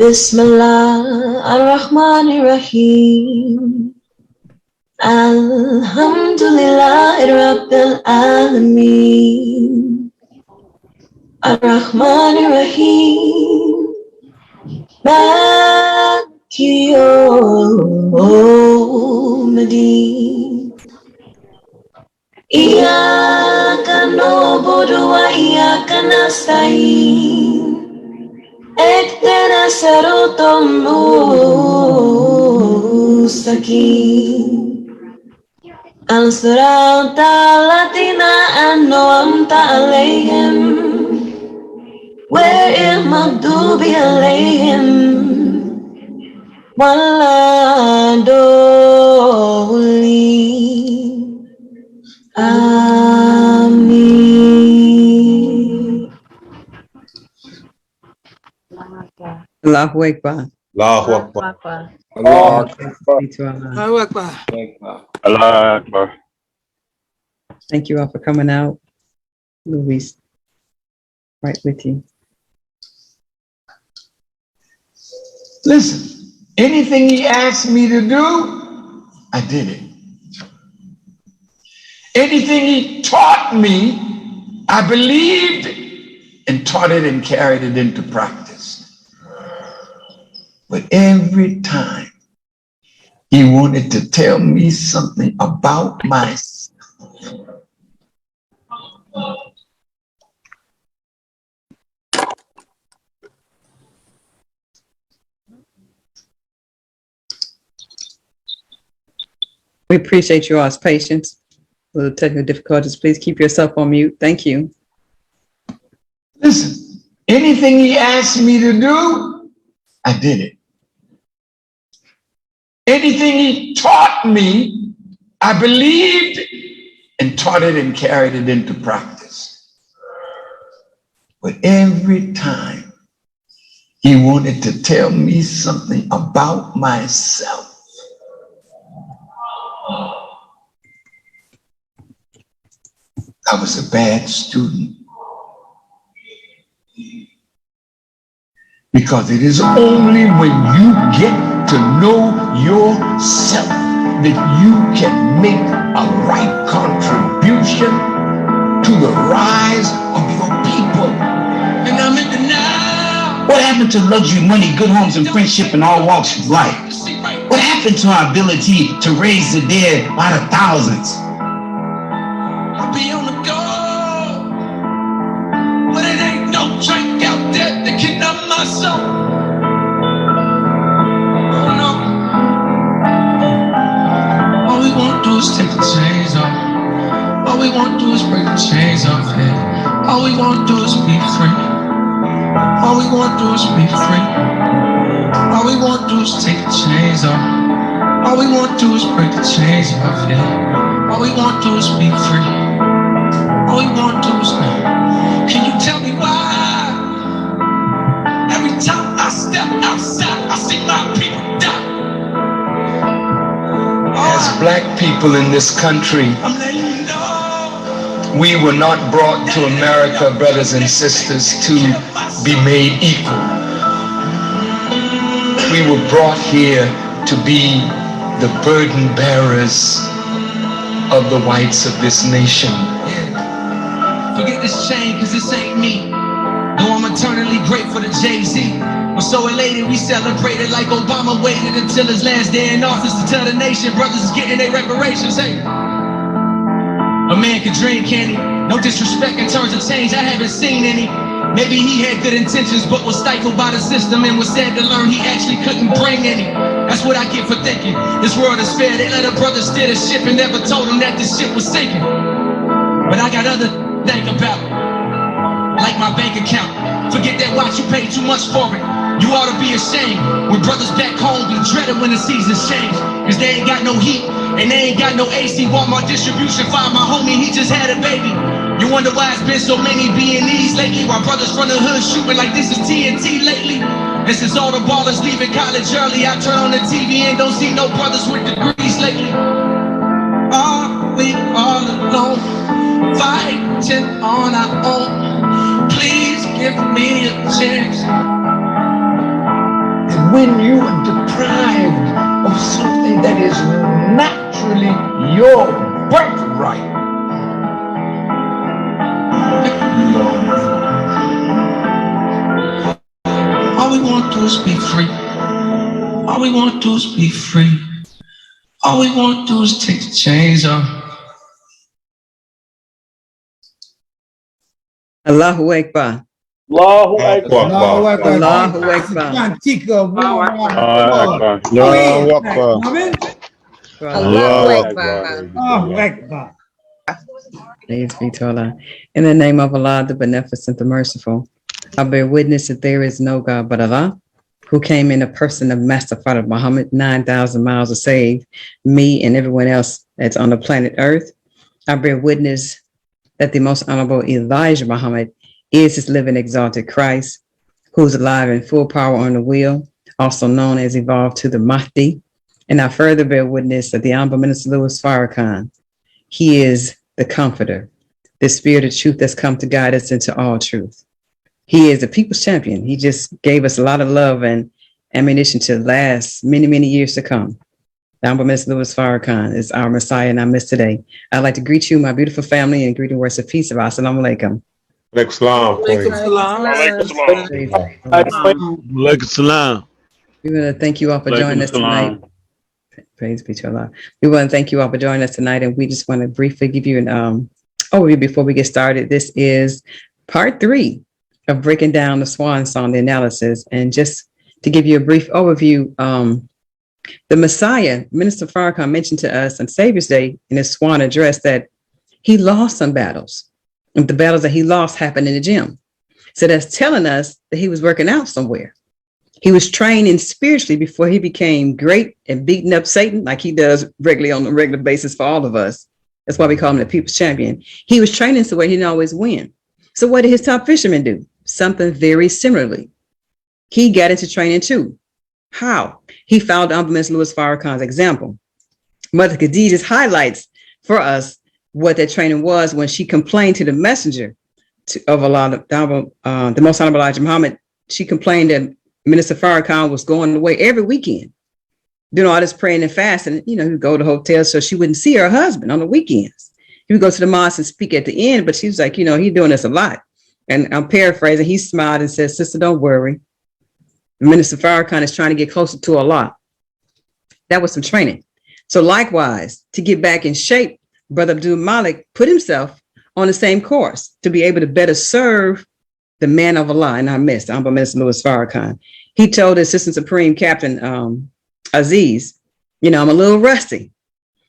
Bismillah ar-Rahman ar-Rahim. Alhamdulillah Rabbil Alameen. Ar-Rahman ar-Rahim. Maliki yawmiddin. Iyyaka na'budu wa iyyaka nasta'in. اهدنا الصراط المستقيم صراط الذين أنعمت عليهم غير المغضوب عليهم ولا الضالين آمين. Allahu Akbar. Allahu Akbar. Allah Allahu Akbar. Allah Akbar. Thank you all for coming out. We'll be right with you. Listen, anything he asked me to do, I did it. Anything he taught me, I believed and taught it and carried it into practice. But every time he wanted to tell me something about myself, We appreciate you all's patience with the technical difficulties. Please keep yourself on mute. Thank you. listen, anything he asked me to do, I did it. Anything he taught me, I believed and taught it and carried it into practice. But every time he wanted to tell me something about myself, I was a bad student. Because it is only when you get to know yourself that you can make a right contribution to the rise of your people. And I'm in the now. What happened to luxury, money, good homes, and friendship in all walks of life? What happened to our ability to raise the dead by the thousands? I'll be on the go, but it ain't no drink out there that can numb my soul. Oh no. All we want to do is take the chains off. All we want to do is break the chains off. Yeah. All we want to do is be free. All we want to do is be free. All we want to do is take the chains off. All we want to do is break the chains off. Yeah. All we want to do is be free. All we want to do is can you tell me why? Every time I step outside, I see my people die. As black people in this country, I'm letting you know, we were not brought to America, brothers and sisters, to be made equal. We were brought here to be the burden bearers of the whites of this nation. Forget this chain, cause this ain't me. Though I'm eternally grateful to Jay-Z. We're so elated, we celebrated like Obama waited until his last day in office to tell the nation brothers is getting their reparations. Hey, a man can dream, can he? No disrespect in terms of change, I haven't seen any. Maybe he had good intentions, but was stifled by the system and was sad to learn he actually couldn't bring any. That's what I get for thinking. This world is fair, they let a brother steer the ship and never told him that this ship was sinking. But I got other think about it, like my bank account. Forget that watch, you paid too much for it. You ought to be ashamed when brothers back home be dreaded when the seasons change. Cause they ain't got no heat and they ain't got no AC. Walmart distribution, find my homie, he just had a baby. You wonder why it's been so many B&Es lately, while brothers from the hood shooting like this is TNT lately. This is all the ballers leaving college early. I turn on the TV and don't see no brothers with degrees lately. Are we all alone, fighting on our own? Please give me a chance. when you are deprived of something that is naturally your birthright. All we want to do is be free. All we want to do is be free. All we want to do is take the chains off. Allahu Akbar. Allahu Akbar. Allahu Akbar. Allahu Akbar. Allahu Akbar. Allahu Akbar. Allahu Akbar. Allahu Akbar. Praise be to Allah. In the name of Allah, the Beneficent, the Merciful, I bear witness that there is no God but Allah, who came in the person of Master Father Muhammad, 9,000 miles to save me and everyone else that's on the planet Earth. I bear witness that the most honorable Elijah Muhammad is his living exalted Christ, who's alive in full power on the wheel, also known as evolved to the Mahdi. And I further bear witness that the Honorable Minister Louis Farrakhan, he is the comforter, the spirit of truth that's come to guide us into all truth. He is the people's champion. He just gave us a lot of love and ammunition to last many, many years to come. The Honorable Minister Louis Farrakhan is our Messiah and our Miss today. I'd like to greet you, my beautiful family, and greet in words of peace. Assalamu alaikum. Alaikum salam. Alaikum salam. We want to thank you all for joining us tonight. Praise be to Allah. We want to thank you all for joining us tonight, and we just want to briefly give you an overview before we get started. This is part 3 of breaking down the Swan Song, the analysis, and just to give you a brief overview. The Messiah, Minister Farrakhan, mentioned to us on Saviours Day in his Swan address that he lost some battles. And the battles that he lost happened in the gym. So that's telling us that he was working out somewhere. He was training spiritually before he became great and beating up Satan like he does regularly on a regular basis for all of us. That's why we call him the people's champion. He was training so where he didn't always win. So what did his top fisherman do? Something very similarly. He got into training too. How? He followed Honorable Minister Louis Farrakhan's example. Mother Khadijah's highlights for us what that training was when she complained to the messenger of Allah, the most honorable Elijah Muhammad. She complained that Minister Farrakhan was going away every weekend, doing all this praying and fasting. You know, he would go to hotels so she wouldn't see her husband on the weekends. He would go to the mosque and speak at the end, but she was like, you know, he's doing this a lot. And I'm paraphrasing. He smiled and said, "Sister, don't worry. Minister Farrakhan is trying to get closer to Allah." That was some training. So likewise, to get back in shape, Brother Abdul Malik put himself on the same course to be able to better serve the man of Allah in our midst, Honorable Minister Louis Farrakhan. He told the Assistant Supreme Captain Aziz, you know, I'm a little rusty.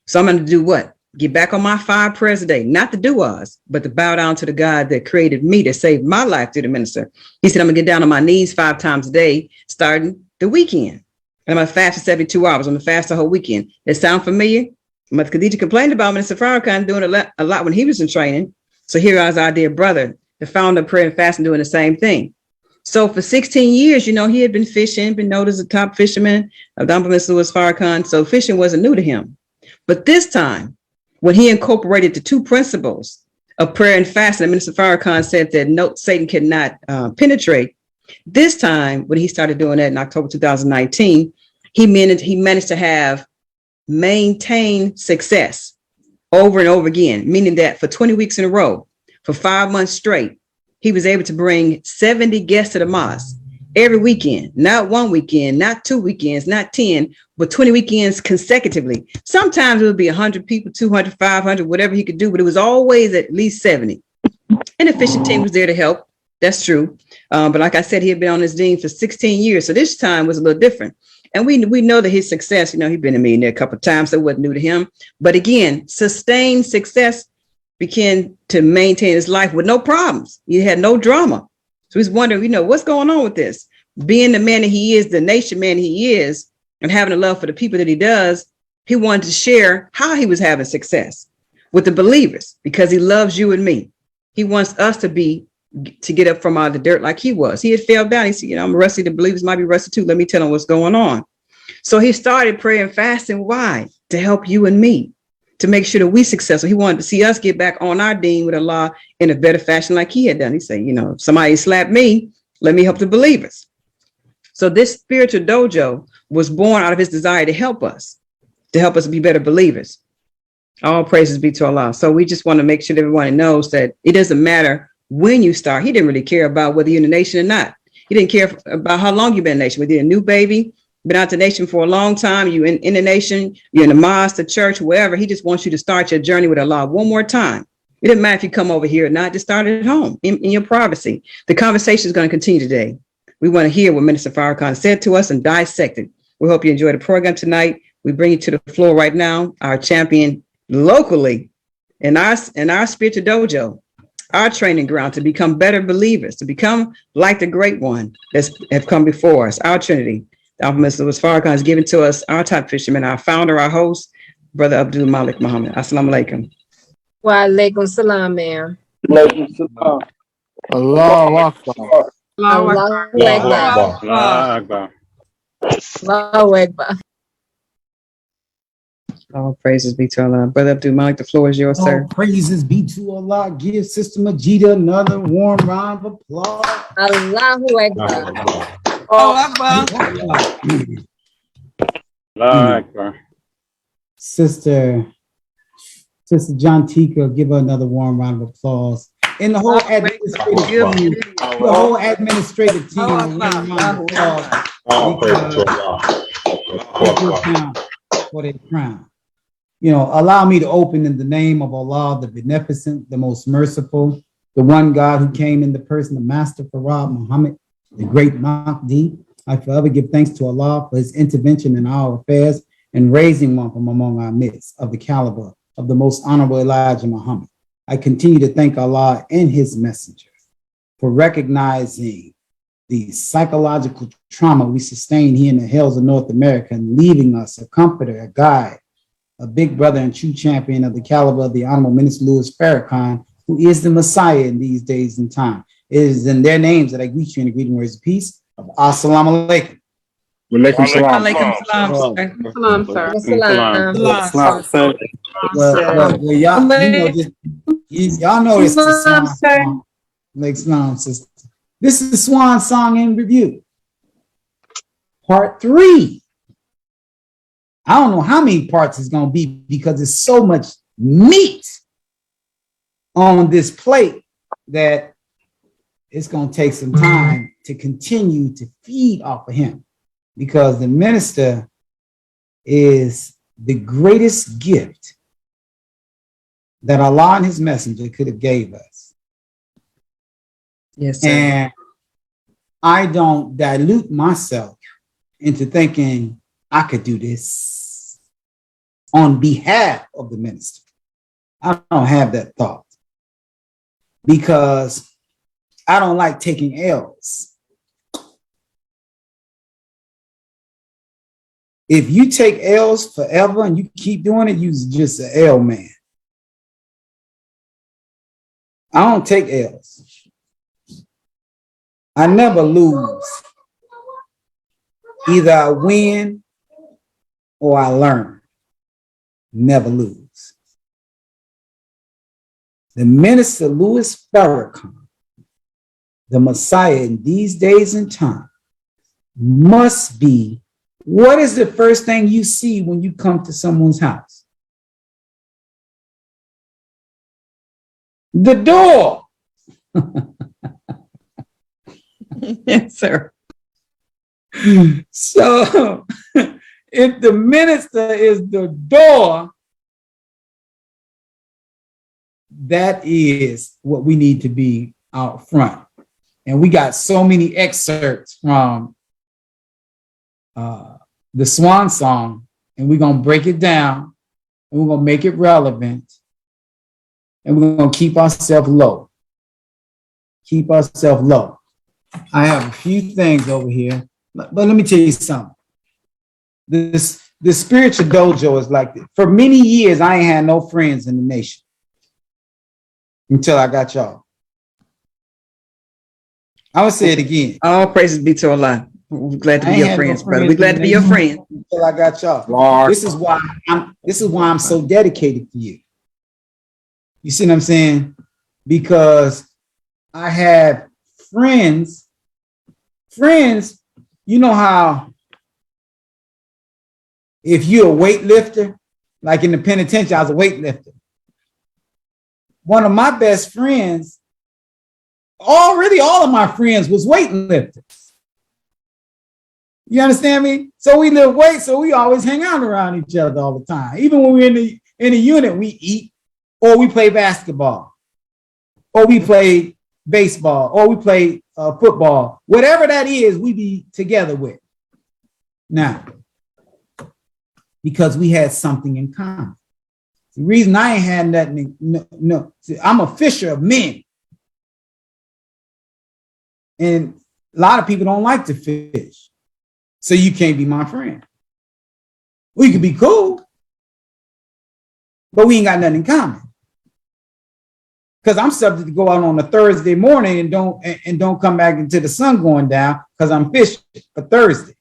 So I'm going to do what? Get back on my 5 prayers a day, not the du'as, but to bow down to the God that created me to save my life through the minister. He said, I'm going to get down on my knees 5 times a day, starting the weekend. And I'm going to fast for 72 hours. I'm going to fast the whole weekend. That sound familiar? Mother Khadijah complained about Minister Farrakhan doing a lot when he was in training. So here is our dear brother, the founder of Prayer and Fasting, doing the same thing. So for 16 years, you know, he had been fishing, been known as a top fisherman of Honorable Minister Louis Farrakhan. So fishing wasn't new to him. But this time, when he incorporated the 2 principles of prayer and fasting, Minister Farrakhan said that no, Satan cannot penetrate. This time, when he started doing that in October 2019, he managed to have maintained success over and over again, meaning that for 20 weeks in a row, for 5 months straight, he was able to bring 70 guests to the mosque every weekend, not 1 weekend, not 2 weekends, not 10, but 20 weekends consecutively. Sometimes it would be 100 people, 200, 500, whatever he could do, but it was always at least 70. And the fishing team was there to help. That's true. But like I said, he had been on this team for 16 years. So this time was a little different. And we know that his success, you know, he'd been a millionaire a couple of times, so it wasn't new to him. But again, sustained success began to maintain his life with no problems. He had no drama. So he's wondering, you know, what's going on with this? Being the man that he is, the nation man he is, and having a love for the people that he does, he wanted to share how he was having success with the believers because he loves you and me. He wants us to get up from out of the dirt like he was. He had fell down. He said, you know, I'm rusty. The believers might be rusty too. Let me tell them what's going on. So he started praying and fasting. Why? To help you and me, to make sure that we're successful. He wanted to see us get back on our deen with Allah in a better fashion like he had done. He said, you know, if somebody slapped me, let me help the believers. So this spiritual dojo was born out of his desire to help us be better believers. All praises be to Allah. So we just want to make sure that everyone knows that it doesn't matter when you start. He didn't really care about whether you're in the nation or not. He didn't care about how long you've been in the nation, whether you're a new baby, been out the nation for a long time, you in the nation, you're in the mosque, the church, wherever. He just wants you to start your journey with Allah one more time. It doesn't matter if you come over here or not, just start it at home in your privacy. The conversation is going to continue today. We want to hear what Minister Farrakhan said to us and dissect it. We hope you enjoyed the program tonight. We bring you to the floor right now, our champion locally in our spiritual dojo, our training ground to become better believers, to become like the great one that have come before us, our Trinity. Mr. Farrakhan has given to us, our top fisherman, our founder, our host, Brother Abdul Malik Muhammad. Assalamu alaikum. Wa alaikum salam, ma'am. Allahu Akbar. Allahu Akbar. Allahu Akbar. All praises be to Allah. Brother Abdul Malik, the floor is yours, sir. All praises be to Allah. Give Sister Majida another warm round of applause. Allahu Akbar. Allahu Akbar. Sister John Tika, give her another warm round of applause. And the whole administrative team, a warm round of applause for their crown. You know, allow me to open in the name of Allah, the beneficent, the most merciful, the one God who came in the person of Master Farad Muhammad, the great Mahdi. I forever give thanks to Allah for his intervention in our affairs and raising one from among our midst of the caliber of the most honorable Elijah Muhammad. I continue to thank Allah and his messenger for recognizing the psychological trauma we sustain here in the hills of North America and leaving us a comforter, a guide, a big brother and true champion of the caliber of the Honorable Minister Louis Farrakhan, who is the Messiah in these days and time. It is in their names that I greet you in the greeting words of peace. Assalamu alaikum. Walaikum salam. Walaikum Salam, sir. Well, y'all know it's the swan song. Like Islam, sister. This is the swan song in review. Part 3. I don't know how many parts it's going to be because there's so much meat on this plate that it's going to take some time to continue to feed off of him, because the minister is the greatest gift that Allah and his messenger could have gave us. Yes, sir. And I don't dilute myself into thinking I could do this on behalf of the minister. I don't have that thought because I don't like taking L's. If you take L's forever and you keep doing it, you're just an L man. I don't take L's. I never lose. Either I win or I learn. Never lose. The minister Louis Farrakhan, the Messiah in these days and time, must be, what is the first thing you see when you come to someone's house? The door. Yes, sir. So if the minister is the door, that is what we need to be out front. And we got so many excerpts from the Swan Song, and we're going to break it down, and we're going to make it relevant, and we're going to keep ourselves low. Keep ourselves low. I have a few things over here, but let me tell you something. The spiritual dojo is like this. For many years, I ain't had no friends in the nation until I got y'all. I'm going to say it again. All praises be to Allah. We're glad to be your friends, brother. We're glad to be your friend. Until I got y'all. This is why I'm so dedicated to you. You see what I'm saying? Because I have friends You know how if you're a weightlifter, like in the penitentiary, I was a weightlifter. One of my best friends, already all of my friends was weightlifters. You understand me? So we lift weights, so we always hang out around each other all the time. Even when we're in the unit, we eat, or we play basketball, or we play baseball, or we play football. Whatever that is, we be together with. Now, because we had something in common. The reason I ain't had nothing, no. See, I'm a fisher of men. And a lot of people don't like to fish. So you can't be my friend. We could be cool, but we ain't got nothing in common. Because I'm subject to go out on a Thursday morning and don't come back until the sun going down because I'm fishing for Thursday.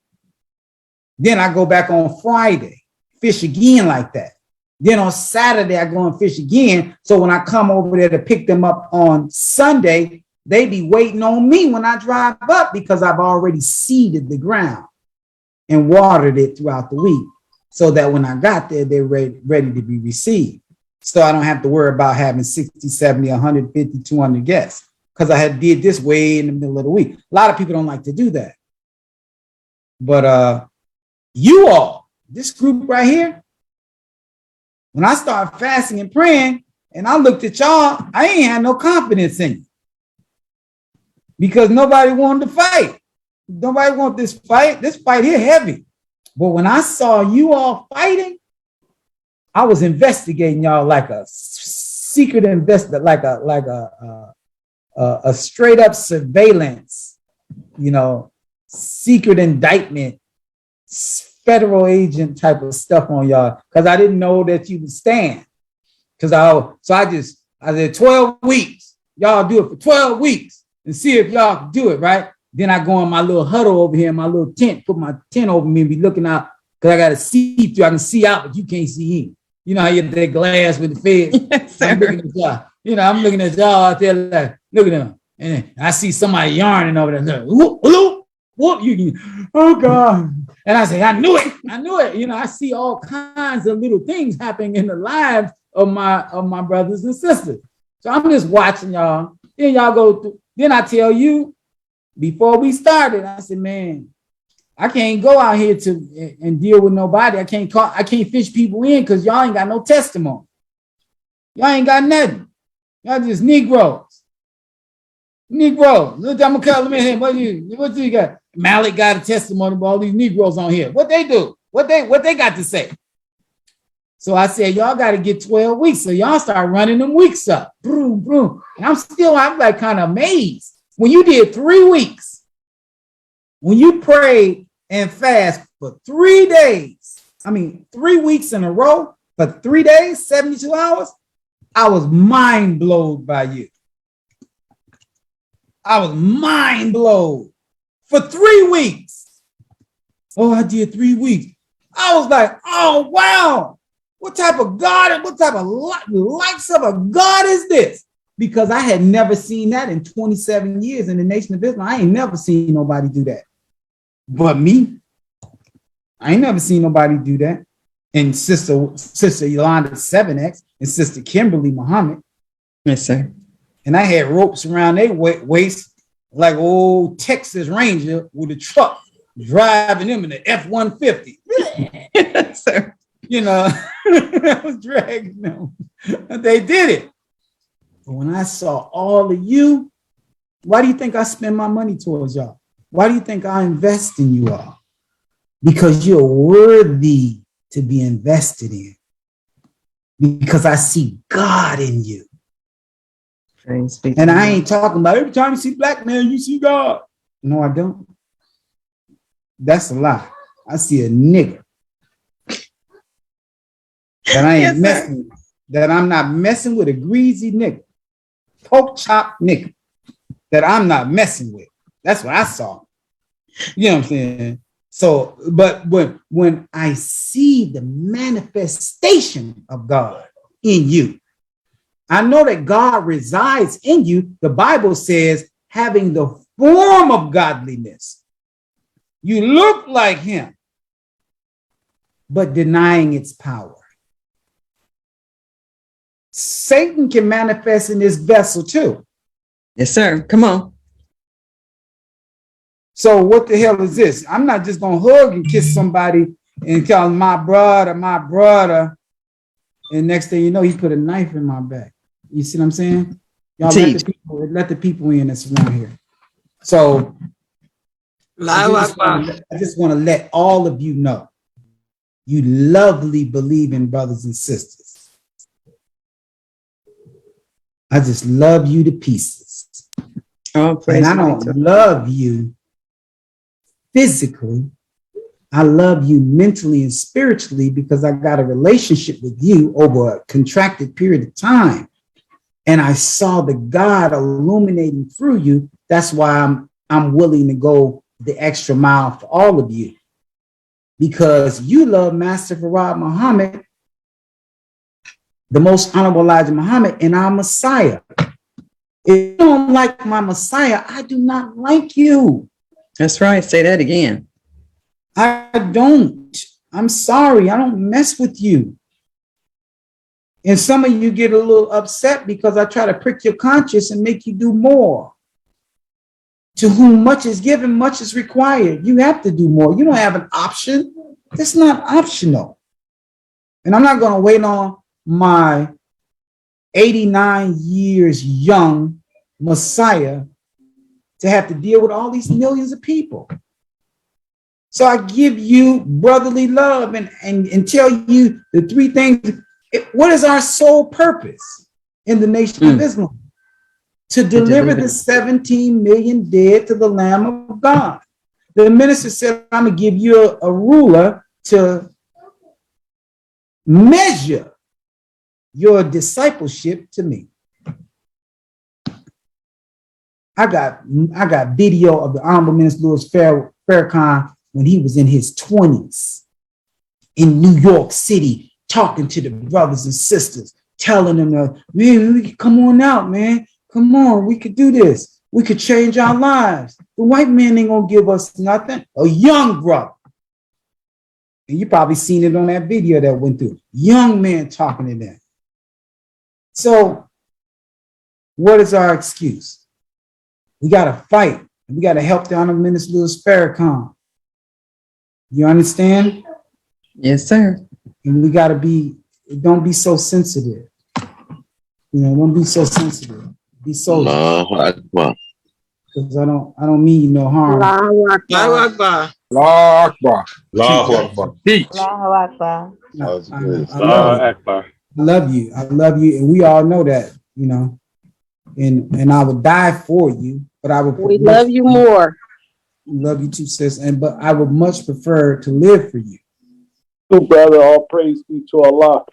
Then I go back on Friday, fish again like that. Then on Saturday, I go and fish again. So when I come over there to pick them up on Sunday, they be waiting on me when I drive up because I've already seeded the ground and watered it throughout the week so that when I got there, they're ready to be received. So I don't have to worry about having 60, 70, 150, 200 guests because I had did this way in the middle of the week. A lot of people don't like to do that. But you all, this group right here, when I started fasting and praying and I looked at y'all, I ain't had no confidence in you because nobody wanted to fight. Nobody want this fight. This fight here heavy. But when I saw you all fighting, I was investigating y'all like a secret investor, like a straight up surveillance, secret indictment, federal agent type of stuff on y'all because I didn't know that you would stand. I said 12 weeks. Y'all do it for 12 weeks and see if y'all can do it, right? Then I go in my little huddle over here, my little tent, put my tent over me and be looking out because I got to see through. I can see out, but you can't see in. You know how you have that glass with the feds? Yes, I'm looking at y'all. I'm looking at y'all out there like, look at them. And I see somebody yarning over there. Like, whoop, whoop, whoop. Oh, God. And I say, I knew it. I see all kinds of little things happening in the lives of my brothers and sisters. So I'm just watching y'all. Then y'all go through. Then I tell you, before we started, I said, man, I can't go out here and deal with nobody. I can't fish people in because y'all ain't got no testimony. Y'all ain't got nothing. Y'all just Negroes. Look, I'm gonna call them in here. What do you got? Malik got a testimony about all these Negroes on here. What they do? What they got to say? So I said, y'all got to get 12 weeks. So y'all start running them weeks up. Boom, boom. And I'm like kind of amazed. When you did 3 weeks, when you prayed and fast for 3 days, 3 weeks in a row for 3 days, 72 hours, I was mind blown by you. I was mind blown for 3 weeks. Oh, I did 3 weeks. I was like, oh, wow. What type of God, what type of likes of a God is this? Because I had never seen that in 27 years in the Nation of Islam. I ain't never seen nobody do that. But me, I ain't never seen nobody do that. And Sister Yolanda 7X and Sister Kimberly Muhammad. Yes, sir. And I had ropes around their waist like old Texas Ranger with a truck driving them in the F-150. Yes, sir. I was dragging them. They did it. But when I saw all of you, why do you think I spend my money towards y'all? Why do you think I invest in you all? Because you're worthy to be invested in. Because I see God in you. And I ain't talking about every time you see black man, you see God. No, I don't. That's a lie. I see a nigger that I ain't messing with. That I'm not messing with, a greasy nigga, pork chop nigga that I'm not messing with. That's what I saw. You know what I'm saying? So, but when I see the manifestation of God in you, I know that God resides in you. The Bible says having the form of godliness, You look like him, but denying its power. Satan can manifest in this vessel too. Yes, sir. Come on. So what the hell is this? I'm not just going to hug and kiss somebody and tell them my brother. And next thing you know, he put a knife in my back. You see what I'm saying? Y'all let the people in that's around here. So I just want to let all of you know, you lovely believing brothers and sisters. I just love you to pieces. Oh, praise and I don't love you physically. I love you mentally and spiritually because I got a relationship with you over a contracted period of time. And I saw the God illuminating through you. That's why I'm willing to go the extra mile for all of you. Because you love Master Farad Muhammad, the most honorable Elijah Muhammad, and our Messiah. If you don't like my Messiah, I do not like you. That's right. Say that again. I don't. I'm sorry. I don't mess with you. And some of you get a little upset because I try to prick your conscience and make you do more. To whom much is given, much is required. You have to do more. You don't have an option. It's not optional. And I'm not going to wait on my 89 years young Messiah to have to deal with all these millions of people. So I give you brotherly love and tell you the three things. What is our sole purpose in the Nation of Islam? To deliver the 17 million dead to the Lamb of God. The minister said, I'm going to give you a ruler to measure your discipleship to me. I got video of the Honorable Minister Louis Farrakhan when he was in his 20s in New York City, talking to the brothers and sisters, telling them, man, come on out, man. Come on, we could do this. We could change our lives. The white man ain't gonna give us nothing. A young brother. And you probably seen it on that video that went through. Young man talking to them. So what is our excuse? We gotta fight. We gotta help the Honorable Minister Louis Farrakhan. You understand? Yes, sir. And we gotta don't be so sensitive. Don't be so sensitive. Be so, because I don't mean you no harm. Allahu Akbar. Allahu Akbar. Allahu Akbar. Teach. Allahu Akbar. I love you. I love you. And we all know that, and I would die for you, but I would. We love you more. Love you too, sis. But I would much prefer to live for you. Brother, all praise be to Allah.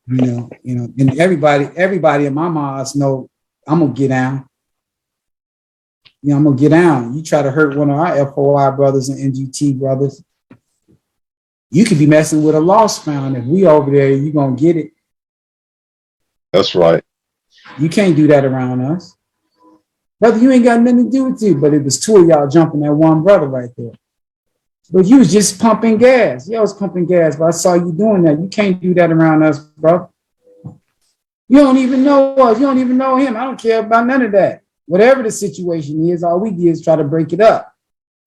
And everybody in my mosque know I'm gonna get down. I'm gonna get down. You try to hurt one of our FOI brothers and NGT brothers, you could be messing with a lost found. If we over there, you gonna get it. That's right. You can't do that around us. Brother, you ain't got nothing to do with you, but it was two of y'all jumping at one brother right there. But you was just pumping gas. Yeah, I was pumping gas, but I saw you doing that. You can't do that around us, bro. You don't even know us. You don't even know him. I don't care about none of that. Whatever the situation is, all we did is try to break it up.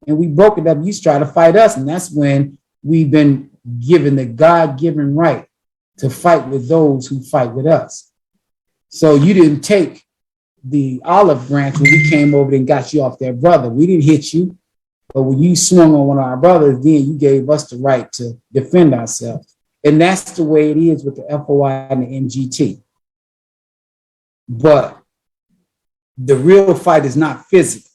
And we broke it up. You try to fight us. And that's when we've been given the God-given right to fight with those who fight with us. So you didn't take the olive branch when we came over and got you off there, brother. We didn't hit you. But when you swung on one of our brothers, then you gave us the right to defend ourselves. And that's the way it is with the FOI and the MGT. But the real fight is not physical.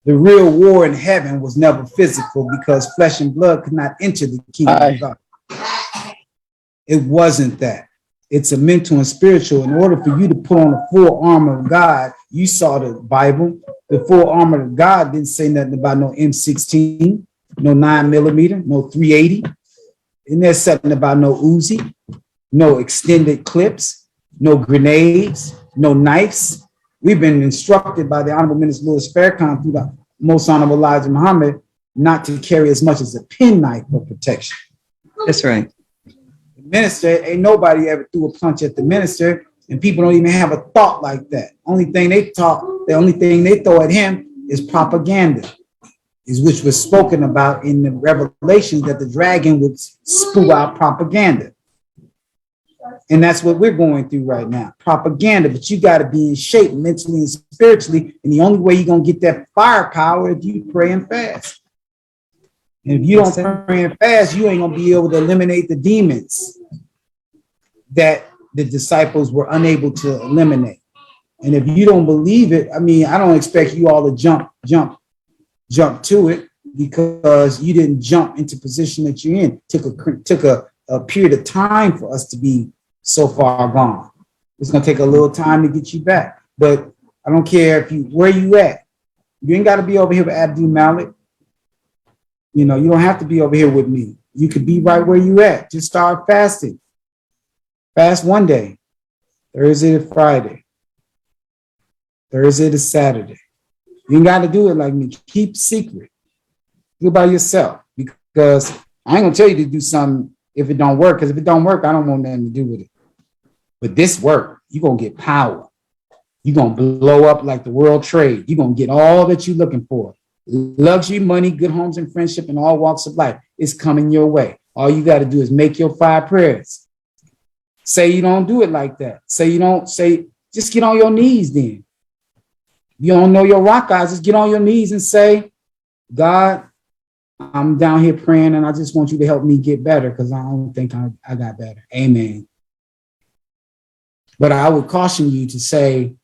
The real war in heaven was never physical because flesh and blood could not enter the kingdom of God. It wasn't that. It's a mental and spiritual. In order for you to put on the full armor of God, you saw the Bible. The full armor of God didn't say nothing about no M16, no 9mm, no 380. And there's something about no Uzi, no extended clips, no grenades, no knives. We've been instructed by the Honorable Minister Louis Farrakhan through the Most Honorable Elijah Muhammad not to carry as much as a penknife for protection. That's right. The minister, ain't nobody ever threw a punch at the minister, and people don't even have a thought like that. The only thing they throw at him is propaganda, is which was spoken about in the Revelations, that the dragon would spew out propaganda. And that's what we're going through right now, propaganda. But you got to be in shape mentally and spiritually. And the only way you're going to get that firepower is if you pray and fast. And if you don't pray and fast, you ain't going to be able to eliminate the demons that the disciples were unable to eliminate. And if you don't believe it, I mean, I don't expect you all to jump to it, because you didn't jump into position that you're in. Took a period of time for us to be so far gone. It's going to take a little time to get you back. But I don't care where you at. You ain't got to be over here with Abdul Malik. You know, you don't have to be over here with me. You could be right where you at. Just start fasting. Fast one day, Thursday to Friday, Thursday to Saturday. You ain't got to do it like me. Keep secret. Do it by yourself, because I ain't gonna tell you to do something if it don't work. Because if it don't work, I don't want nothing to do with it. But this work, you're gonna get power. You're gonna blow up like the world trade. You're gonna get all that you're looking for. Luxury, money, good homes, and friendship in all walks of life is coming your way. All you got to do is make your 5 prayers. Say you don't do it like that. Just get on your knees then. You don't know your rock eyes, just get on your knees and say, God, I'm down here praying, and I just want you to help me get better, because I don't think I got better. Amen. But I would caution you to say,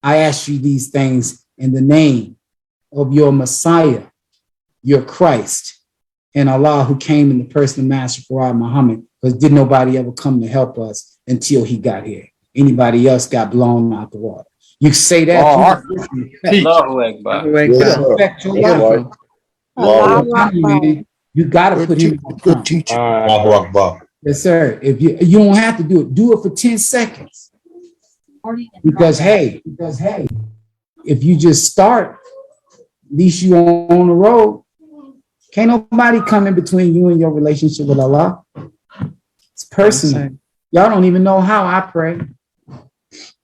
I ask you these things in the name of your Messiah, your Christ, and Allah, who came in the person of Master Farad Muhammad, because did nobody ever come to help us until he got here. Anybody else got blown out the water. You say that. Allahu Akbar. You got to put him in the Good teacher. Allahu Akbar. Yes, sir. If you don't have to do it for 10 seconds. Because hey, if you just start, at least you on the road. Can't nobody come in between you and your relationship with Allah. It's personal. Y'all don't even know how I pray.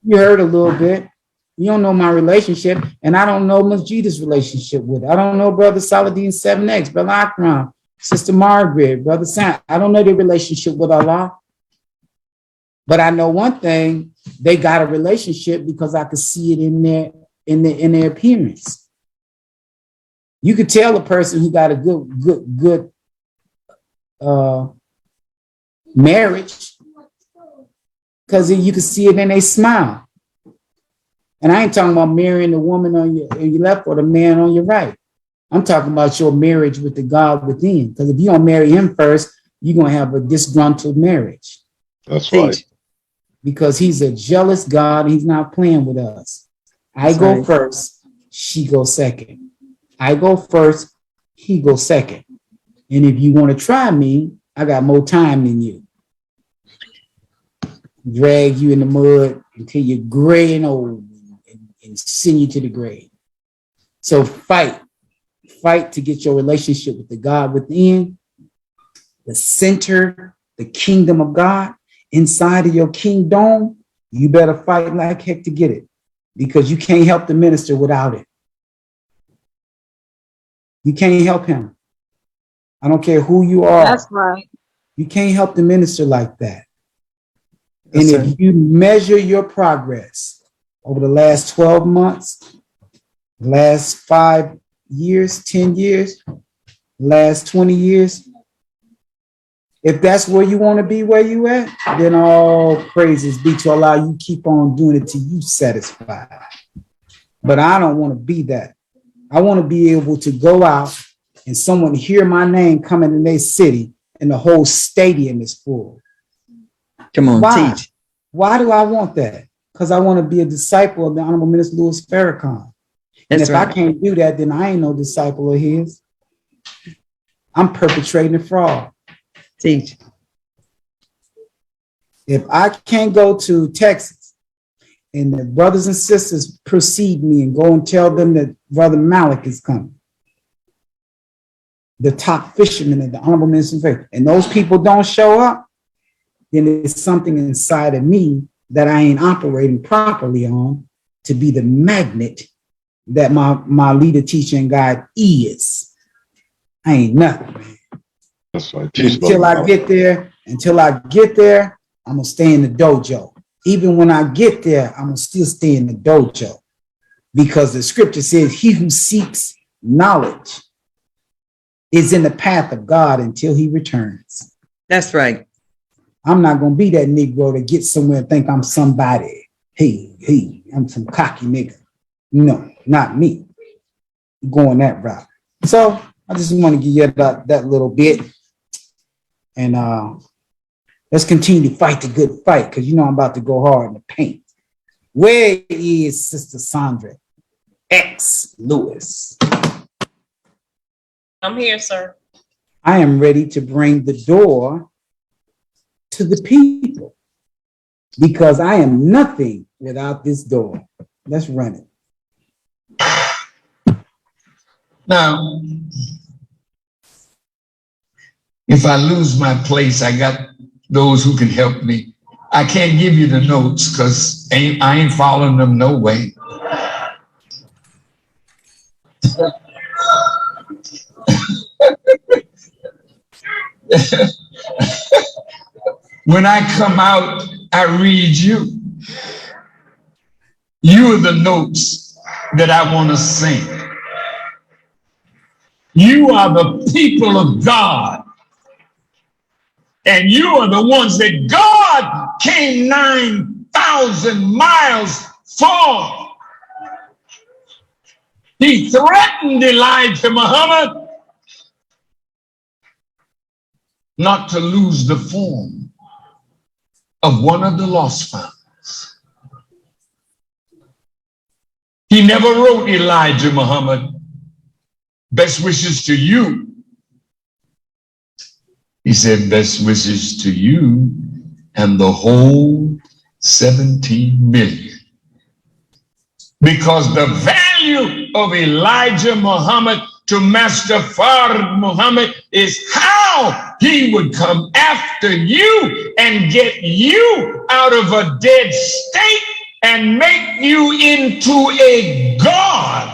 You heard a little bit. You don't know my relationship, and I don't know Masjid's relationship with it. I don't know Brother Saladin 7X, Brother Akram, Sister Margaret, Brother Sam. I don't know their relationship with Allah. But I know one thing, they got a relationship because I could see it in their appearance. You could tell a person who got a good marriage because you can see it in their smile. And I ain't talking about marrying the woman on your left or the man on your right. I'm talking about your marriage with the God within. Because if you don't marry him first, you're going to have a disgruntled marriage. That's right. Because he's a jealous God. And he's not playing with us. I go first, she goes second. I go first, he goes second. And if you want to try me, I got more time than you. Drag you in the mud until you're gray and old and send you to the grave. So fight to get your relationship with the God within, the center, the kingdom of God inside of your kingdom. You better fight like heck to get it, because you can't help the minister without it. You can't help him. I don't care who you are. That's right. You can't help the minister like that. And if you measure your progress over the last 12 months, last 5 years, 10 years, last 20 years, if that's where you want to be, where you at, then all praises be to Allah. You keep on doing it till you satisfied. But I don't want to be that. I want to be able to go out and someone hear my name coming in their city and the whole stadium is full. Come on, Why? teach. Why do I want that? Because I want to be a disciple of the Honorable Minister Louis Farrakhan. And if I can't do that, then I ain't no disciple of his. I'm perpetrating a fraud. Teach. If I can't go to Texas and the brothers and sisters precede me and go and tell them that Brother Malik is coming, the top fisherman of the Honorable Minister of Faith, and those people don't show up, then it's something inside of me that I ain't operating properly on to be the magnet that my leader, teacher, and guide is. I ain't nothing, man. That's right. Until I get there, I'm gonna stay in the dojo. Even when I get there, I'm gonna still stay in the dojo, because the scripture says, "He who seeks knowledge is in the path of God until he returns." That's right. I'm not gonna be that Negro that gets somewhere and think I'm somebody. Hey, I'm some cocky nigga. No, not me. I'm going that route. So I just want to give you that little bit. And let's continue to fight the good fight, because you know I'm about to go hard in the paint. Where is Sister Sandra X Lewis? I'm here, sir. I am ready to bring the door to the people, because I am nothing without this door. Let's run it. Now, if I lose my place, I got those who can help me. I can't give you the notes because I ain't following them no way. When I come out, I read you. You are the notes that I want to sing. You are the people of God. And you are the ones that God came 9,000 miles for. He threatened Elijah Muhammad not to lose the form of one of the lost founds. He never wrote Elijah Muhammad, best wishes to you. He said, best wishes to you and the whole 17 million. Because the value of Elijah Muhammad to Master Fard Muhammad is how he would come after you and get you out of a dead state and make you into a god.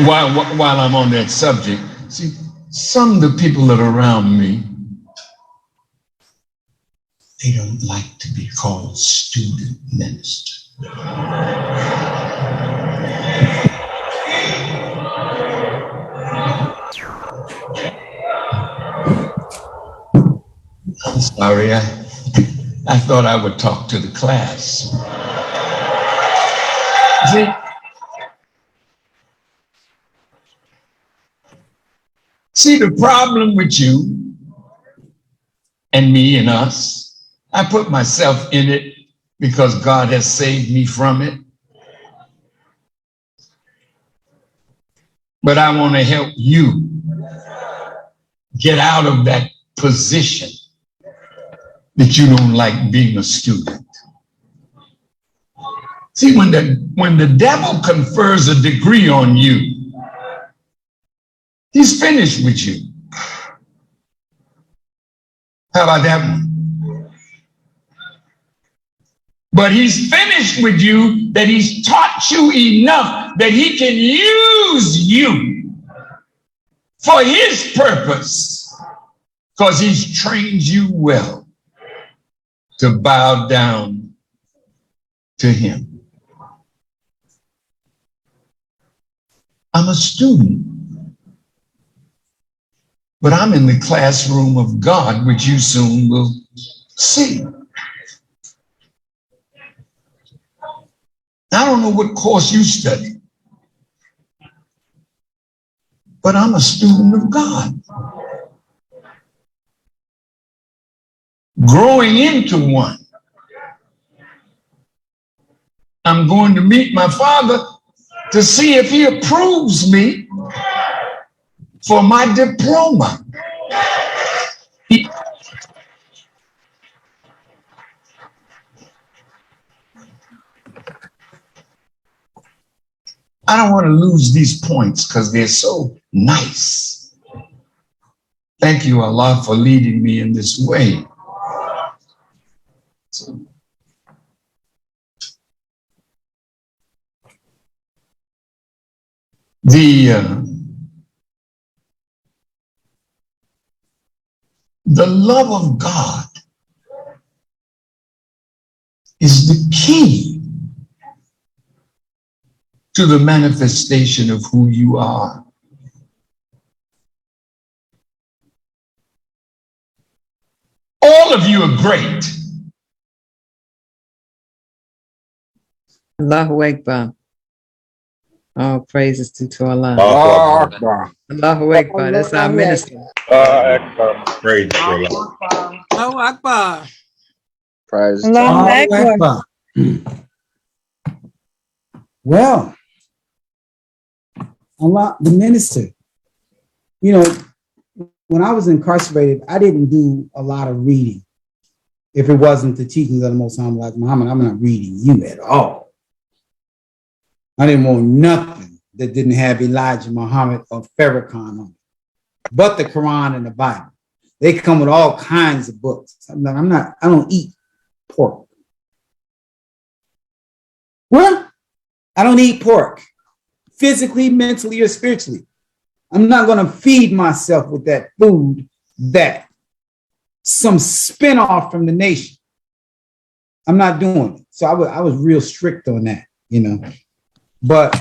While I'm on that subject, see, some of the people that are around me, they don't like to be called student minister. I'm sorry, I thought I would talk to the class. See, the problem with you and me and us, I put myself in it because God has saved me from it. But I want to help you get out of that position that you don't like being a student. See, when the devil confers a degree on you, he's finished with you. How about that one? But he's finished with you that he's taught you enough that he can use you for his purpose, because he's trained you well to bow down to him. I'm a student, but I'm in the classroom of God, which you soon will see. I don't know what course you study, but I'm a student of God, growing into one. I'm going to meet my Father to see if he approves me for my diploma. I don't want to lose these points because they're so nice. Thank you, Allah, for leading me in this way. The love of God is the key to the manifestation of who you are. All of you are great. Allahu Akbar. All praises to Allah. Allahu Akbar. Allahu Akbar. That's our minister. Praise to Allah. Allahu Akbar. Praise Allahu Akbar. Well, Allah, the minister, you know, when I was incarcerated, I didn't do a lot of reading. If it wasn't the teachings of the Most High like Muhammad, I'm not reading you at all. I didn't want nothing that didn't have Elijah, Muhammad, or Farrakhan on it, but the Quran and the Bible. They come with all kinds of books. I don't eat pork. Well, I don't eat pork, physically, mentally, or spiritually. I'm not going to feed myself with that food that some spinoff from the nation. I'm not doing it. So I was real strict on that, you know. But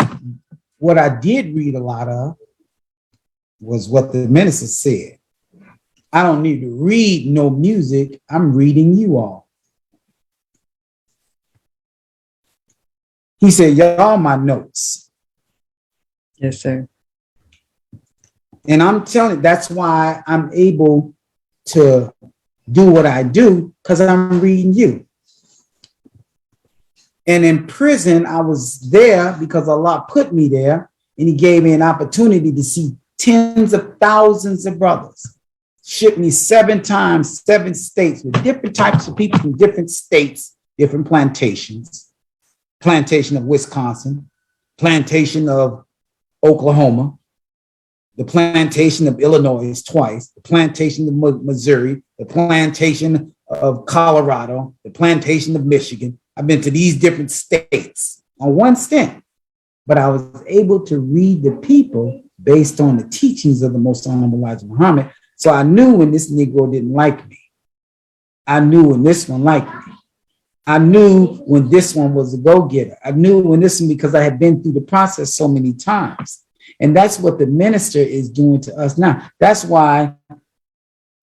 what I did read a lot of was what the minister said. I don't need to read no music. I'm reading you all. He said, y'all my notes. Yes, sir. And I'm telling you, that's why I'm able to do what I do, because I'm reading you. And in prison, I was there because Allah put me there, and he gave me an opportunity to see tens of thousands of brothers. Shipped me 7 times, 7 states, with different types of people from different states, different plantations. Plantation of Wisconsin, plantation of Oklahoma, the plantation of Illinois twice, the plantation of Missouri, the plantation of Colorado, the plantation of Michigan. I've been to these different states on one stint, but I was able to read the people based on the teachings of the Most Honorable Elijah Muhammad. So I knew when this Negro didn't like me. I knew when this one liked me. I knew when this one was a go-getter. I knew when this one, because I had been through the process so many times. And that's what the minister is doing to us now. That's why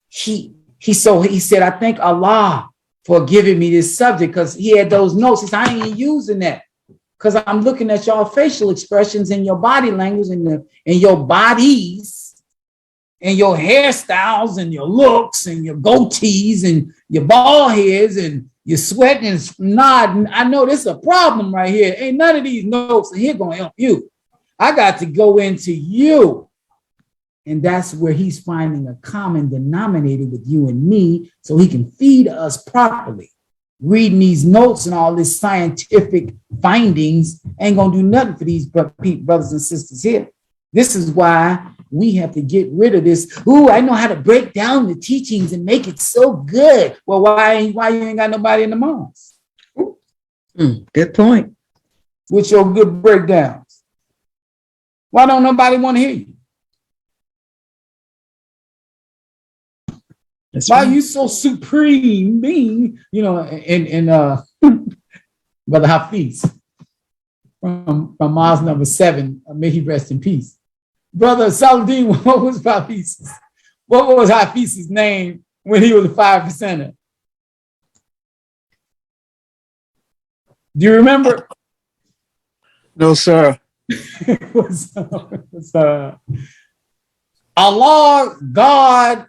he said, I thank Allah for giving me this subject, because he had those notes. He said, I ain't using that because I'm looking at y'all facial expressions and your body language and your bodies and your hairstyles and your looks and your goatees and your bald heads and you're sweating and nodding. I know this is a problem right here. Ain't none of these notes here going to help you. I got to go into you. And that's where he's finding a common denominator with you and me so he can feed us properly. Reading these notes and all this scientific findings ain't going to do nothing for these brothers and sisters here. This is why we have to get rid of this. Ooh, I know how to break down the teachings and make it so good. Well, why you ain't got nobody in the mosque? Good point. With your good breakdowns. Why don't nobody want to hear you? That's why right. are you so supreme being, you know, and Brother Hafiz from Mosque number 7, may he rest in peace. Brother Saladin, what was Hafiz's name when he was a 5%er? Do you remember? No, sir. It was Allah, God,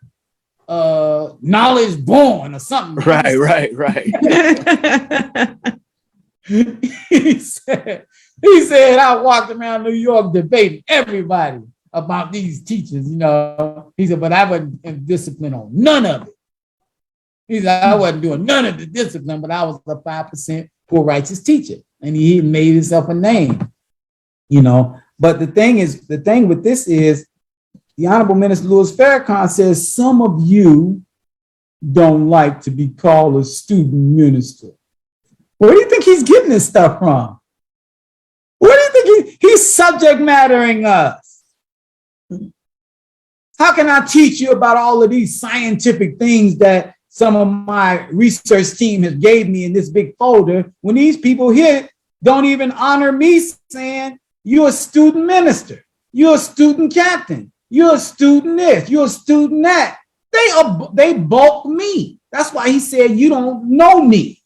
knowledge born or something. Right. He said, I walked around New York debating everybody about these teachers, you know. He said, but I wasn't in discipline on none of it. He said, I wasn't doing none of the discipline, but I was a 5% poor righteous teacher. And he made himself a name. you know. But the thing with this is, the Honorable Minister Louis Farrakhan says some of you don't like to be called a student minister. Where do you think he's getting this stuff from? Where do you think he's subject mattering us? How can I teach you about all of these scientific things that some of my research team has gave me in this big folder when these people here don't even honor me saying, you're a student minister, you're a student captain, you're a student this, you're a student that. They bulk me. That's why he said, you don't know me.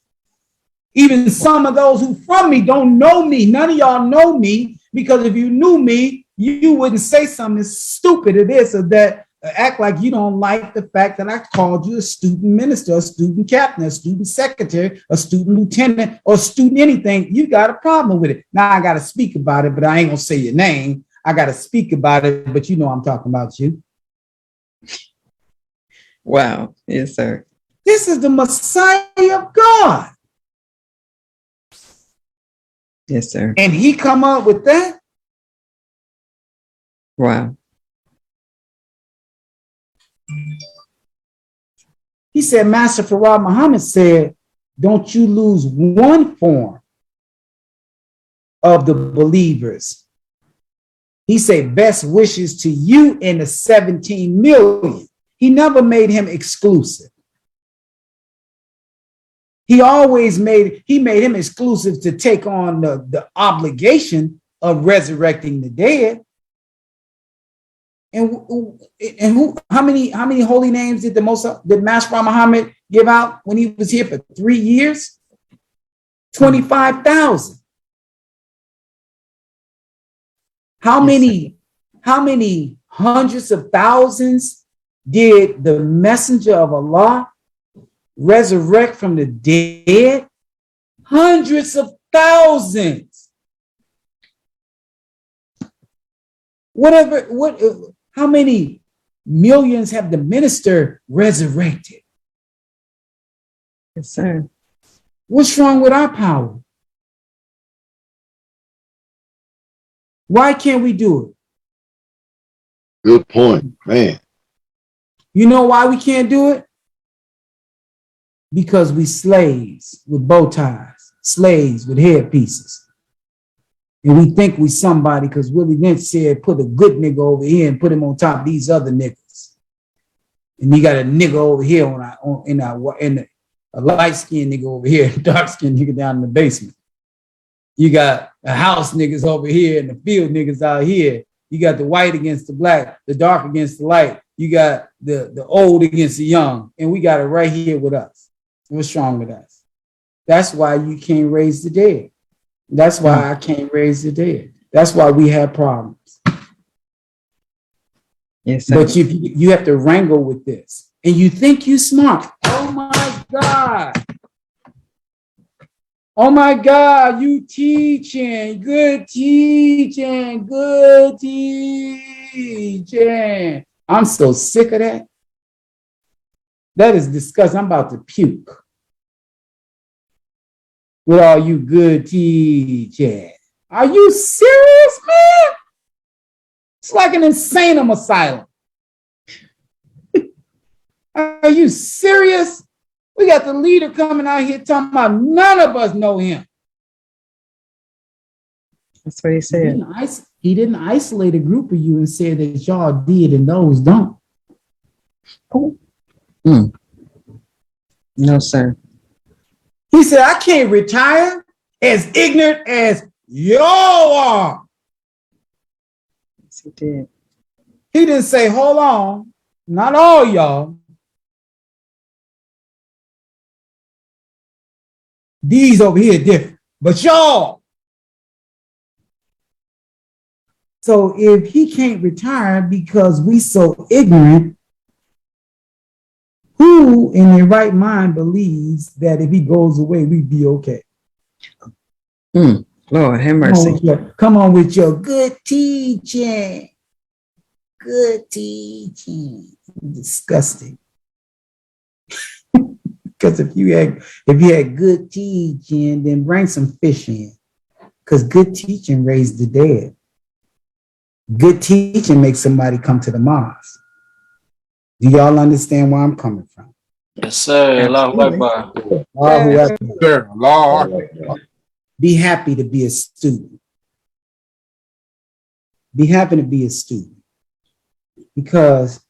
Even some of those who from me don't know me. None of y'all know me, because if you knew me, you wouldn't say something as stupid as this or that, act like you don't like the fact that I called you a student minister, a student captain, a student secretary, a student lieutenant, or a student anything. You got a problem with it. Now I got to speak about it, but I ain't going to say your name. I got to speak about it, but you know I'm talking about you. Wow. Yes, sir. This is the Messiah of God. Yes, sir. And he come up with that? Wow. He said, Master Farad Muhammad said, don't you lose one form of the believers. He said, best wishes to you and the 17 million. He never made him exclusive. He always made him exclusive to take on the obligation of resurrecting the dead. And how many holy names did Master Muhammad give out when he was here for 3 years? 25,000. How many hundreds of thousands did the messenger of Allah resurrect from the dead? Hundreds of thousands. How many millions have the minister resurrected? Yes, sir. What's wrong with our power? Why can't we do it? Good point, man. You know why we can't do it? Because we slaves with bow ties, slaves with headpieces. And we think we somebody because Willie Lynch said, put a good nigga over here and put him on top of these other niggas. And you got a nigga over here a light-skinned nigga over here, a dark-skinned nigga down in the basement. You got the house niggas over here and the field niggas out here. You got the white against the black, the dark against the light. You got the old against the young. And we got it right here with us. What's wrong with us? That's why you can't raise the dead. That's why I can't raise the dead. That's why we have problems. Yes, sir. But you have to wrangle with this. And you think you smart. Oh my God. Oh my God, you teaching, good teaching, good teaching. I'm so sick of that. That is disgusting. I'm about to puke. With all you good teaching. Are you serious, man? It's like an insane asylum. Are you serious? We got the leader coming out here talking about none of us know him. That's what he said. He didn't isolate a group of you and say that y'all did and those don't. No, sir. He said, I can't retire as ignorant as y'all are. Yes, he did. He didn't say, hold on, not all y'all. These over here different, but y'all. So if he can't retire because we so ignorant, who in their right mind believes that if he goes away, we'd be okay? Lord, have mercy. Come on with your good teaching. Good teaching. Disgusting. Because if you had good teaching, then bring some fish in. Because good teaching raised the dead. Good teaching makes somebody come to the mosque. Do y'all understand where I'm coming from? Yes, sir. Allahu Absolutely. Akbar. Allahu Akbar. Sir, Lord. Be happy to be a student. Be happy to be a student. Because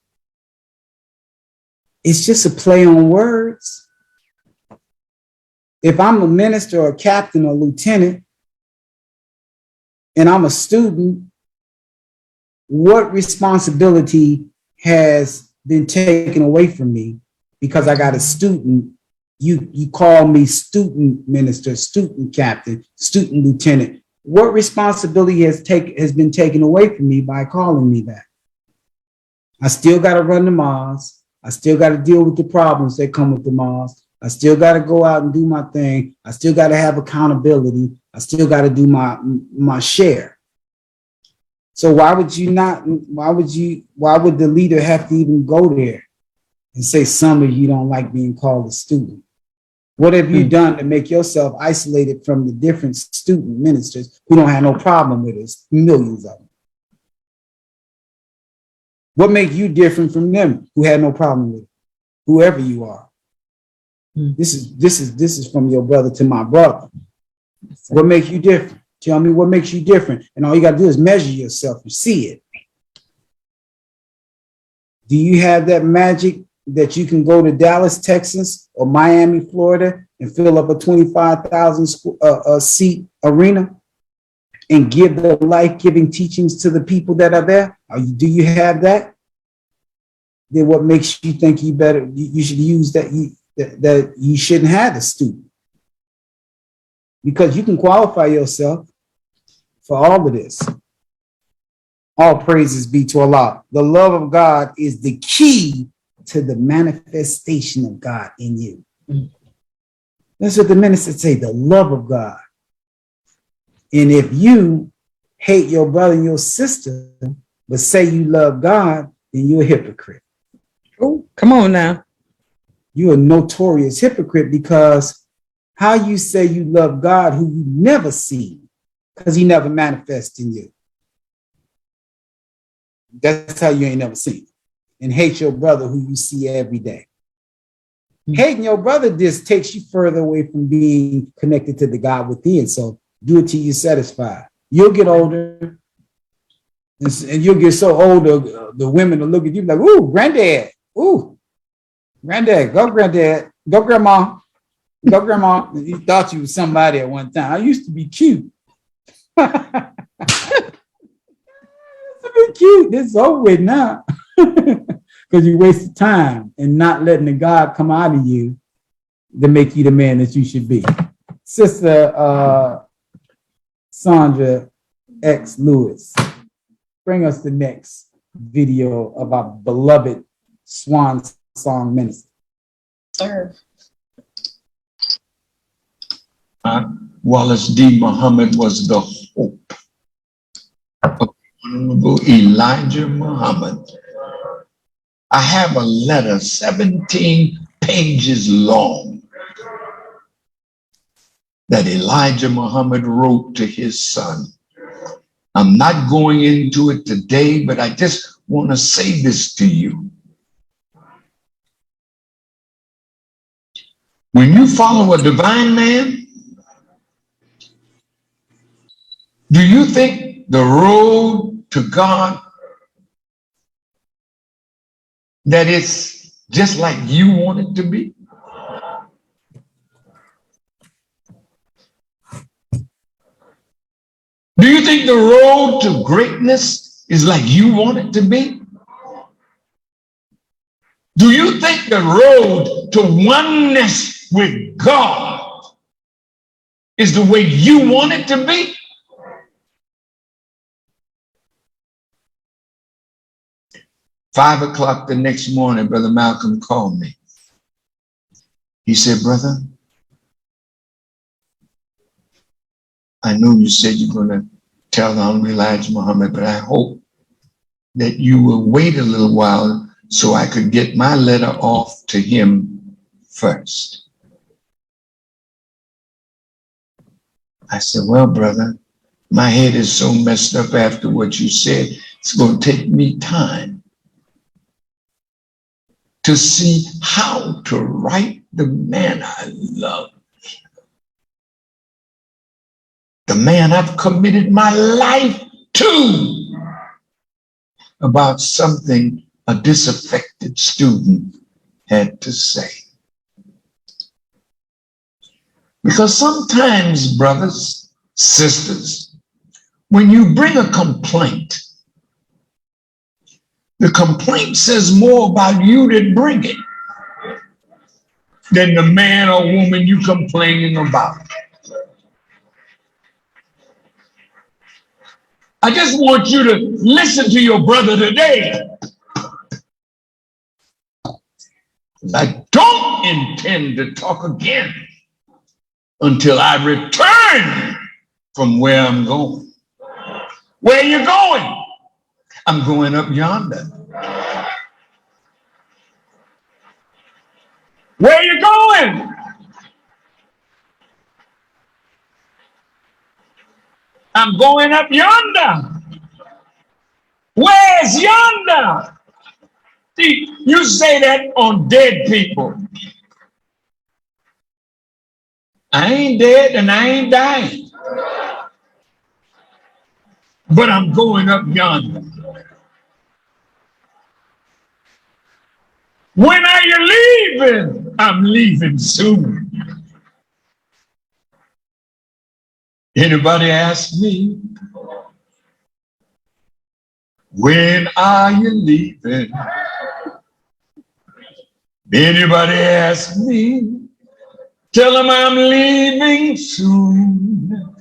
it's just a play on words. If I'm a minister or a captain or lieutenant and I'm a student, what responsibility has been taken away from me because I got a student? You call me student minister, student captain, student lieutenant. What responsibility has been taken away from me by calling me that? I still got to run the mosque. I still got to deal with the problems that come with the mosque. I still got to go out and do my thing. I still got to have accountability. I still got to do my share. So why would the leader have to even go there and say some of you don't like being called a student? What have you done to make yourself isolated from the different student ministers who don't have no problem with it? Millions of them. What makes you different from them who had no problem with it? Whoever you are. This is from your brother to my brother. What makes you different? Tell me what makes you different. And all you got to do is measure yourself and see it. Do you have that magic that you can go to Dallas, Texas or Miami, Florida and fill up a 25,000 seat arena and give the life-giving teachings to the people that are there? Do you have that? Then what makes you think you should use that you shouldn't have a student? Because you can qualify yourself for all of this. All praises be to Allah. The love of God is the key to the manifestation of God in you. That's what the ministers say, the love of God. And if you hate your brother and your sister, but say you love God, then you're a hypocrite. Oh, come on now. You're a notorious hypocrite, because how you say you love God who you never see, because he never manifests in you. That's how you ain't never seen him. And hate your brother who you see every day. Hating your brother just takes you further away from being connected to the God within. So do it till you're satisfied. You'll get older, and you'll get so old, the women will look at you like, ooh, granddad. Ooh, granddad, go granddad. Go grandma. Go grandma. You thought you was somebody at one time. I used to be cute. Cute. This is over with now. Because you wasted time and not letting the God come out of you to make you the man that you should be. Sister Sandra X. Lewis, bring us the next video of our beloved Swan Song minister. Sir. Wallace D. Muhammad was the hope of Honorable Elijah Muhammad. I have a letter 17 pages long that Elijah Muhammad wrote to his son. I'm not going into it today, but I just want to say this to you. When you follow a divine man, do you think the road to God that it's just like you want it to be? Do you think the road to greatness is like you want it to be? Do you think the road to oneness with God is the way you want it to be? Five o'clock the next morning, Brother Malcolm called me. He said, brother, I know you said you're going to tell the Honorable Elijah Muhammad, but I hope that you will wait a little while so I could get my letter off to him first. I said, well, brother, My head is so messed up after what you said. It's going to take me time to see how to write the man I love, the man I've committed my life to, about something a disaffected student had to say. Because sometimes, brothers, sisters, when you bring a complaint, the complaint says more about you that bring it than the man or woman you complaining about. I just want you to listen to your brother today. I don't intend to talk again until I return from where I'm going. Where are you going? I'm going up yonder. Where are you going? I'm going up yonder. Where's yonder? See, you say that on dead people. I ain't dead and I ain't dying. But I'm going up yonder. When are you leaving? I'm leaving soon. Anybody ask me? When are you leaving? Anybody ask me? Tell them I'm leaving soon.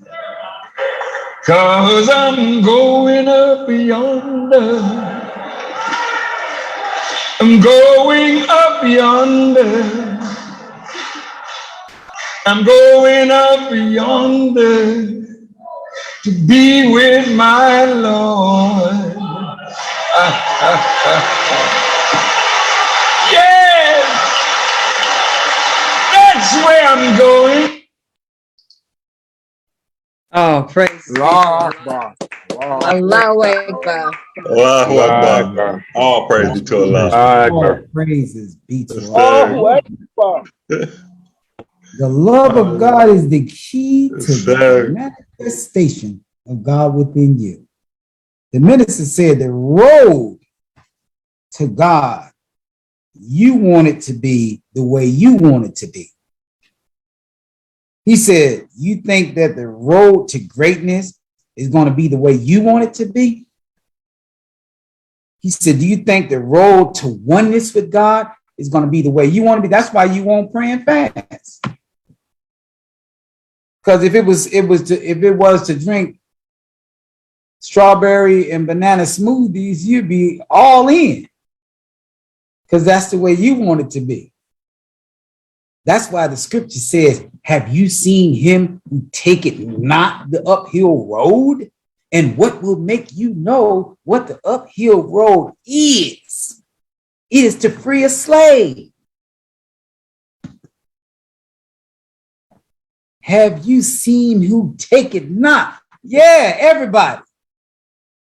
'Cause I'm going up yonder. I'm going up yonder. I'm going up yonder to be with my Lord. Yes, that's where I'm going. Oh, praise Allah Akbar. Allahu Akbar. Allahu Akbar. All praise be to Allah. All praises be to Yes, Allah. sir. The love of God is the key to Yes, the sir. manifestation of God within you. The minister said the road to God, you want it to be the way you want it to be. He said, you think that the road to greatness is going to be the way you want it to be? He said, do you think the road to oneness with God is going to be the way you want to be? That's why you won't pray and fast. Because if it was to drink strawberry and banana smoothies, you'd be all in. Because that's the way you want it to be. That's why the scripture says, have you seen him who taketh not the uphill road? And what will make you know what the uphill road is? It is to free a slave. Have you seen who taketh not? Yeah, everybody.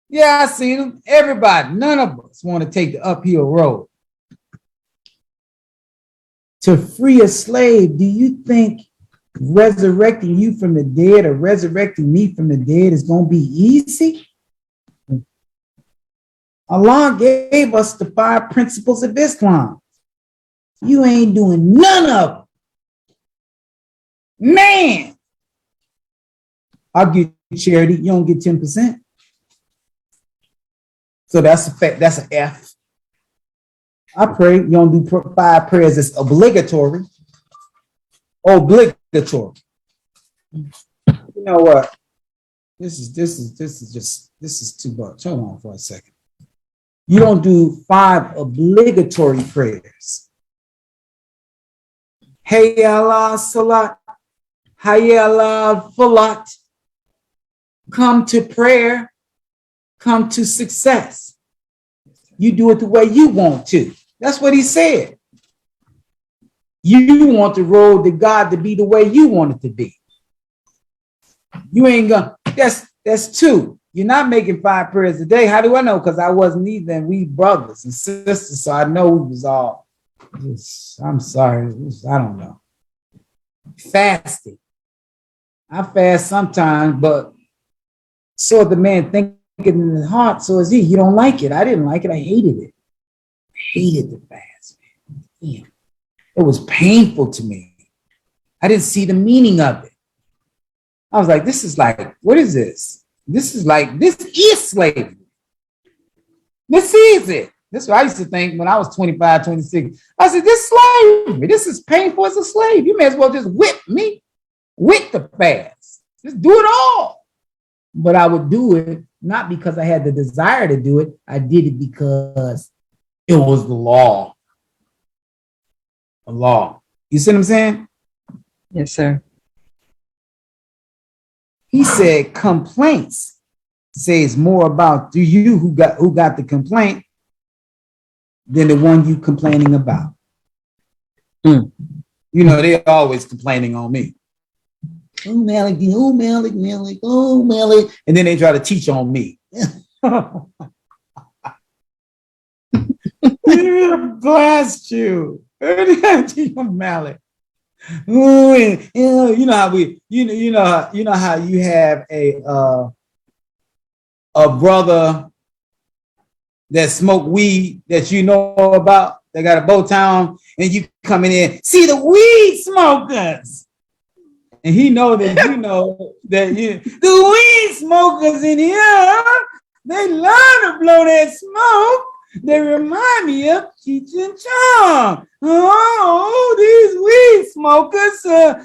Yeah, I seen them. Everybody. None of us want to take the uphill road. To free a slave, do you think resurrecting you from the dead or resurrecting me from the dead is going to be easy? Allah gave us the 5 principles of Islam. You ain't doing none of them. Man, I'll give you charity. You don't get 10%. So that's a fact. That's an F. I pray. You don't do 5 prayers. It's obligatory. Obligatory. You know what? This is too much. Hold on for a second. You don't do 5 obligatory prayers. Hey Allah Salat. Hayya Allah Falat. Come to prayer. Come to success. You do it the way you want to. That's what he said. You want the road to God to be the way you want it to be. You ain't gonna, That's 2. You're not making 5 prayers a day. How do I know? Because I wasn't either, and we brothers and sisters, so I know we was all. I'm sorry, I don't know. Fasting. I fast sometimes, but so the man thinking in his heart, so is he. You don't like it. I didn't like it. I hated it. I hated the fast, man. Damn. It was painful to me. I didn't see the meaning of it. I was like, this is like, what is this? This is slavery. This is it. This is what I used to think when I was 25, 26. I said, this is slavery. This is painful as a slave. You may as well just whip me with the fast. Just do it all. But I would do it not because I had the desire to do it. I did it because it was the law. A law. You see what I'm saying? Yes, sir. He said complaints says more about you who got the complaint than the one you complaining about. You know, they're always complaining on me. Oh, Malik, oh, Malik, Malik, oh, Malik. And then they try to teach on me. Blast you. Teach on Malik. Ooh, you know how how you have a brother that smoke weed that you know about, they got a bow tie on, and you coming in, see the weed smokers. And he know that you know that the weed smokers in here, they love to blow that smoke. They remind me of Cheech and Chong. Oh, these weed smokers,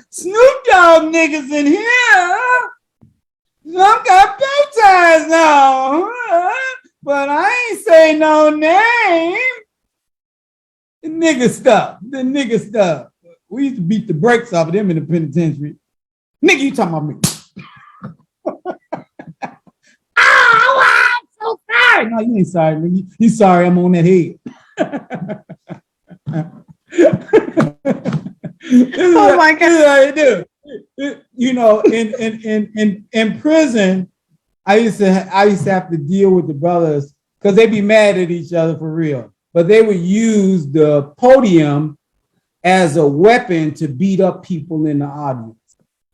Snoop Dogg niggas in here. Some got bow ties now, but I ain't say no name. The nigga stuff. We used to beat the brakes off of them in the penitentiary. Nigga, you talking about me? I'm so sorry. No, you ain't sorry, nigga. You sorry I'm on that head. Oh my God. This is how you do. You know, in prison, I used to have to deal with the brothers because they be mad at each other for real. But they would use the podium as a weapon to beat up people in the audience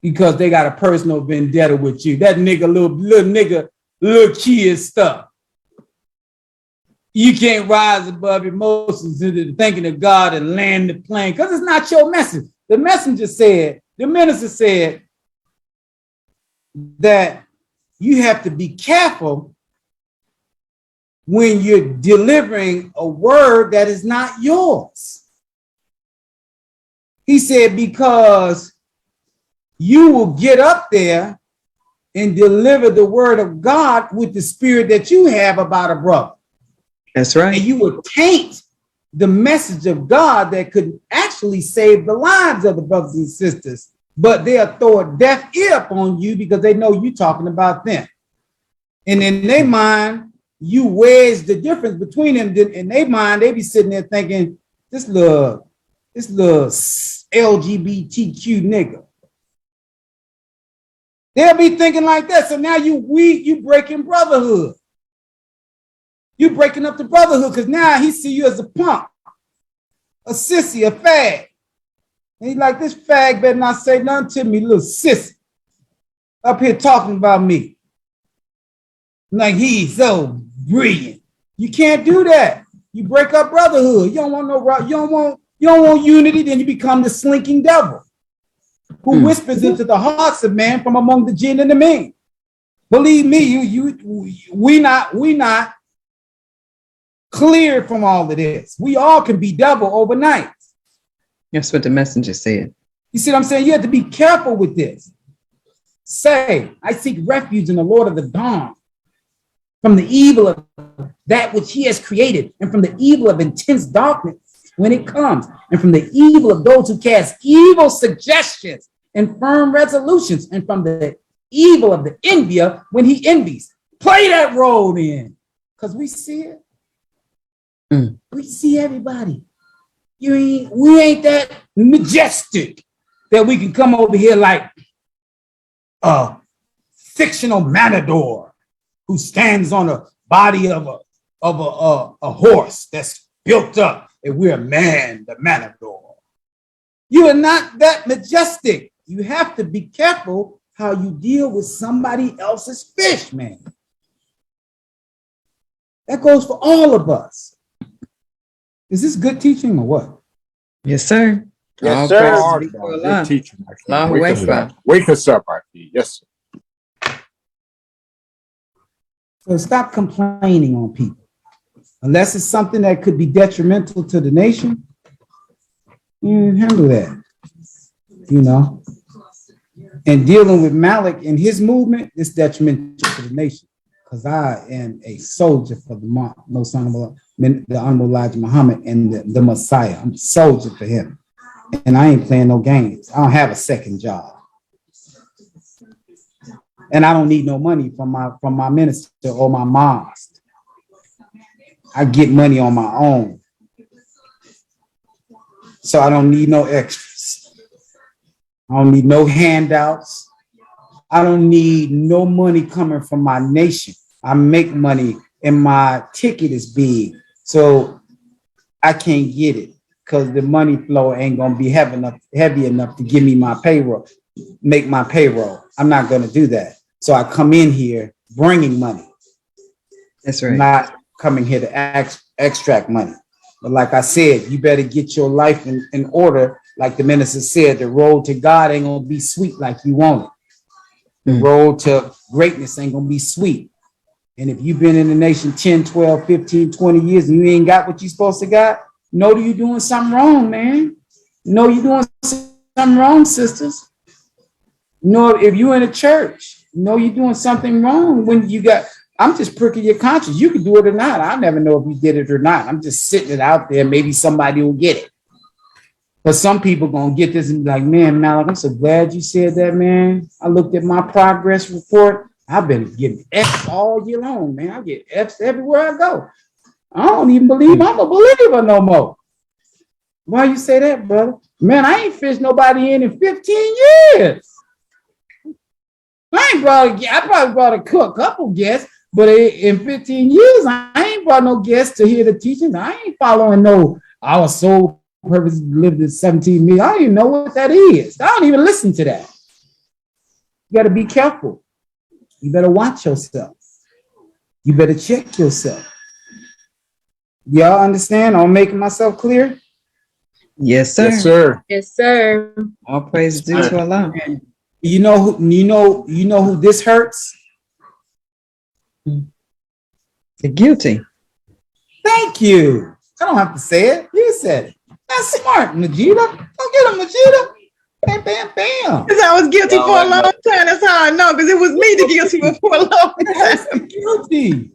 because they got a personal vendetta with you. That nigga, little kid stuff. You can't rise above emotions into thinking of God and land the plane because it's not your message. The minister said that you have to be careful when you're delivering a word that is not yours. He said, because you will get up there and deliver the word of God with the spirit that you have about a brother. That's right. And you will taint the message of God that could actually save the lives of the brothers and sisters. But they'll throw a deaf ear upon you because they know you're talking about them. And in their mind, you wedge the difference between them. In their mind, they be sitting there thinking, this little LGBTQ nigga. They'll be thinking like that. So now you breaking brotherhood. You breaking up the brotherhood because now he see you as a punk, a sissy, a fag. And he's like, this fag better not say nothing to me, little sissy. Up here talking about me. Like he's so brilliant. You can't do that. You break up brotherhood. You don't want you don't want unity, then you become the slinking devil who whispers into the hearts of man from among the jinn and the men. Believe me, we not clear from all of this. We all can be devil overnight. That's what the messenger said. You see what I'm saying? You have to be careful with this. Say, I seek refuge in the Lord of the dawn from the evil of that which he has created and from the evil of intense darkness when it comes and from the evil of those who cast evil suggestions and firm resolutions and from the evil of the envier when he envies. Play that role in because we see it. We see everybody. We ain't that majestic that we can come over here like fictional matador who stands on the body of a horse that's built up, and we're man, the matador. You are not that majestic. You have to be careful how you deal with somebody else's fish, man. That goes for all of us. Is this good teaching or what? Yes, sir. Yes, All sir. praise Hard, be bro. to Good Allah. teaching. Allahu Wake us Akbar. up. Wake us up, I feel. Yes, sir. So stop complaining on people. Unless it's something that could be detrimental to the nation, you handle that. You know? And dealing with Malik and his movement is detrimental to the nation. Because I am a soldier for the most honorable, the Honorable Elijah Muhammad and the Messiah. I'm a soldier for him. And I ain't playing no games. I don't have a second job. And I don't need no money from my minister or my mosque. I get money on my own. So I don't need no extras. I don't need no handouts. I don't need no money coming from my nation. I make money and my ticket is big. So I can't get it because the money flow ain't going to be heavy enough to give me my payroll, make my payroll. I'm not going to do that. So I come in here bringing money. That's right. Not coming here to extract money. But like I said, you better get your life in order. Like the minister said, the road to God ain't going to be sweet like you want it. The road to greatness ain't going to be sweet. And if you've been in the nation 10, 12, 15, 20 years and you ain't got what you're supposed to got, know you're doing something wrong, man. Know you're doing something wrong, sisters. Know if you're in a church, know you're doing something wrong when you got, I'm just pricking your conscience. You can do it or not. I never know if you did it or not. I'm just sitting it out there. Maybe somebody will get it. But some people going to get this and be like, man, Malik, I'm so glad you said that, man. I looked at my progress report. I've been getting F's all year long, man. I get F's everywhere I go. I don't even believe I'm a believer no more. Why you say that, brother? Man, I ain't fished nobody in 15 years. I probably brought a couple guests, but in 15 years, I ain't brought no guests to hear the teachings. I ain't following no, our sole purpose lived in 17 million. I don't even know what that is. I don't even listen to that. You got to be careful. You better watch yourself. You better check yourself. Y'all understand? I'm making myself clear? Yes, sir. Yes, sir. Yes, sir. All praise due to Allah. You know who this hurts? The guilty. Thank you. I don't have to say it. You said it. That's smart, Majida. Go get him, Majida. Bam, bam, bam. Because I was guilty for a long time. That's how I know, because it was me the guilty for a long time. Guilty.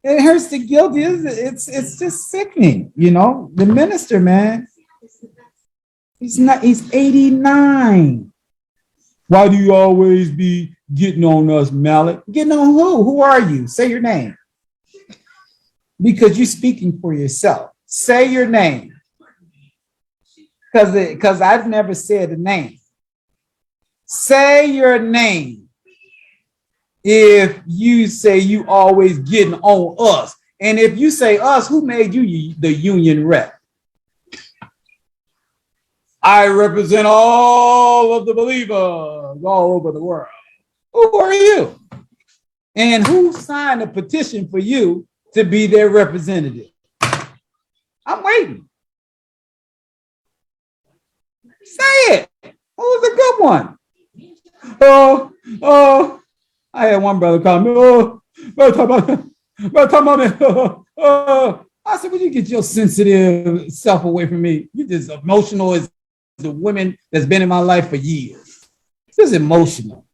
It hurts the guilty. It's just sickening, you know. The minister, man. He's 89. Why do you always be getting on us, Malik? Getting on who? Who are you? Say your name. Because you're speaking for yourself. Say your name. Because I've never said a name. Say your name. If you say you always getting on us. And if you say us, who made you the union rep? I represent all of the believers all over the world. Who are you? And who signed a petition for you to be their representative? I'm waiting. Say it. Who's a good one? I had one brother call me. I said, "Will you get your sensitive self away from me? You just emotional as the women that's been in my life for years. Just emotional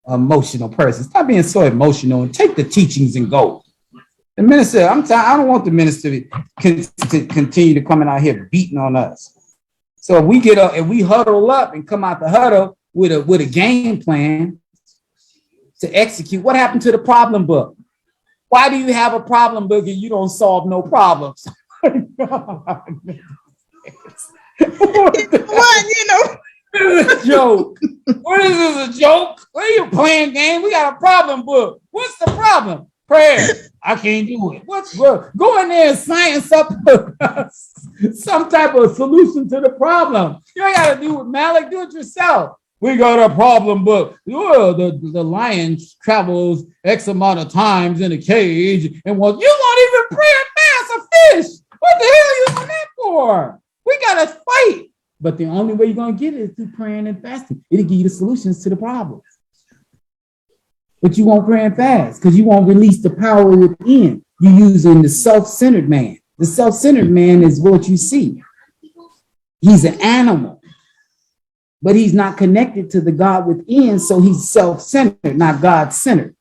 person. Stop being so emotional and take the teachings and go." The minister, I don't want the minister to continue to come out here beating on us. So if we get up and we huddle up and come out the huddle with a game plan to execute, what happened to the problem book? Why do you have a problem book and you don't solve no problems? is a joke? What is this, a joke? What are you playing game? We got a problem book. What's the problem? Prayer. I can't do it. Go in there and science up some type of solution to the problem. You ain't got to do it, Malik. Do it yourself. We got a problem book. Oh, the lion travels X amount of times in a cage, and you won't even pray and fast a fish. What the hell are you doing that for? We got to fight. But the only way you're going to get it is through praying and fasting. It'll give you the solutions to the problems. But you won't pray and fast because you won't release the power within. You're using the self-centered man. The self-centered man is what you see. He's an animal, but he's not connected to the God within, so he's self-centered, not God-centered.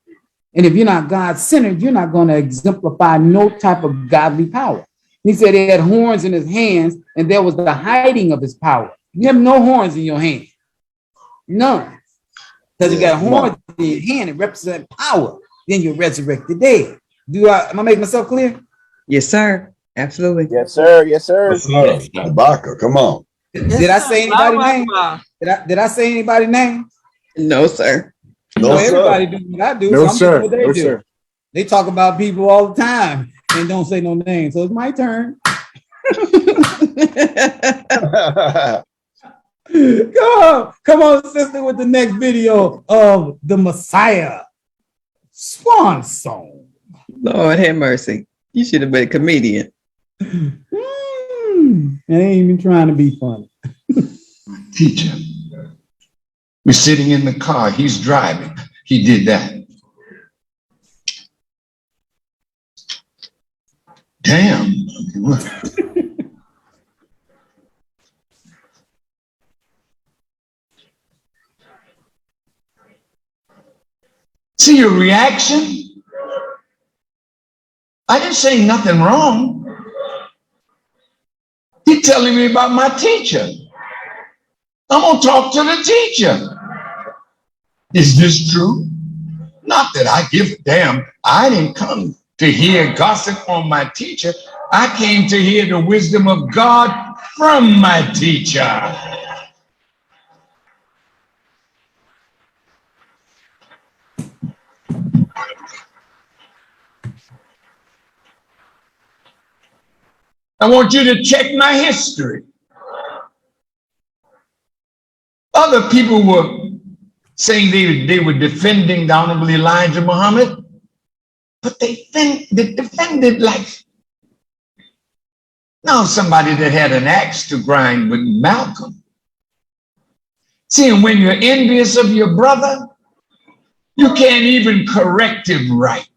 And if you're not God-centered, you're not going to exemplify no type of godly power. He said he had horns in his hands, and there was the hiding of his power. You have no horns in your hand. None. Because you got horns in your hand, it represents power. Then you resurrect the dead. Am I making myself clear? Yes, sir. Absolutely. Yes, sir. Yes, sir. Yes, sir. Habakkuk, come on. Did I say anybody's name? Did I say anybody's name? No, sir. No, everybody sir. do what I do. No, so I'm sir. doing what they No, do. sir. They talk about people all the time and don't say no names. So it's my turn. Come on, sister, with the next video of the Messiah Swan Song. Lord have mercy. You should have been a comedian. I ain't even trying to be funny. Teacher. We're sitting in the car. He's driving. He did that. Damn. See your reaction? I didn't say nothing wrong. He's telling me about my teacher. I'm going to talk to the teacher. Is this true? Not that I give a damn. I didn't come to hear gossip on my teacher. I came to hear the wisdom of God from my teacher. I want you to check my history. Other people were saying they were defending the Honorable Elijah Muhammad, but they defended like now somebody that had an axe to grind with Malcolm. See, and when you're envious of your brother, you can't even correct him right.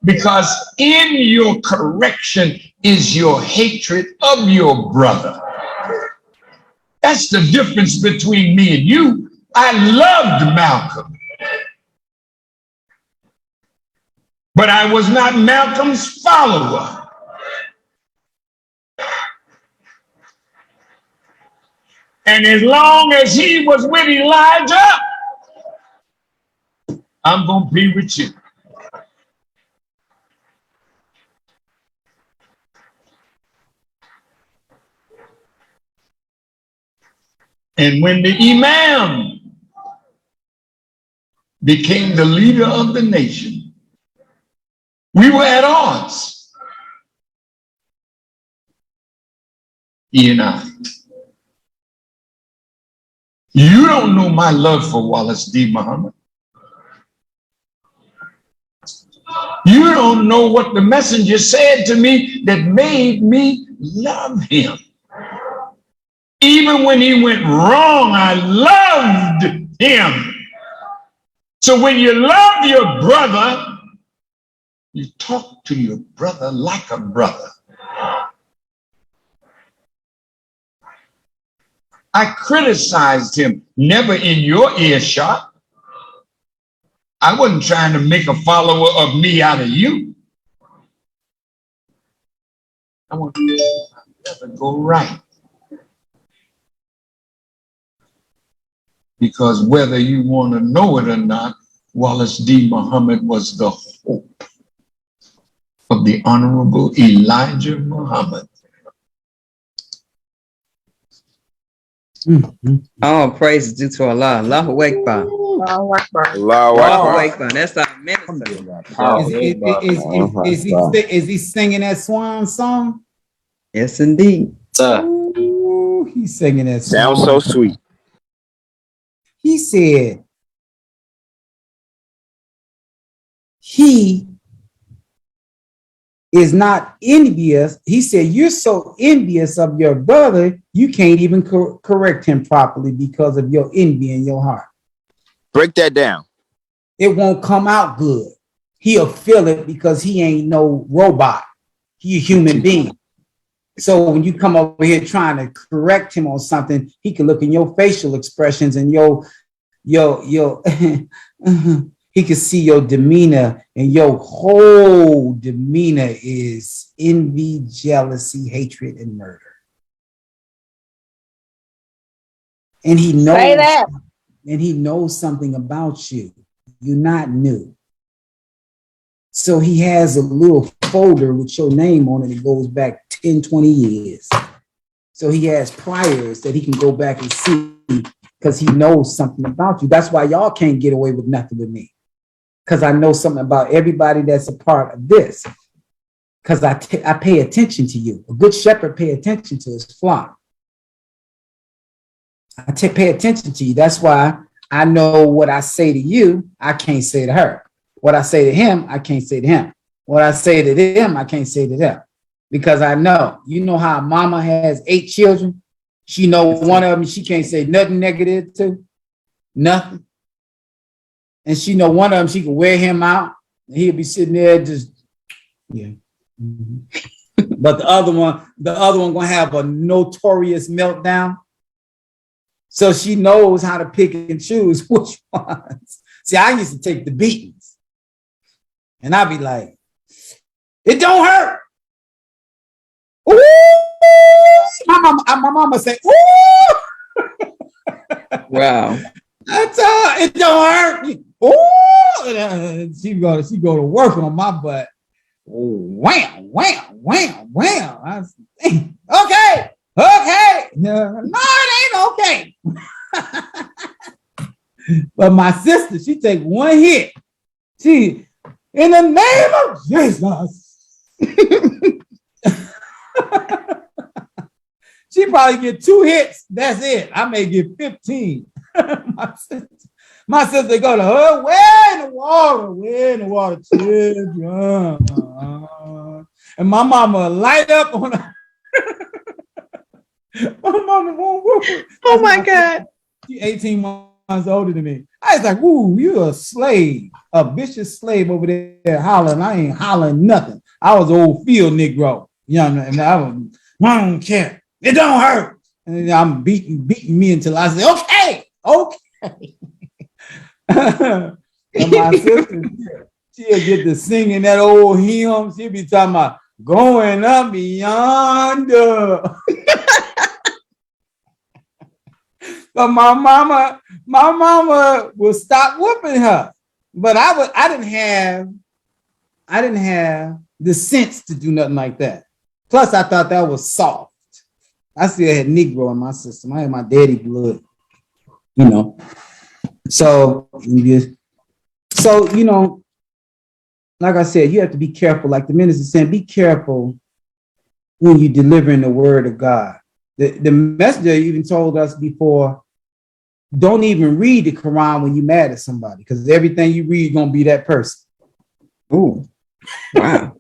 Because in your correction is your hatred of your brother. That's the difference between me and you. I loved Malcolm, but I was not Malcolm's follower. And as long as he was with Elijah, I'm going to be with you. And when the Imam became the leader of the nation, we were at odds, he and I. You don't know my love for Wallace D. Muhammad. You don't know what the messenger said to me that made me love him. Even when he went wrong, I loved him. So when you love your brother, you talk to your brother like a brother. I criticized him, never in your earshot. I wasn't trying to make a follower of me out of you. I want to never go right. Because whether you want to know it or not, Wallace D. Muhammad was the hope of the Honorable Elijah Muhammad. All praise is due to Allah. Allahu Akbar. Allahu Akbar. Allahu Allahu Akbar. Akbar. That's our minister. Is he singing that swan song? Yes, indeed. Sir. Ooh, he's singing that song. Sounds so sweet. He said he is not envious. He said, you're so envious of your brother, you can't even correct him properly because of your envy in your heart. Break that down. It won't come out good. He'll feel it because he ain't no robot. He a human being. So when you come over here trying to correct him on something, he can look in your facial expressions and your he can see your demeanor, and your whole demeanor is envy, jealousy, hatred, and murder. And he knows, Say that. And he knows something about you. You're not new. So he has a little folder with your name on it. It goes back 10, 20 years. So he has priors that he can go back and see because he knows something about you. That's why y'all can't get away with nothing with me. Because I know something about everybody that's a part of this. Because I pay attention to you. A good shepherd pay attention to his flock. I pay attention to you. That's why I know what I say to you, I can't say to her. What I say to him, I can't say to him. What I say to them, I can't say to them. Because I know. You know how a mama has 8 children? She know one of them she can't say nothing negative to. Nothing. And she know one of them she can wear him out. And he'll be sitting there just, yeah. Mm-hmm. But the other one gonna have a notorious meltdown. So she knows how to pick and choose which ones. See, I used to take the beatings. And I'd be like, it don't hurt. Ooh! My mama say, ooh! Wow. That's it don't hurt. Ooh! She go to work on my butt. Wham, wham, wham, wham. I say, okay. No, it ain't okay. But my sister, she take one hit. She, in the name of Jesus. She probably get 2 hits. That's it. I may get 15. My sister go to her, where in the water, children. And my mama light up on her. My mama won't whoop her. Oh my God. She's 18 months older than me. I was like, ooh, you a slave, a vicious slave over there hollering. I ain't hollering nothing. I was an old field Negro. You know, and I don't care. It don't hurt. And I'm beating me until I say, okay. And my sister, she'll get to singing that old hymn. She'll be talking about going up beyond. But my mama will stop whooping her. But I didn't have the sense to do nothing like that. Plus, I thought that was soft. I still had Negro in my system. I had my daddy blood, you know. So, you know, like I said, you have to be careful. Like the minister said, be careful when you're delivering the word of God. The messenger even told us before, don't even read the Quran when you're mad at somebody, because everything you read is going to be that person. Ooh, wow.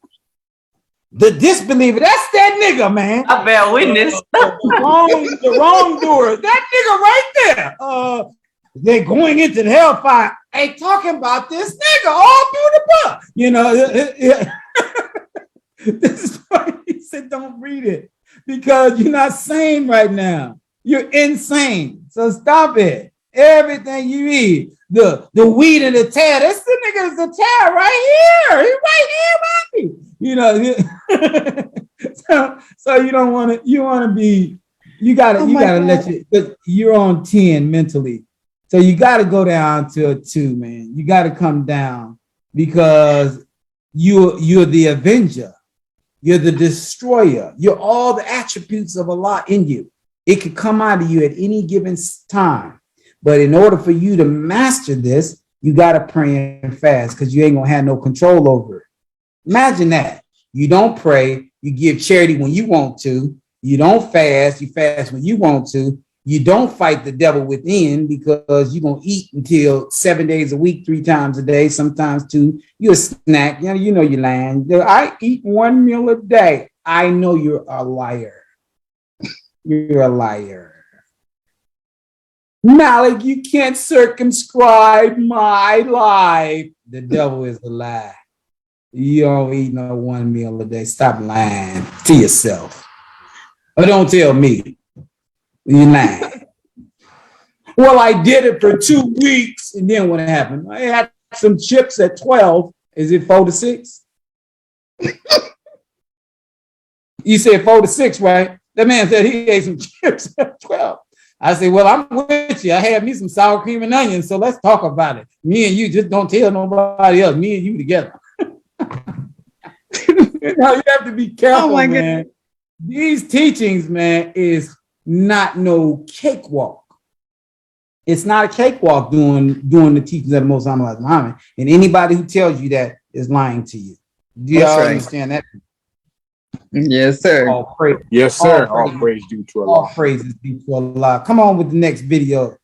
The disbeliever, that's that nigga, man. I bear witness. The wrongdoer, that nigga right there. They're going into the hellfire. Ain't talking about this nigga all through the book. You know, this is why he said don't read it, because you're not sane right now. You're insane. So stop it. Everything you read, the weed and the tear, that's the nigga's the tear right here. He's right here, baby. You know, so you don't want to. You want to be. You gotta let you're on 10 mentally. So you got to go down to a 2, man. You got to come down, because you're the avenger. You're the destroyer. You're all the attributes of Allah in you. It could come out of you at any given time. But in order for you to master this, you got to pray and fast because you ain't going to have no control over it. Imagine that. You don't pray. You give charity when you want to. You don't fast. You fast when you want to. You don't fight the devil within because you're going to eat until 7 days a week, 3 times a day, sometimes 2. You a snack. You know you're lying. I eat 1 meal a day. I know you're a liar. You're a liar. Malik, you can't circumscribe my life. The devil is a lie. You don't eat no 1 meal a day. Stop lying to yourself. Or don't tell me. You're lying. Well, I did it for 2 weeks. And then what happened? I had some chips at 12. Is it 4 to 6? You said 4 to 6, right? That man said he ate some chips at 12. I said, well, I'm with you. I had me some sour cream and onions, so let's talk about it. Me and you, just don't tell nobody else. Me and you together. Now, you have to be careful, man. Goodness. These teachings, man, is not no cakewalk. It's not a cakewalk doing the teachings of the Most High Muhammad. And anybody who tells you that is lying to you. Do y'all understand that? Yes, sir. All praise. Yes, sir. All praise due to Allah. All praises due to Allah. Come on with the next video,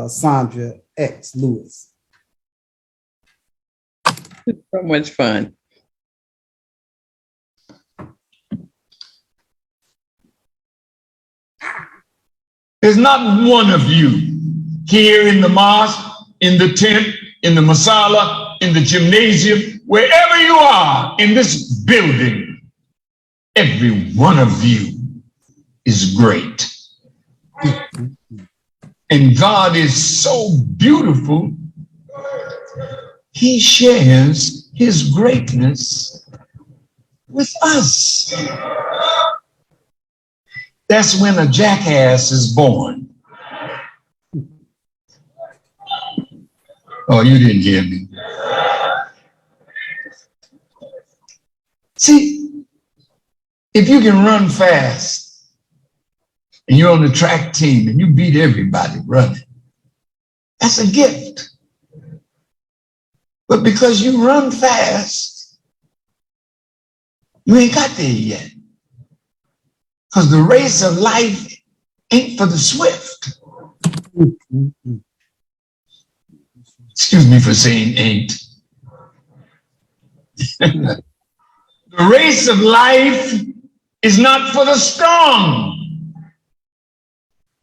Sandra X. Lewis. So much fun. There's not one of you here in the mosque, in the tent, in the masala, in the gymnasium, wherever you are in this building. Every one of you is great. And God is so beautiful, he shares his greatness with us. That's when a jackass is born. Oh, you didn't hear me. See, if you can run fast and you're on the track team and you beat everybody running, that's a gift. But because you run fast, you ain't got there yet. Because the race of life ain't for the swift. Excuse me for saying ain't. The race of life is not for the strong.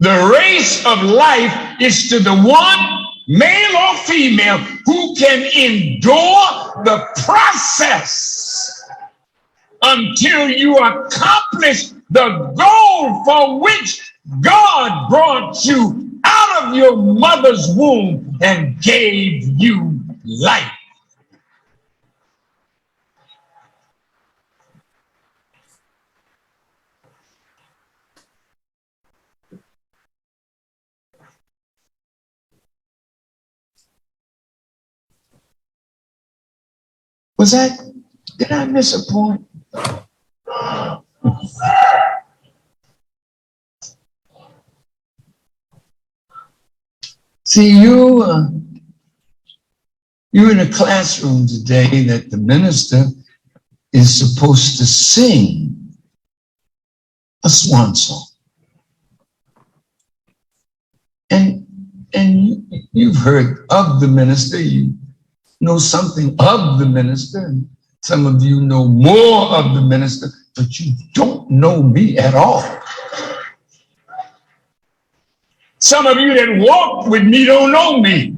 The race of life is to the one, male or female, who can endure the process until you accomplish the goal for which God brought you out of your mother's womb and gave you life. Did I miss a point? See, you're in a classroom today that the minister is supposed to sing a swan song. And you've heard of the minister, you know something of the minister, and some of you know more of the minister, but you don't know me at all. Some of you that walk with me don't know me.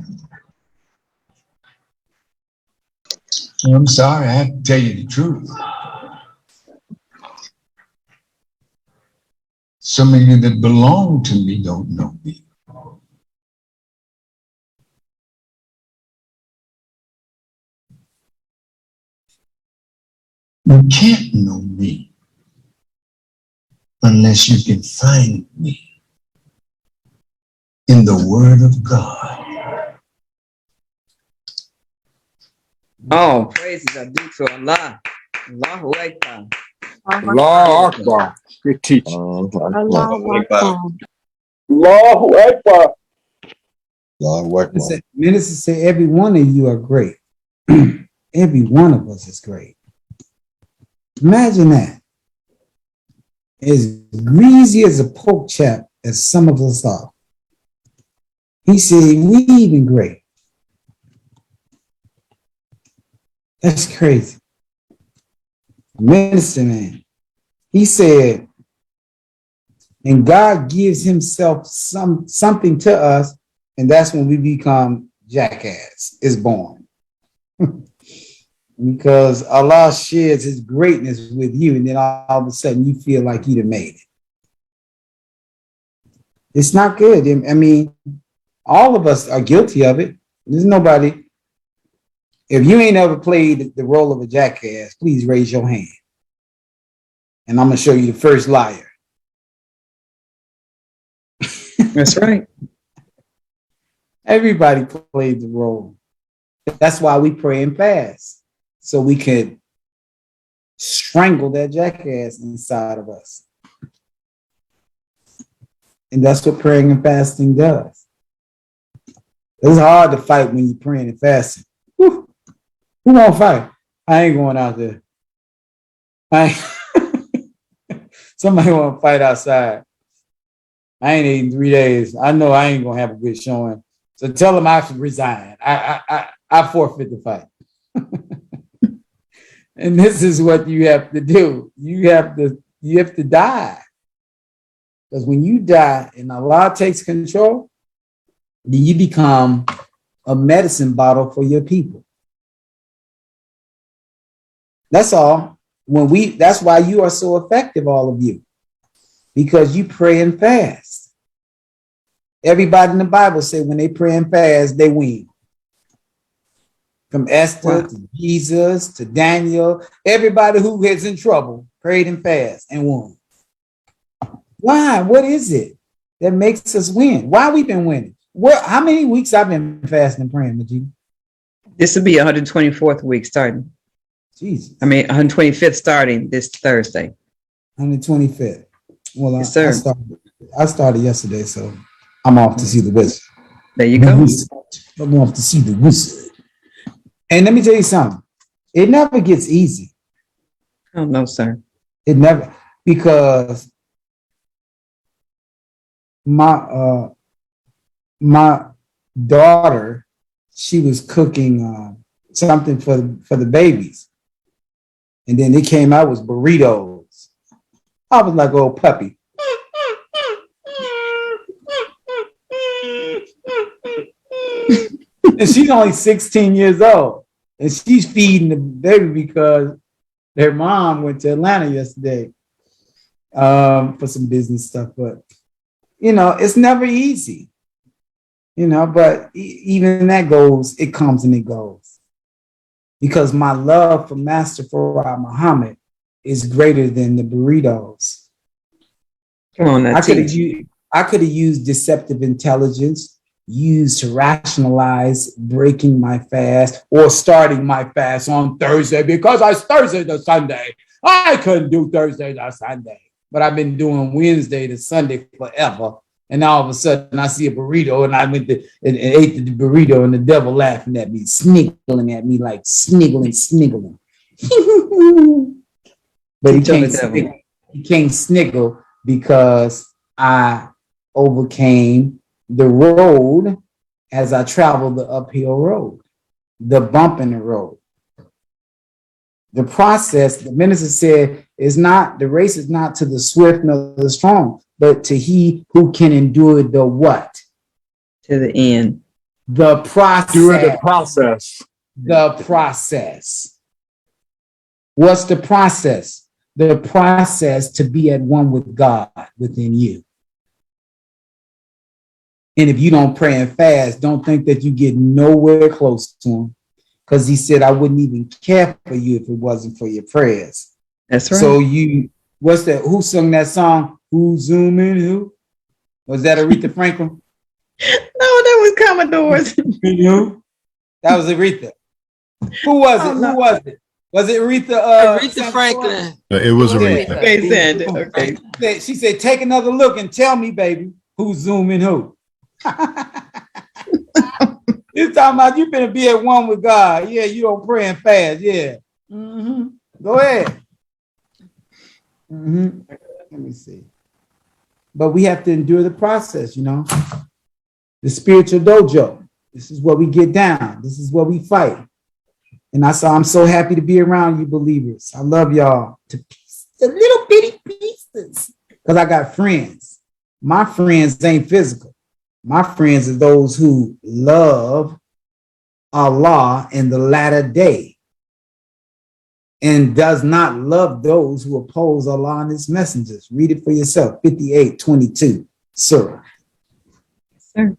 I'm sorry, I have to tell you the truth. Some of you that belong to me don't know me. You can't know me unless you can find me in the Word of God. Oh, praises are due to Allah. Allahu Akbar. Allah Akbar. Good teaching. Allahu Akbar. Allahu Akbar. Allahu Akbar. Minister say every one of you are great. Every one of us is great. Imagine that. As greasy as a pork chop as some of us are. He said, we even great. That's crazy. Minister, man. He said, and God gives himself something to us, and that's when we become jackass, is born. Because Allah shares his greatness with you, and then all of a sudden you feel like you'd have made it. It's not good. I mean, all of us are guilty of it. There's nobody. If you ain't ever played the role of a jackass, please raise your hand. And I'm going to show you the first liar. That's right. Everybody played the role. That's why we pray and fast. So we could strangle that jackass inside of us. And that's what praying and fasting does. It's hard to fight when you're praying and fasting. Whew. Who won't fight? I ain't going out there. Somebody want to fight outside. I ain't eating 3 days. I know I ain't going to have a good showing. So tell them I should resign. I forfeit the fight. And this is what you have to do. You have to die. Because when you die and Allah takes control, then you become a medicine bottle for your people. That's all. That's why you are so effective, all of you. Because you pray and fast. Everybody in the Bible say when they pray and fast, they win. From Esther to Jesus to Daniel, everybody who is in trouble prayed and fast and won. Why? What is it that makes us win? Why we been winning? How many weeks I've been fasting and praying, Majid? This will be 124th week starting. Jesus. 125th starting this Thursday. 125th. Well, yes, sir. I started yesterday, so I'm off to see the wizard. There you go. I'm off to see the wizard. And let me tell you something. It never gets easy. Oh, no, sir. It never, because my daughter, she was cooking something for the babies. And then it came out with burritos. I was like, oh, puppy. And she's only 16 years old. And she's feeding the baby because their mom went to Atlanta yesterday for some business stuff. But, it's never easy. But even that goes, it comes and it goes. Because my love for Master Farah Muhammad is greater than the burritos. Come on, I could have used deceptive intelligence, used to rationalize breaking my fast or starting my fast on Thursday because it's Thursday to Sunday. I couldn't do Thursday to Sunday, but I've been doing Wednesday to Sunday forever. And all of a sudden I see a burrito and I went to and ate the burrito and the devil laughing at me, sniggling at me like sniggling. But he can't sniggle because I overcame the road as I traveled the uphill road, the bump in the road. The process, the minister said, the race is not to the swift nor the strong, but to he who can endure the what? To the end. The process. During the process. The process. What's the process? The process to be at one with God within you. And if you don't pray and fast, don't think that you get nowhere close to him. Because he said, I wouldn't even care for you if it wasn't for your prayers. That's right. So what's that? Who sung that song? Who zoom in? Who? Was that Aretha Franklin? No, that was Commodores. Who? That was Aretha. Who was it? No. Who was it? Was it Aretha? Aretha Franklin. It was Yeah. Aretha. Okay, Sandy. Okay. She said, take another look and tell me, baby, who's zooming who. You're talking about you finna be at one with God. Yeah, you don't pray and fast. Yeah. Mm-hmm. Go ahead. Mm-hmm. Let me see. But we have to endure the process, you know. The spiritual dojo. This is what we get down. This is what we fight. And I'm so happy to be around you believers. I love y'all to pieces, the little bitty pieces. Because I got friends. My friends ain't physical. My friends are those who love Allah in the latter day and does not love those who oppose Allah and his messengers. Read it for yourself. 58:22, Surah. Sir.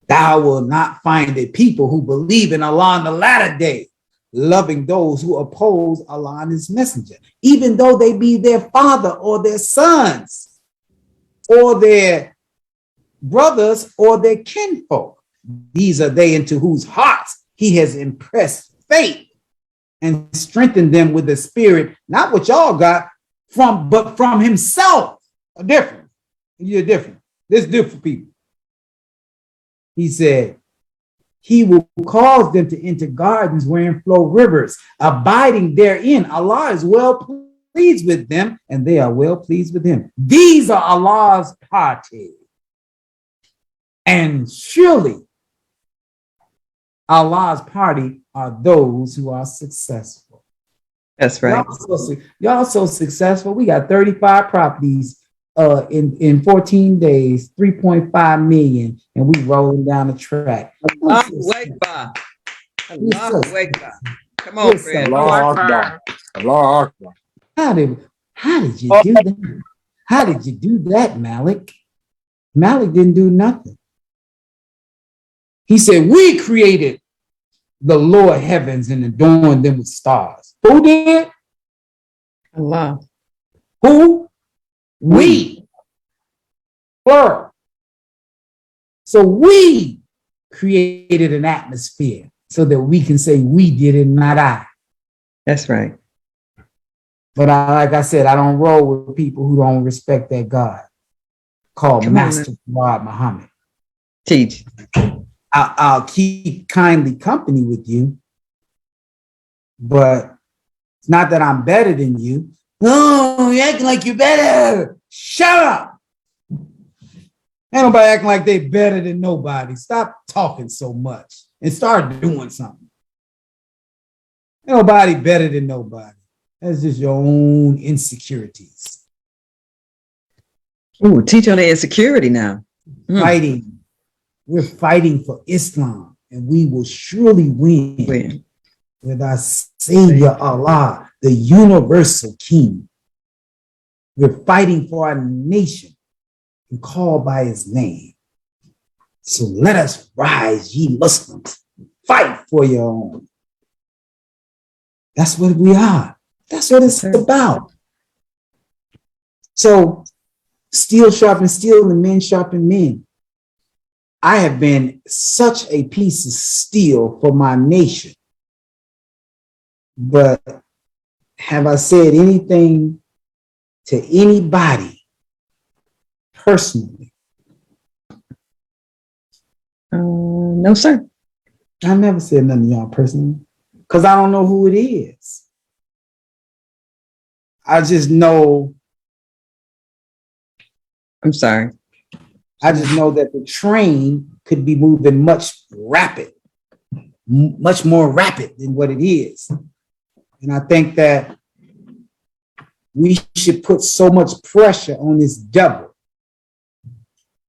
Thou will not find a people who believe in Allah in the latter day, loving those who oppose Allah and his messenger, even though they be their father or their sons or their brothers or their kinfolk. These are they into whose hearts he has impressed faith and strengthened them with the spirit, not what y'all got but from himself. Different. You're different. This is different people. He said, he will cause them to enter gardens wherein flow rivers, abiding therein. Allah is well pleased with them, and they are well pleased with him. These are Allah's party. And surely Allah's party are those who are successful. That's right. Y'all so successful. We got 35 properties in 14 days, 3.5 million, and we rolling down the track. Allahu Akbar. Allahu Akbar. Come on, friend. Allah Akbar. Allah Akbar. How did you do that? How did you do that, Malik? Malik didn't do nothing. He said, we created the lower heavens and adorned them with stars. Who did? Allah. Who? We. Plural. So we created an atmosphere so that we can say we did it, not I. That's right. But like I said, I don't roll with people who don't respect that God called Master Fard Muhammad. Teach. I'll keep kindly company with you, but it's not that I'm better than you. No, you're acting like you're better. Shut up. Ain't nobody acting like they better than nobody. Stop talking so much and start doing something. Ain't nobody better than nobody. That's just your own insecurities. Ooh, teach on the insecurity now. Fighting. We're fighting for Islam, and we will surely win with our Savior Allah, the universal King. We're fighting for our nation and call by his name. So let us rise, ye Muslims. Fight for your own. That's what we are. That's what it's about. So steel sharpen steel and men sharpen men. I have been such a piece of steel for my nation. But have I said anything to anybody personally? No, sir. I never said nothing to y'all personally because I don't know who it is. I just know. I'm sorry. I just know that the train could be moving much more rapid than what it is. And I think that we should put so much pressure on this devil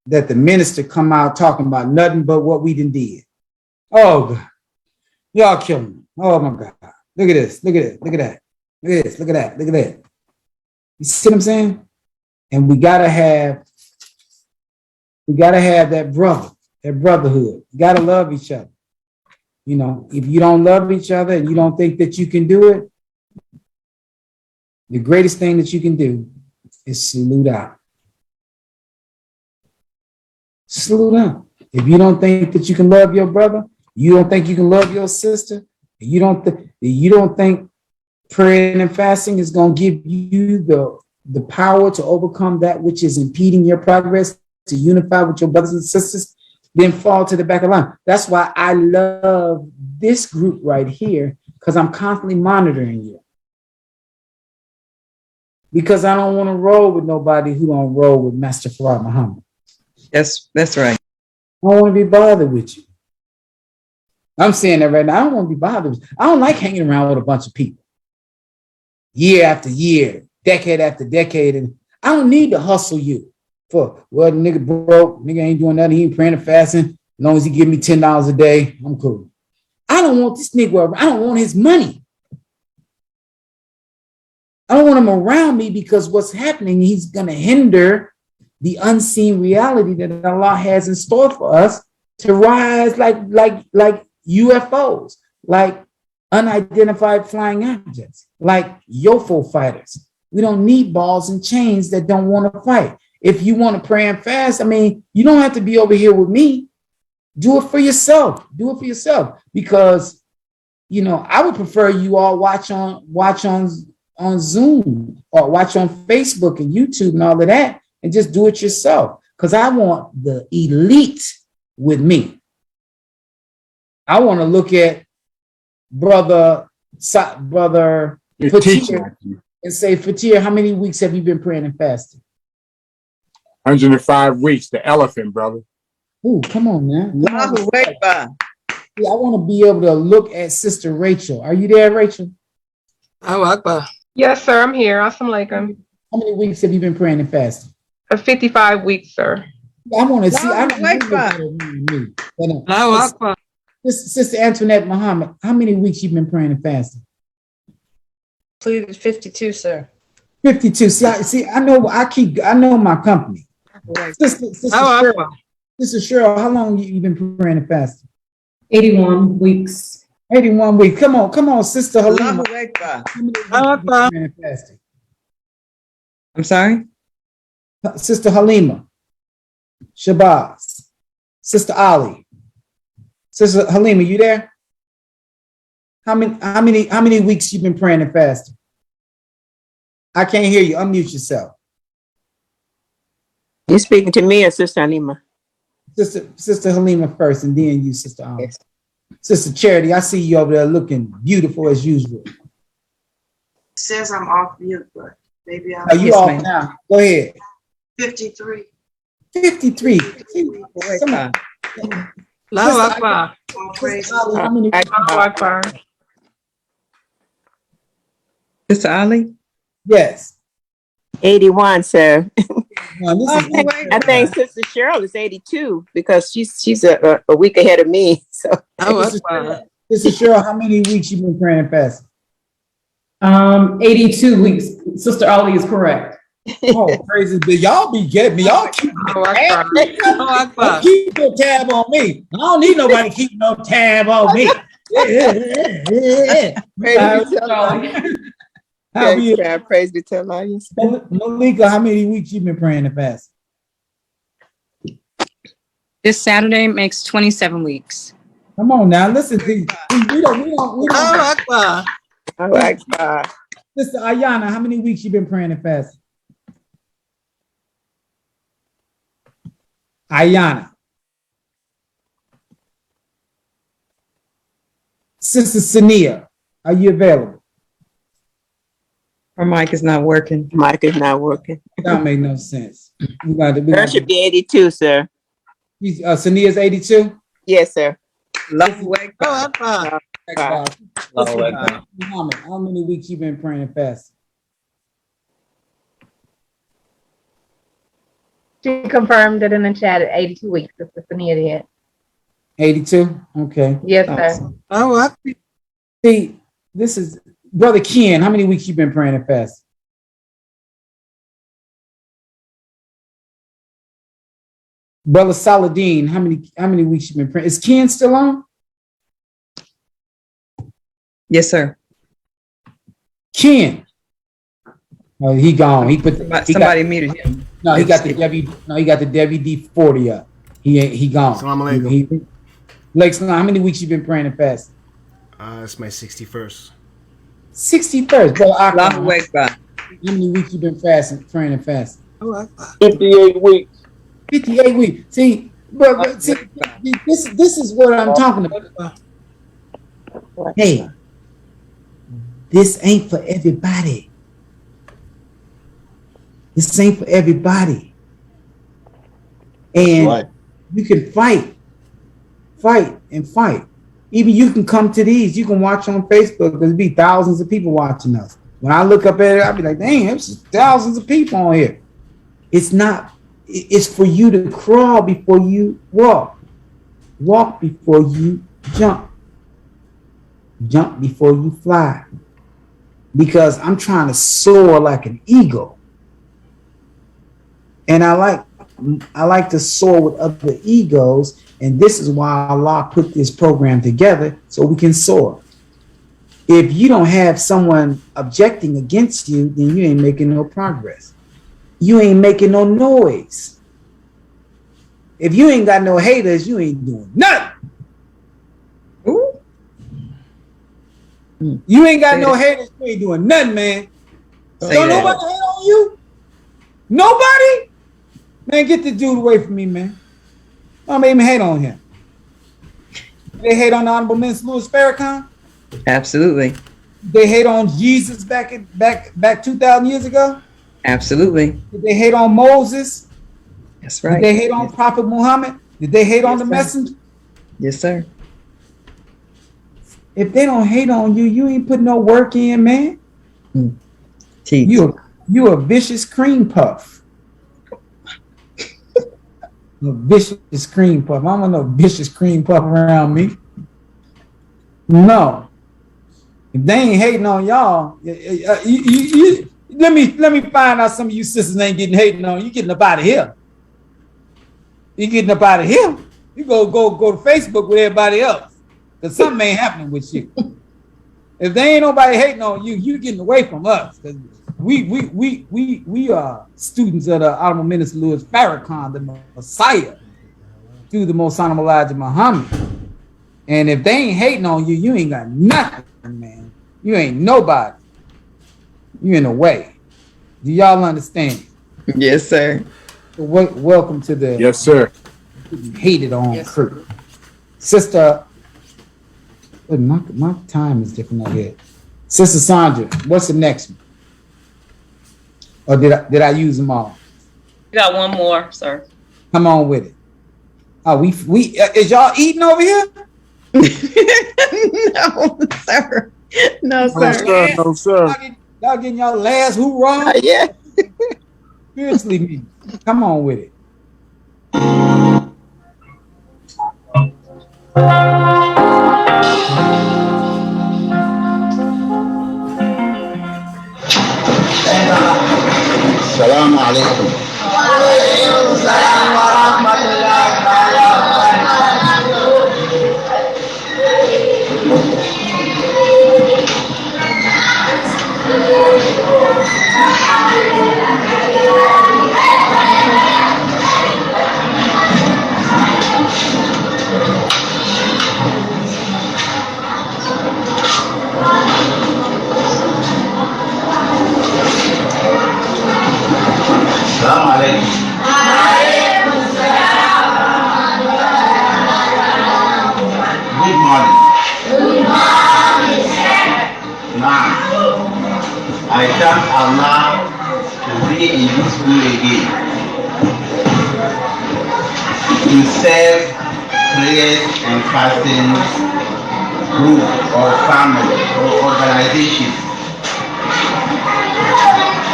that the minister come out talking about nothing but what we done did. Oh, God. Y'all killing me. Oh, my God. Look at this. Look at it. Look at that. Look at this. Look at that. Look at that. You see what I'm saying? And we gotta have that brotherhood. You gotta love each other. You know, if you don't love each other and you don't think that you can do it, the greatest thing that you can do is salute out. Salute out. If you don't think that you can love your brother, you don't think you can love your sister, you don't think Prayer and fasting is going to give you the power to overcome that which is impeding your progress, to unify with your brothers and sisters, then fall to the back of the line. That's why I love this group right here, because I'm constantly monitoring you. Because I don't want to roll with nobody who don't roll with Master Farad Muhammad. That's right. I don't want to be bothered with you. I'm saying that right now. I don't want to be bothered with you. I don't like hanging around with a bunch of people. Year after year, decade after decade. And I don't need to hustle you for, well, the nigga broke, nigga ain't doing nothing, he ain't praying and fasting. As long as he give me $10 a day, I'm cool. I don't want this nigga around. I don't want his money. I don't want him around me, because what's happening, he's going to hinder the unseen reality that Allah has in store for us to rise like UFOs, like unidentified flying objects, like UFO fighters. We don't need balls and chains that don't want to fight. If you want to pray and fast, I mean, you don't have to be over here with me. Do it for yourself. Do it for yourself, because, you know, I would prefer you all watch on Zoom or watch on Facebook and YouTube and all of that, and just do it yourself. Because I want the elite with me. I want to look at brother Fatir and say, Fatir, how many weeks have you been praying and fasting? 105 weeks, the elephant, brother. Ooh, come on, man. Allahu Akbar. Yeah, I want to be able to look at Sister Rachel. Are you there, Rachel? Allahu Akbar. Yes, sir. I'm here. Assalamu alaikum. How many weeks have you been praying and fasting? 55 weeks, sir. I want to see. I don't Allahu Akbar. Sister Antoinette Muhammad, how many weeks you been praying and fasting? Please, 52, sir. 52. I know my company. Sister Cheryl, how long you been praying and fasting? 81 weeks. 81 weeks. Come on, Sister Halima. I'm sorry? Sister Halima, Shabazz, Sister Ali. Sister Halima, you there? How many weeks you been praying and fasting? I can't hear you. Unmute yourself. You speaking to me or Sister Halima? Sister Halima first, and then you, Sister Ali. Yes. Sister Charity, I see you over there looking beautiful as usual. It says I'm off mute, but maybe I'm. Are you off now? Go ahead. 53. 53. Allahu Akbar. Sister Ali? Yes. 81, sir. I think Sister Cheryl is 82 because she's a week ahead of me. So, Sister Cheryl, how many weeks you been praying and fasting? 82 weeks. Sister Ali is correct. Oh, crazy! Y'all be getting me. Y'all keep keep no tab on me. I don't need nobody keep no tab on me. Praise be to Allah. Malika, how many weeks you been praying and fasting? This Saturday makes 27 weeks. Come on now, listen to we don't. Sister Ayana, how many weeks you been praying and fasting? Ayana. Sister Sania, are you available? Her mic is not working. Mic is not working. That made no sense. Her should be 82, sir. Sania's 82? Yes, sir. How many weeks you been praying and fasting? She confirmed it in the chat at 82 weeks. Sister Sania did. 82? Okay. Yes, sir. Oh, see, this is Brother Ken. How many weeks you been praying and fasting? Brother Saladin, how many weeks you been praying? Is Ken still on? Yes, sir. Ken. Oh, he gone. He put somebody muted him. No, he got the WD-40 up. He gone. Assalamu alaikum. Lex, how many weeks you been praying and fasting? It's my 61st. 61st, bro. Allahu Akbar. How many weeks you been fasting, praying and fasting? 58 weeks. 58 weeks. See, but see, this is what I'm talking about. Hey, this ain't for everybody. This ain't for everybody. And you can fight. Even you can come to these. You can watch on Facebook. There'll be thousands of people watching us. When I look up at it, I'll be like, dang, there's thousands of people on here. It's not, it's for you to crawl before you walk. Walk before you jump. Jump before you fly. Because I'm trying to soar like an eagle. And I like to soar with other egos. And this is why Allah put this program together so we can soar. If you don't have someone objecting against you, then you ain't making no progress. You ain't making no noise. If you ain't got no haters, you ain't doing nothing. Ooh. You ain't got no haters, you ain't doing nothing, man. Don't nobody hate on you? Nobody? Man, get the dude away from me, man. Don't even hate on him. They hate on the Honorable Minister Louis Farrakhan? Absolutely. They hate on Jesus back 2,000 years ago? Absolutely. Did they hate on Moses? That's right. Did they hate on Prophet Muhammad? Did they hate on the messenger? Yes, sir. If they don't hate on you, you ain't put no work in, man. Teach. You a vicious cream puff. No vicious cream puff. I don't want no vicious cream puff around me. No. If they ain't hating on y'all, let me find out some of you sisters ain't getting hating on. You getting up out of here. You getting up out of here. You go to Facebook with everybody else. Because something ain't happening with you. If there ain't nobody hating on you, you getting away from us. Because we are students of the Honorable Minister Louis Farrakhan, the Messiah, through the Most Honorable Elijah Muhammad. And if they ain't hating on you, you ain't got nothing, man. You ain't nobody. You in the way. Do y'all understand? Yes, sir. So welcome to the Yes, sir. Hated on crew. Sister, my time is different out here. Sister Sandra, what's the next one? Or did I use them all? You got one more, sir. Come on with it. Oh, we is y'all eating over here? No, sir. No, sir. No, sir. Y'all getting y'all last hoorah? Yeah. Seriously, me. Come on with it. Assalamu alaikum. Assalamu alaikum. Good morning. Now, I thank Allah to be in this school again. To serve prayers and fasting group or family or organization.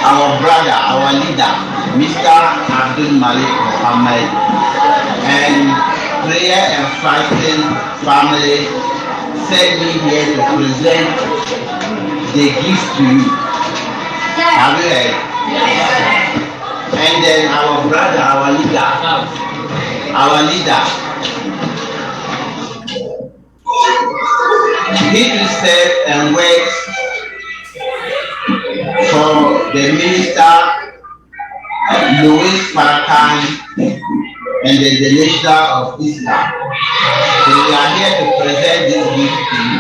Our brother, our leader, Mr. Abdul Malik Muhammad, and Prayer and Fasting family sent me here to present the gifts to you. Have you heard? And then our brother, our leader, he will serve and work for the minister Louis Farrakhan and the Minister of Islam. So we are here to present this gift to you.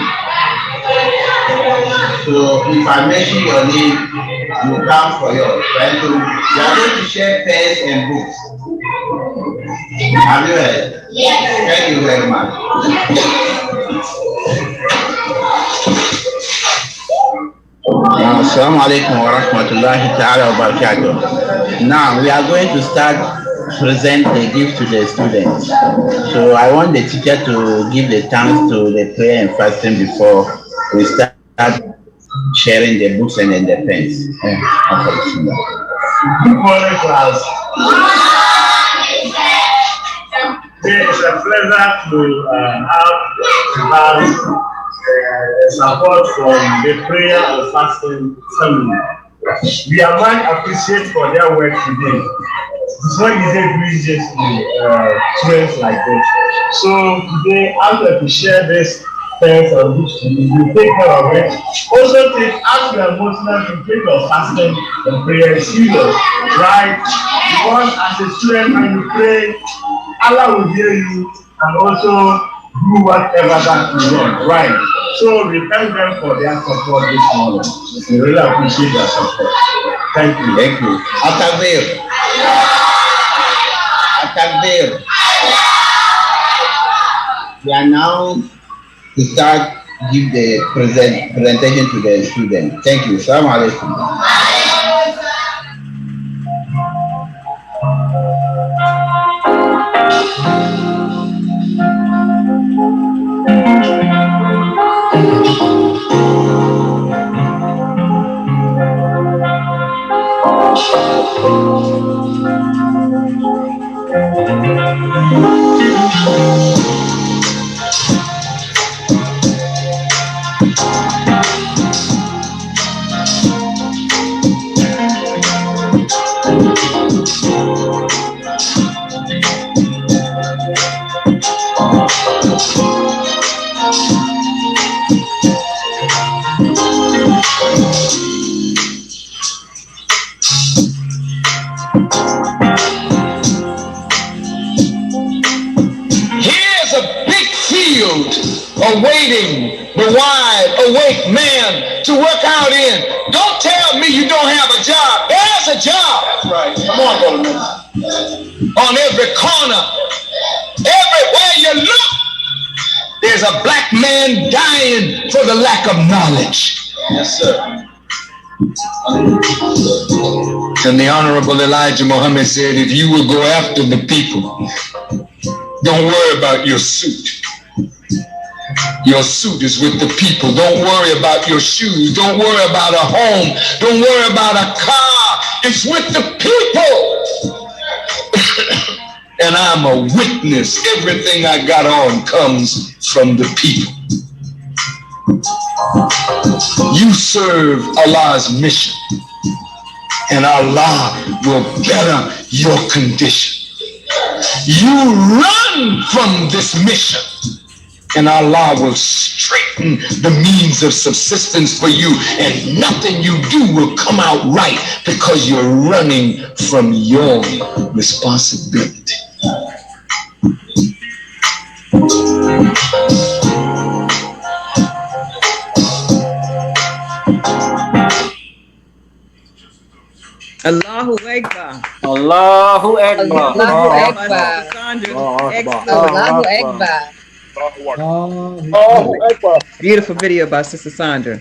So if I mention your name, you come for yours. Right? So we are going to share pens and books. Have you heard? Yes. Thank you very much. Assalamu alaikum wa rahmatullahi ta'ala wa barakatuh. Now we are going to start present the gift to the students. So I want the teacher to give the thanks to the prayer and fasting before we start sharing the books and then the pens. Good morning, class. It's a pleasure to have support from the prayer and fasting family. We are much appreciated for their work today. It's not easy doing just students like this. So today I'm going to share this pens and books to you. You take care of it. Also take as you are emotional to take your fasting and prayer serious, right? Because as a student when you pray, Allah will hear you and also do whatever that you want, right? So we thank them for their support this morning. We really appreciate their support. Thank you. Thank you. Atakbir. Atakbir. We are now to start give the presentation to the students. Thank you. Assalamu alaikum. Awaiting the wide awake man to work out in. Don't tell me you don't have a job. There's a job. That's right. Come on, brother. On every corner, everywhere you look, there's a black man dying for the lack of knowledge. Yes, sir. And the Honorable Elijah Muhammad said, if you will go after the people, don't worry about your suit. Your suit is with the people. Don't worry about your shoes. Don't worry about a home. Don't worry about a car. It's with the people. And I'm a witness. Everything I got on comes from the people. You serve Allah's mission, and Allah will better your condition. You run from this mission, and Allah will straighten the means of subsistence for you, and nothing you do will come out right because you're running from your responsibility. Allahu Akbar. Allahu Akbar. Allahu Akbar. Allahu Akbar. Oh, Beautiful video by Sister Sandra.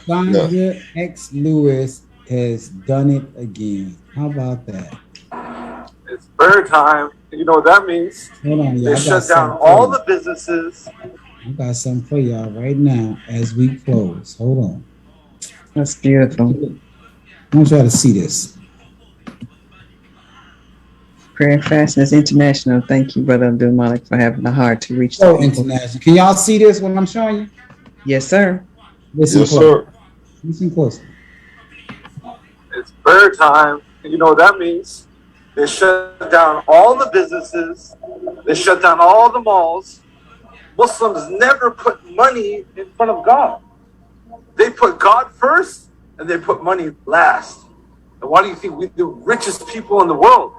Sandra X. Lewis has done it again. How about that? It's prayer time. You know what that means? Hold on, They shut down all the businesses. I got something for y'all right now as we close. Hold on. That's beautiful. I want y'all to see this. Prayer and Fasting is international. Thank you, Brother Abdul Malik, for having the heart to reach So the people. international. Can y'all see this when I'm showing you? Yes, sir. Listen Yes, close. sir. Listen close. It's prayer time. You know what that means? They shut down all the businesses. They shut down all the malls. Muslims never put money in front of God. They put God first and they put money last. And why do you think we're the richest people in the world?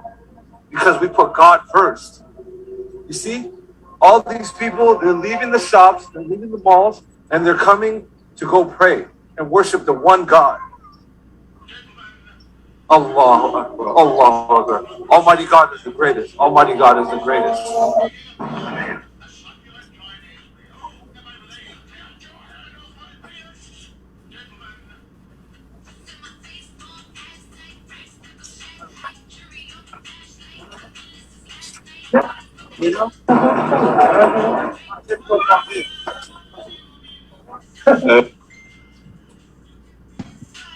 Because we put God first. You see, all these people, they're leaving the shops, they're leaving the malls, and they're coming to go pray. and worship the one God. Allah Akbar, Allah Akbar. Almighty God is the greatest. Almighty God is the greatest.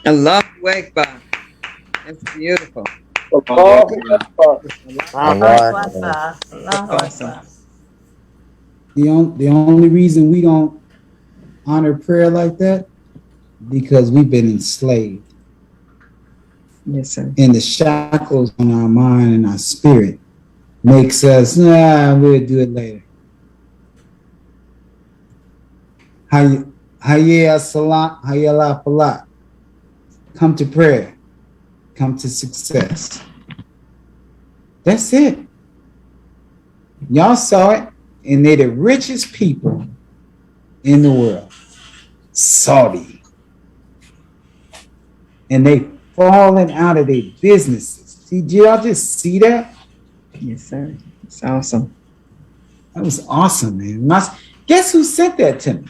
Allahu Akbar. That's beautiful. Allahu Akbar. Awesome. The only reason we don't honor prayer like that, because we've been enslaved. Yes, sir. And the shackles on our mind and our spirit makes us, we'll do it later. Hayya salat, hayya falat. Come to prayer. Come to success. That's it. Y'all saw it, and they're the richest people in the world. Saudi. And they falling out of their businesses. Did y'all just see that? Yes, sir. It's awesome. That was awesome, man. Guess who sent that to me?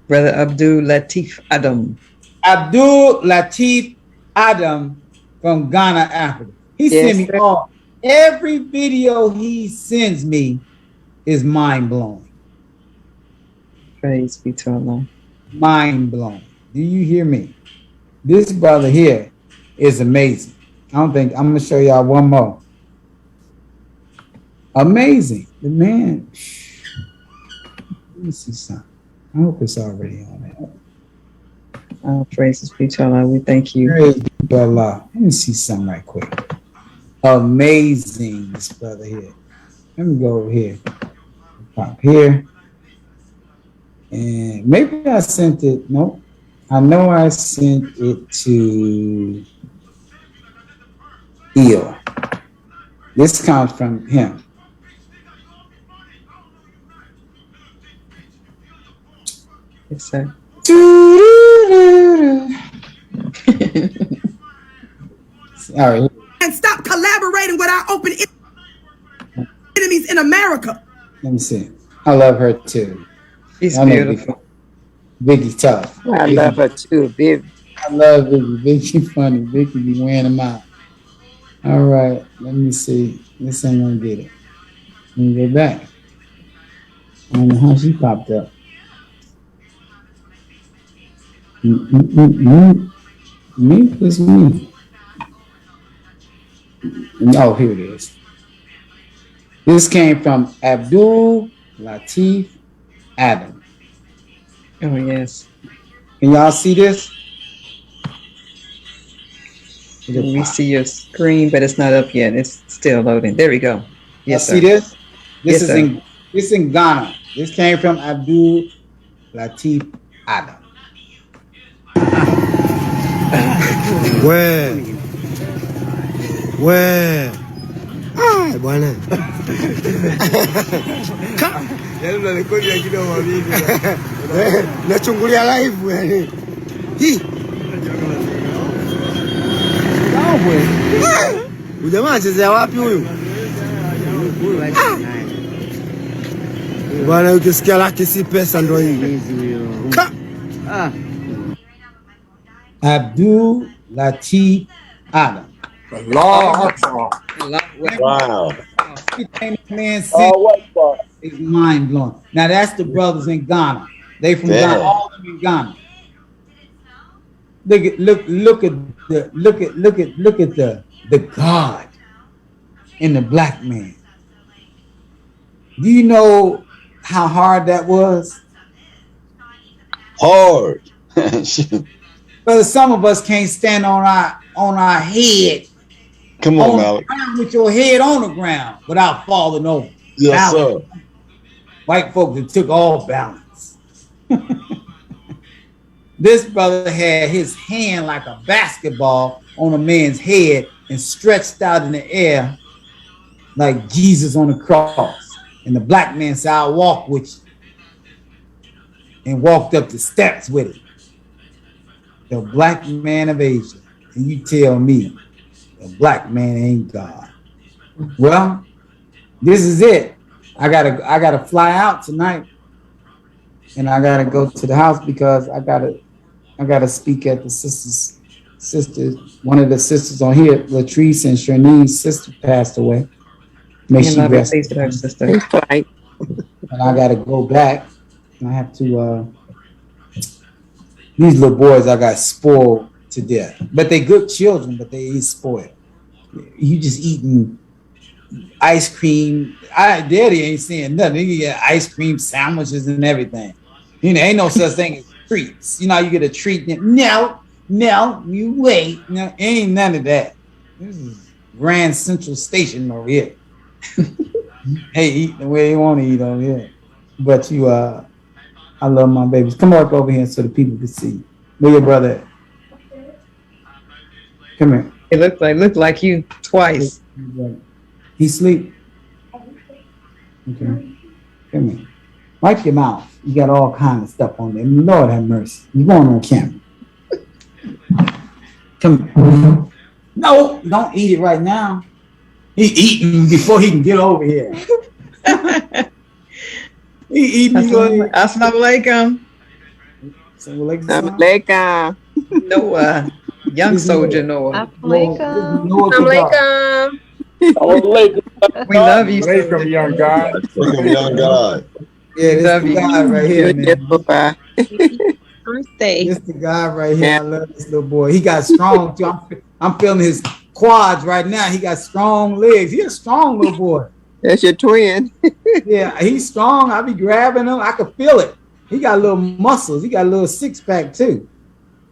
Brother Abdul Latif Adam. Abdul Latif Adam from Ghana, Africa. He sent me every video he sends me is mind blowing. Praise be to Allah. Mind blowing. Do you hear me? This brother here is amazing. I'm gonna show y'all one more. Amazing. The man. Let me see something. I hope it's already on there. Oh, praises be to Allah. We thank you. Praise be to Allah. Let me see something right quick. Amazing, this brother here. Let me go over here. Pop here. And maybe I sent it. Nope. I know I sent it to Eel. This comes from him. Yes, sir. All right. And stop collaborating with our open enemies in America. Let me see. I love her too. She's beautiful. Biggie tough. I love her too, baby. I love Biggie. Biggie funny. Biggie be wearing them out. All right. Let me see. This ain't gonna get it. Let me go back. I don't know how she popped up. Me plus me. Oh, here it is. This came from Abdul Latif Adam. Oh, yes. Can y'all see this? We see your screen, but it's not up yet. It's still loading. There we go. Yes, sir. See this? Yes, sir. This is in Ghana. This came from Abdul Latif Adam. We bwana nachungulia live yani hii ujamaa anachezea wapi huyu bwana? Ukisikia laki si pesa ndo hii. Abdul Latif Adam. Allah. Wow. Everything this man said is mind blowing. Now that's the brothers in Ghana. They from Ghana, all of them in Ghana. Look at the God in the black man. Do you know how hard that was? Hard. But some of us can't stand on our head. Come on, Alex. With your head on the ground without falling over. Yes, sir. White folks that took all balance. This brother had his hand like a basketball on a man's head and stretched out in the air like Jesus on the cross. And the black man said, I'll walk with you. And walked up the steps with it. the black man of Asia, and you tell me the black man ain't God. Well, this is it. I gotta fly out tonight, and I gotta go to the house because I gotta speak at the sisters. One of the sisters on here, Latrice and Shanice's sister passed away. May she rest. Sister. And I gotta go back. And I have to. These little boys, I got spoiled to death. But they good children, but they ain't spoiled. You just eating ice cream. Daddy ain't saying nothing. You get ice cream sandwiches and everything. You know, ain't no such thing as treats. You know, you get a treat. No, you wait. No, ain't none of that. This is Grand Central Station over here. Hey, eat the way you want to eat over here. But you, I love my babies. Come up over here so the people can see. Where your brother at? Come here. It looked like you twice. He sleep. Okay. Come here. Wipe your mouth. You got all kind of stuff on there. Lord have mercy. You're going on camera. Come here. No, don't eat it right now. He eating before he can get over here. He eating. Assalamualaikum. Assalamualaikum. Noah. Young soldier Noah. Assalamualaikum. We love you. Welcome, young God. Welcome, young God. Yeah, this is the guy right here, man. Birthday. This the guy right here. I love this little boy. He got strong too. I'm feeling his quads right now. He got strong legs. He's a strong little boy. That's your twin. Yeah, he's strong. I be grabbing him. I can feel it. He got little muscles. He got a little six pack too.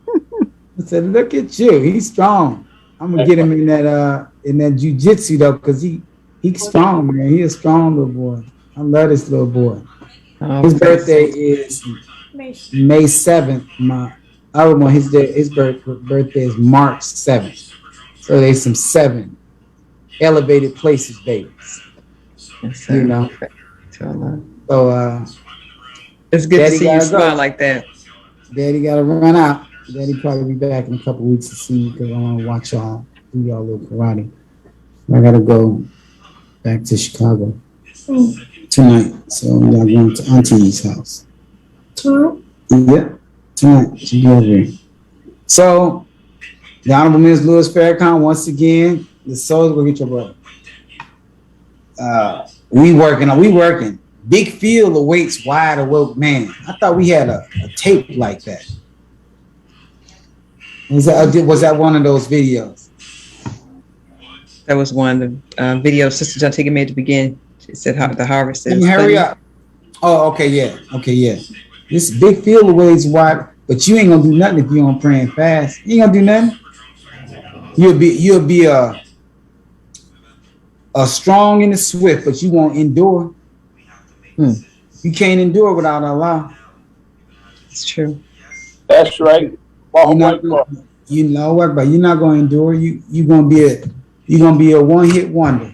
I said, look at you. He's strong. I'm gonna get him in that jujitsu though, because he's strong, man. He's a strong little boy. I love this little boy. His birthday is May 7th. My other one, his birthday is March 7th. So there's some 7 elevated places, babies. Yes, you know. So it's good to see you smile like that. Daddy gotta run out. Daddy probably be back in a couple weeks to see you because I want to watch y'all do y'all little karate. I gotta go back to Chicago tonight. So y'all going to Auntie's house. Yeah, tonight. She'll be over here. So the Honorable Ms. Louis Farrakhan, once again, the souls will get your brother. We working. Big field awaits wide awoke man. I thought we had a tape like that. Was that one of those videos? That was one of the videos Sister Jantika made to begin. She said how the harvest is. Can you hurry up? Oh, okay, yeah. This big field awaits wide, but you ain't gonna do nothing if you don't pray and fast. You ain't gonna do nothing. You'll be a strong and a swift, but you won't endure. You can't endure without Allah. It's true. That's right. You know what, but you're not gonna endure. You're gonna be a one-hit wonder.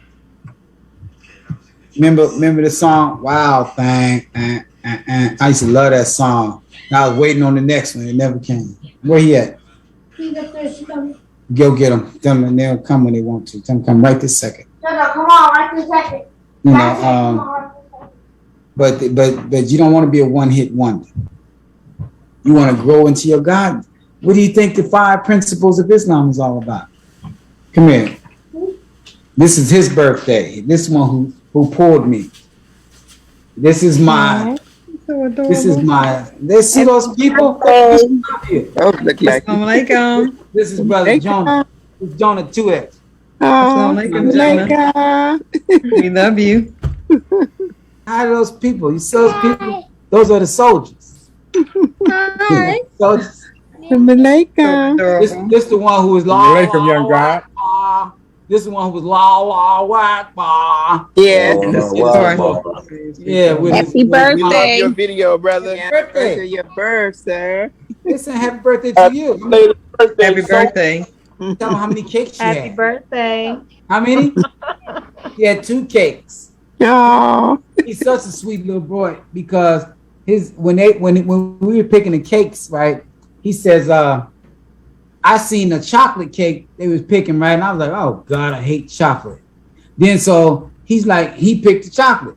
Remember the song Wild Thing? I used to love that song. And I was waiting on the next one. It never came. Where he at? Go get him. Tell them they'll come when they want to. Tell them come right this second. Come on, right this second. You know, but you don't want to be a one-hit wonder. You want to grow into your God. What do you think the 5 principles of Islam is all about? Come here. This is his birthday. This one who pulled me. This is my. This is my. They see those people. This is brother Jonah. It's Jonah 2X. We love you. Hi, those people. You see those people? Those are the soldiers. Hi. Soldiers. Assalamualaikum. This the one who was Welcome, young God. This is the one who was la Akbar. Yeah. Yeah. Happy birthday. We love your video, brother. Happy birthday to your birth, sir. Listen, happy birthday to you. Happy birthday. Tell them how many cakes you had. Happy birthday. How many? He had 2 cakes. Oh. He's such a sweet little boy because when we were picking the cakes, right? He says, I seen a chocolate cake they was picking, right? And I was like, oh God, I hate chocolate. Then so he's like, he picked the chocolate.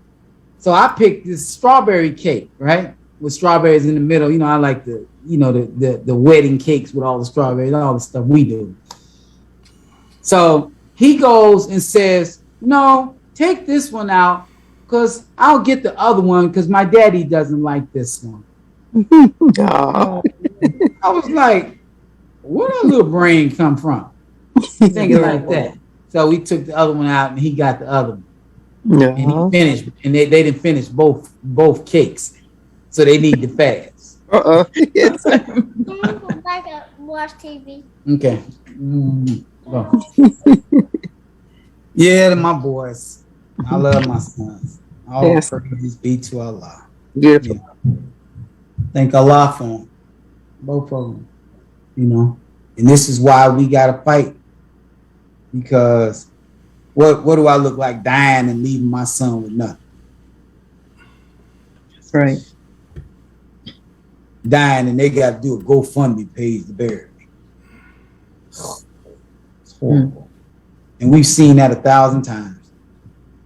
So I picked this strawberry cake, right? With strawberries in the middle. You know, I like the, you know, the wedding cakes with all the strawberries, all the stuff we do. So he goes and says, no, take this one out because I'll get the other one because my daddy doesn't like this one. Oh. I was like, where did little brain come from? Thinking like that. So we took the other one out and he got the other one. And he finished, and they didn't finish both cakes. So they need to fast. Yes. Watch TV. Okay. Yeah, my boys. I love my sons. All Yes. praise be to Allah. Beautiful. Yeah. Thank Allah for them. Both of them. You know. And this is why we gotta fight. Because what do I look like dying and leaving my son with nothing? That's right. Dying and they got to do a GoFundMe page to bury me. It's horrible. And we've seen that 1,000 times.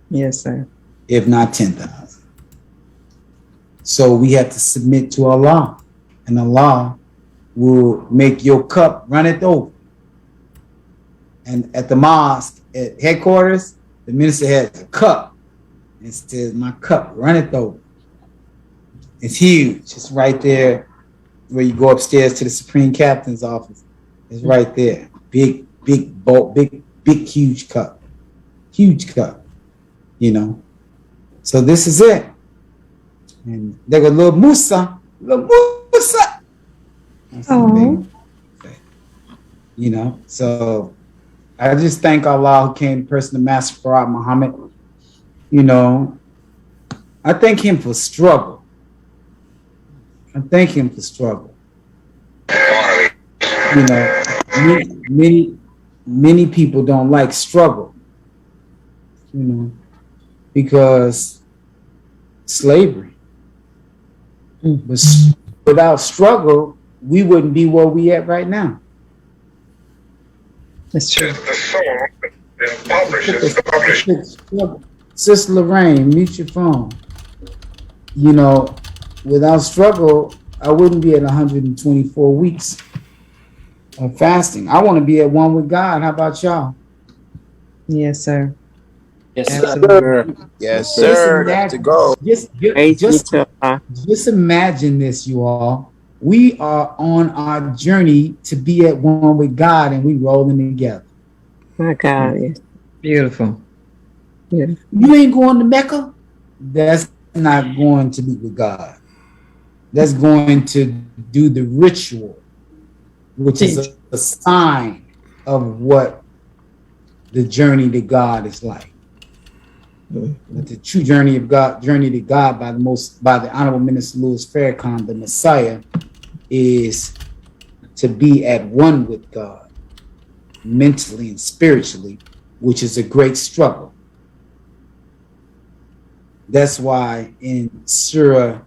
Yes, sir. If not 10,000. So we have to submit to Allah. And Allah will make your cup run it over. And at the mosque, at headquarters, the minister has a cup. And it says, my cup, run it over. It's huge. It's right there where you go upstairs to the Supreme Captain's office. It's right there. Big, huge cup. Huge cup. You know. So this is it. And there goes little Musa. Little Musa. That's the baby. You know, so I just thank Allah who came to person the Master Farad Muhammad. You know, I thank him for struggle. I thank him for struggle. You know, many people don't like struggle. You know, because slavery. But without struggle, we wouldn't be where we at right now. That's true. Sister Lorraine, mute your phone. You know, without struggle, I wouldn't be at 124 weeks of fasting. I want to be at one with God. How about y'all? Yes, sir. Yes, Absolutely. sir. Yes, sir. Got to go. Just imagine this, you all. We are on our journey to be at one with God, and we rolling together. My God, yes. Beautiful. Yeah. You ain't going to Mecca? That's not going to be with God. That's going to do the ritual, which is a sign of what the journey to God is like. But the true journey of God, journey to God by the Honorable Minister Louis Farrakhan, the Messiah, is to be at one with God, mentally and spiritually, which is a great struggle. That's why in Surah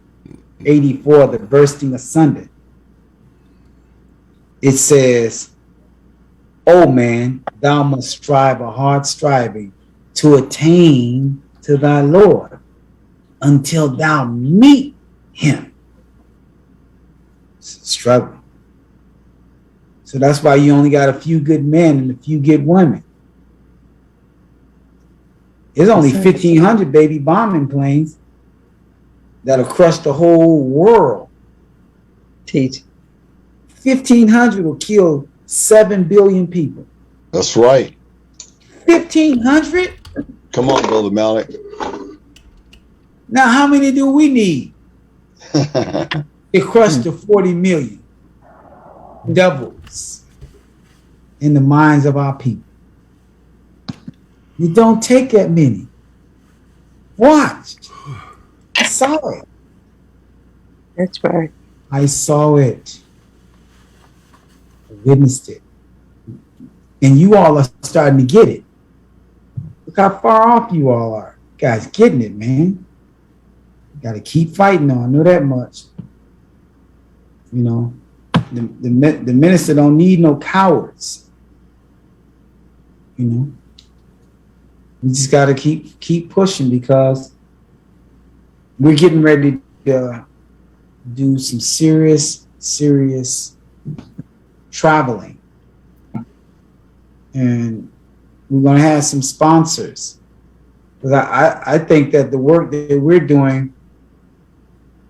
84, the bursting asunder, it says, "O man, thou must strive a hard striving to attain to thy Lord until thou meet him." It's a struggle. So that's why you only got a few good men and a few good women. There's only 1,500 baby bombing planes that'll crush the whole world. Teach. 1,500 will kill 7 billion people. That's right. 1,500? Come on, Brother Malik. Now, how many do we need to crush the 40 million? Doubles in the minds of our people. You don't take that many. Watch. I saw it. That's right. I saw it. I witnessed it. And you all are starting to get it. Look how far off you all are. You guys getting it, man. You got to keep fighting on. I know that much. You know. The minister don't need no cowards. You know, we just got to keep pushing because we're getting ready to do some serious traveling, and we're going to have some sponsors. Because I think that the work that we're doing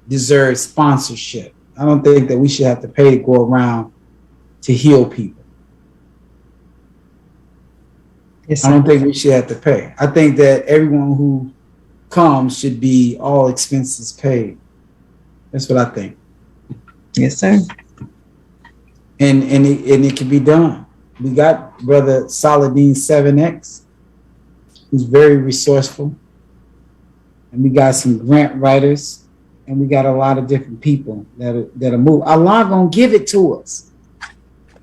deserves sponsorship. I don't think that we should have to pay to go around to heal people. Yes, I don't think we should have to pay. I think that everyone who comes should be all expenses paid. That's what I think. Yes, sir. And it can be done. We got Brother Saladin 7X, who's very resourceful. And we got some grant writers, and we got a lot of different people that'll move. Allah gonna give it to us.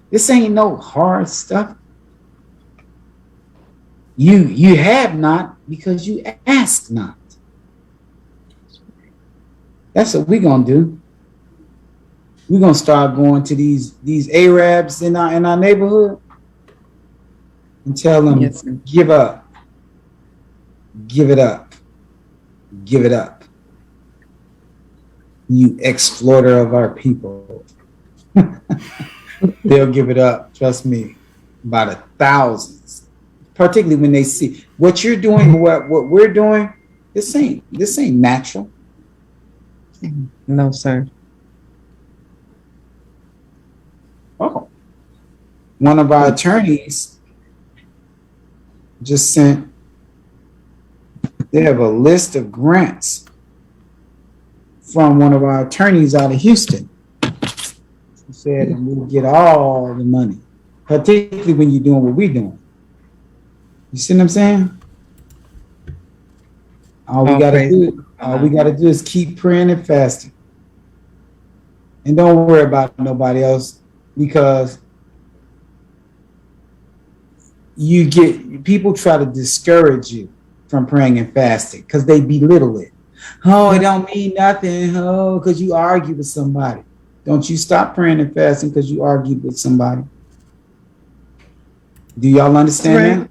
This ain't no hard stuff. You have not because you ask not. That's what we're gonna do. We're gonna start going to these Arabs in our neighborhood and tell them, yes, give up, give it up, give it up. You exploiter of our people. They'll give it up, trust me, by the thousands. Particularly when they see what you're doing, what we're doing. This ain't natural. No, sir. Oh, one of our attorneys just sent. They have a list of grants from one of our attorneys out of Houston. He said, and we'll get all the money, particularly when you're doing what we're doing. You see what I'm saying? All we gotta do is keep praying and fasting. And don't worry about nobody else, because people try to discourage you from praying and fasting because they belittle it. Oh, it don't mean nothing. Oh, because you argue with somebody. Don't you stop praying and fasting because you argued with somebody. Do y'all understand that?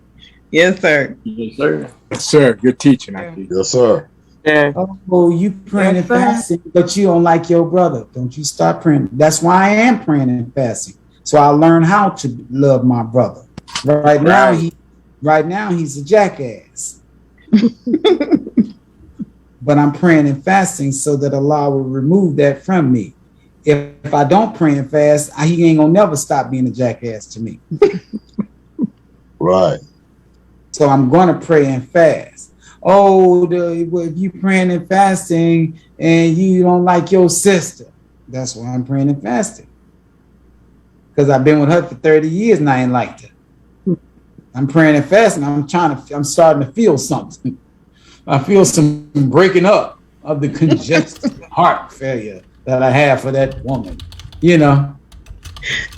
Yes, sir. Yes, sir. Yes, sir. Good teaching, I think. Yes, sir. Yeah. Oh, you praying and fasting, but you don't like your brother. Don't you stop praying. That's why I am praying and fasting. So I learn how to love my brother. Right now he's a jackass. But I'm praying and fasting so that Allah will remove that from me. If I don't pray and fast, he ain't gonna never stop being a jackass to me. Right. So I'm gonna pray and fast. Oh, if you praying and fasting and you don't like your sister, that's why I'm praying and fasting. Because I've been with her for 30 years and I ain't liked her. I'm praying and fasting. I'm starting to feel something. I feel some breaking up of the congested heart failure that I have for that woman. You know?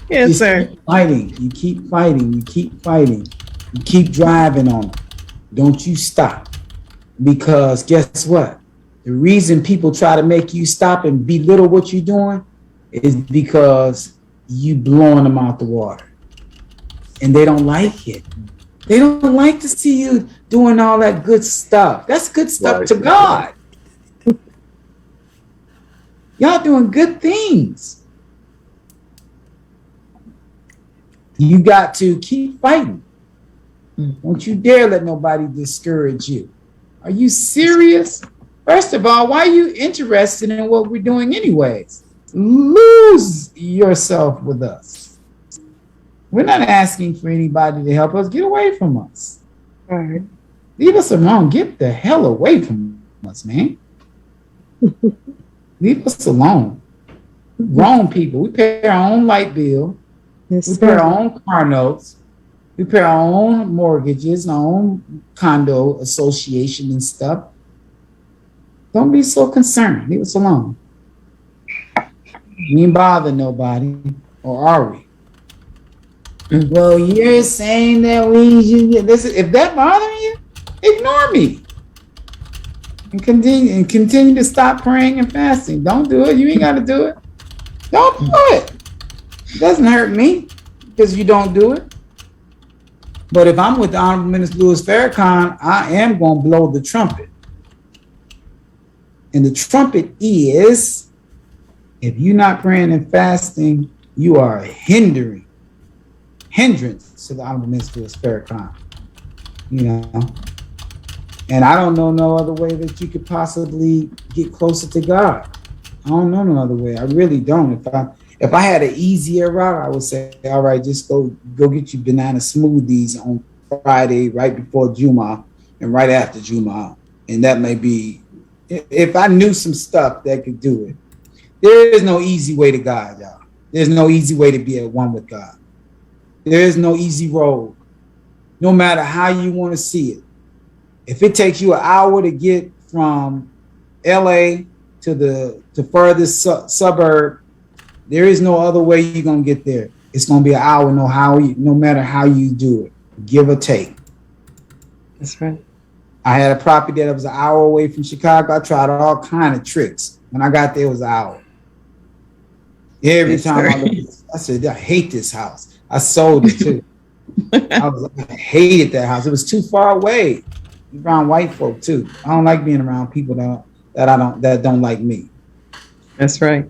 Yes, sir. Keep fighting. You keep fighting. You keep fighting. You keep driving on it. Don't you stop. Because guess what? The reason people try to make you stop and belittle what you're doing is because you blowing them out the water. And they don't like it. They don't like to see you doing all that good stuff. That's good stuff to God. Y'all doing good things. You got to keep fighting. Don't you dare let nobody discourage you. Are you serious? First of all, why are you interested in what we're doing anyways? Lose yourself with us. We're not asking for anybody to help us. Get away from us. All right. Leave us alone. Get the hell away from us, man. Leave us alone. Wrong people. We pay our own light bill. Yes, we pay our own car notes. We pay our own mortgages, our own condo association and stuff. Don't be so concerned. Leave us alone. We ain't bother nobody, or are we? Well, you're saying that if that bothering you, ignore me. And continue to stop praying and fasting. Don't do it. You ain't got to do it. Don't do it. It doesn't hurt me because you don't do it. But if I'm with the Honorable Minister Louis Farrakhan, I am going to blow the trumpet. And the trumpet is, if you're not praying and fasting, you are a hindrance to the Honorable Minister Louis Farrakhan. You know, and I don't know no other way that you could possibly get closer to God. I don't know no other way. I really don't. If I had an easier route, I would say, all right, just go get you banana smoothies on Friday, right before Juma and right after Juma. And that may be, if I knew some stuff that could do it. There is no easy way to God, y'all. There's no easy way to be at one with God. There is no easy road, no matter how you want to see it. If it takes you an hour to get from LA to the furthest suburb, there is no other way you're going to get there. It's going to be an hour, no matter how you do it, give or take. That's right. I had a property that was an hour away from Chicago. I tried all kind of tricks. When I got there, it was an hour. Every time I looked, I said, I hate this house. I sold it too. I hated that house. It was too far away. Around white folk too. I don't like being around people that don't like me. That's right.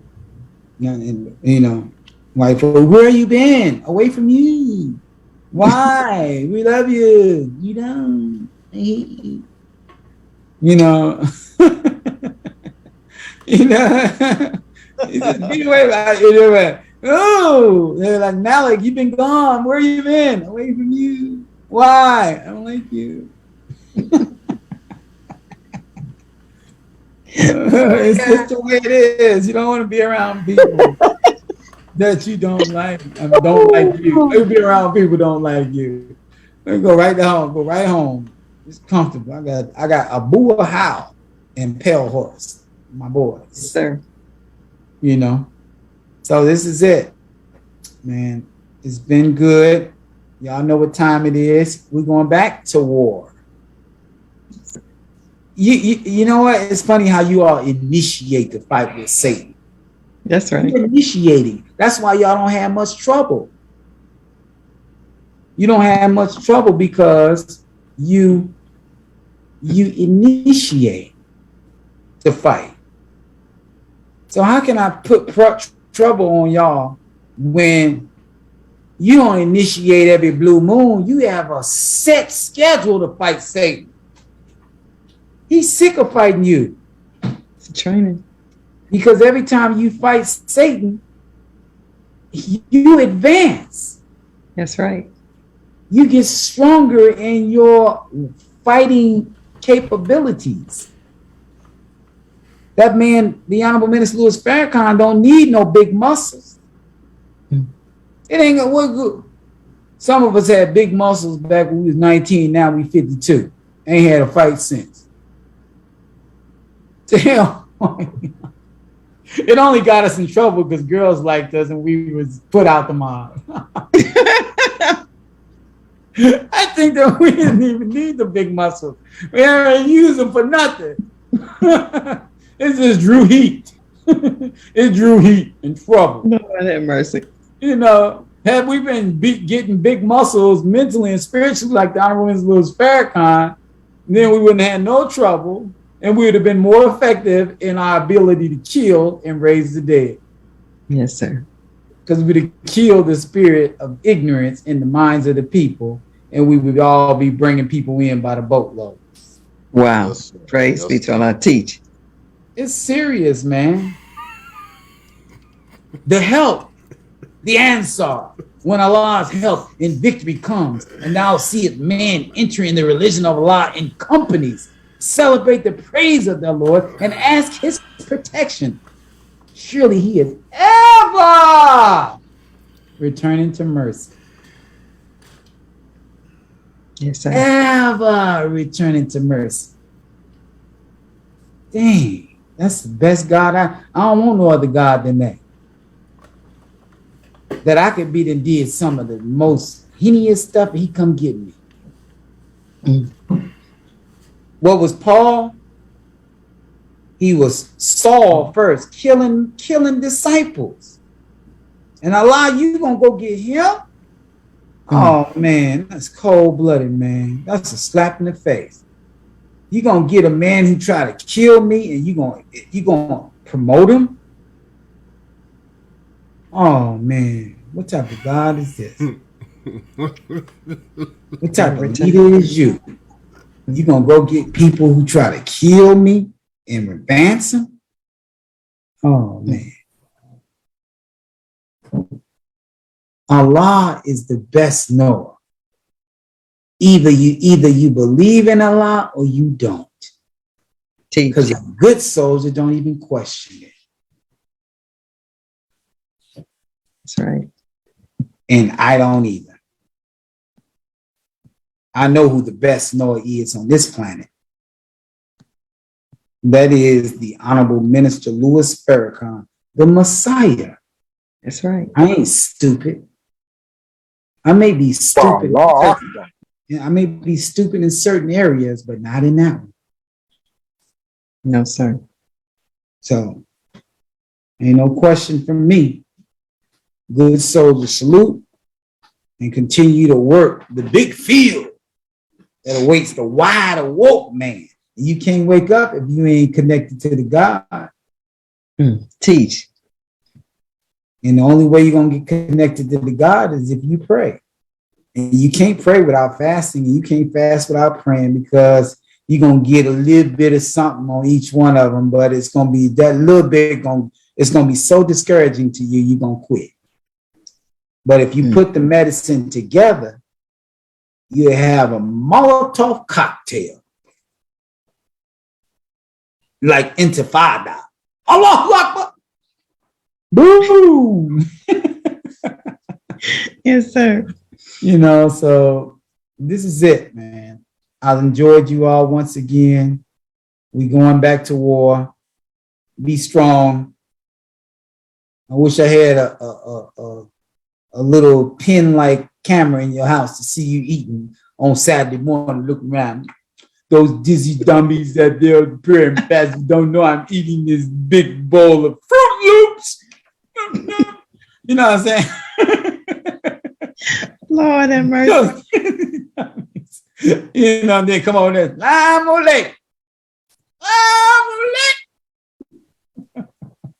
And, you know, white folk, where you been? Away from you. Why? We love you. You don't. I hate you. You know. You know. Be away. Oh, they're like, Malik, you've been gone. Where you been? Away from you. Why? I don't like you. It's just the way it is. You don't want to be around people that you don't like. Don't like you. You be around people who don't like you. Let me go right home. Go right home. It's comfortable. I got Abu How and Pale Horse, my boys. Sir. You know. So this is it, man. It's been good. Y'all know what time it is. We're going back to war. You know what? It's funny how you all initiate the fight with Satan. That's right. You're initiating. That's why y'all don't have much trouble. You don't have much trouble because you initiate the fight. So how can I put trouble on y'all when you don't initiate every blue moon? You have a set schedule to fight Satan. He's sick of fighting you. It's training. Because every time you fight Satan, you advance. That's right. You get stronger in your fighting capabilities. That man, the Honorable Minister Louis Farrakhan, don't need no big muscles. It ain't gonna work good. Some of us had big muscles back when we was 19, now we 52. Ain't had a fight since. Damn. It only got us in trouble because girls liked us and we was put out the mob. I think that we didn't even need the big muscles. We didn't use them for nothing. It just drew heat. It drew heat and trouble. No, I have mercy. You know, had we been getting big muscles mentally and spiritually like the Honorable Minister Louis Farrakhan, then we wouldn't have had no trouble. And we would have been more effective in our ability to kill and raise the dead. Yes, sir. Because we would have killed the spirit of ignorance in the minds of the people, and we would all be bringing people in by the boatloads. Wow. Yes, praise be to Allah. Teach. It's serious, man. The help, the answer, when Allah's help and victory comes, and thou seest man entering the religion of Allah in companies, celebrate the praise of the Lord and ask his protection. Surely he is ever returning to mercy. Yes, sir. Ever returning to mercy. Dang, that's the best God. I don't want no other God than that. That I could be and did some of the most heinous stuff and he come get me. What was Paul? He was Saul first, killing disciples. And Allah, you gonna go get him? Oh man, that's cold-blooded, man. That's a slap in the face. You gonna get a man who try to kill me, and you gonna promote him? Oh man, what type of God is this? What type of leader is you? You gonna go get people who try to kill me and advance them? Oh man. Allah is the best knower. Either you believe in Allah or you don't. Because a good soldier don't even question it. That's right. And I don't either. I know who the best knower is on this planet. That is the Honorable Minister Louis Farrakhan, the Messiah. That's right. I ain't stupid. I may be stupid. I may be stupid in certain areas, but not in that one. No, sir. So, ain't no question from me. Good soldier, salute and continue to work the big field that awaits the wide awoke man. You can't wake up if you ain't connected to the God. Teach. And the only way you're going to get connected to the God is if you pray. And you can't pray without fasting, and you can't fast without praying, because you're going to get a little bit of something on each one of them, but it's going to be that little bit, it's going to be so discouraging to you, you're going to quit. But if you put the medicine together, you have a Molotov cocktail. Like Intifada. Allahu Akbar. Boom. Yes, sir. You know, so this is it, man. I've enjoyed you all once again. We going back to war. Be strong. I wish I had a little pin-like camera in your house to see you eating on Saturday morning. Look around. Those dizzy dummies that they're prayer and fasting don't know I'm eating this big bowl of Fruit Loops. You know what I'm saying? Lord have mercy. You know, then come on there. I'm late.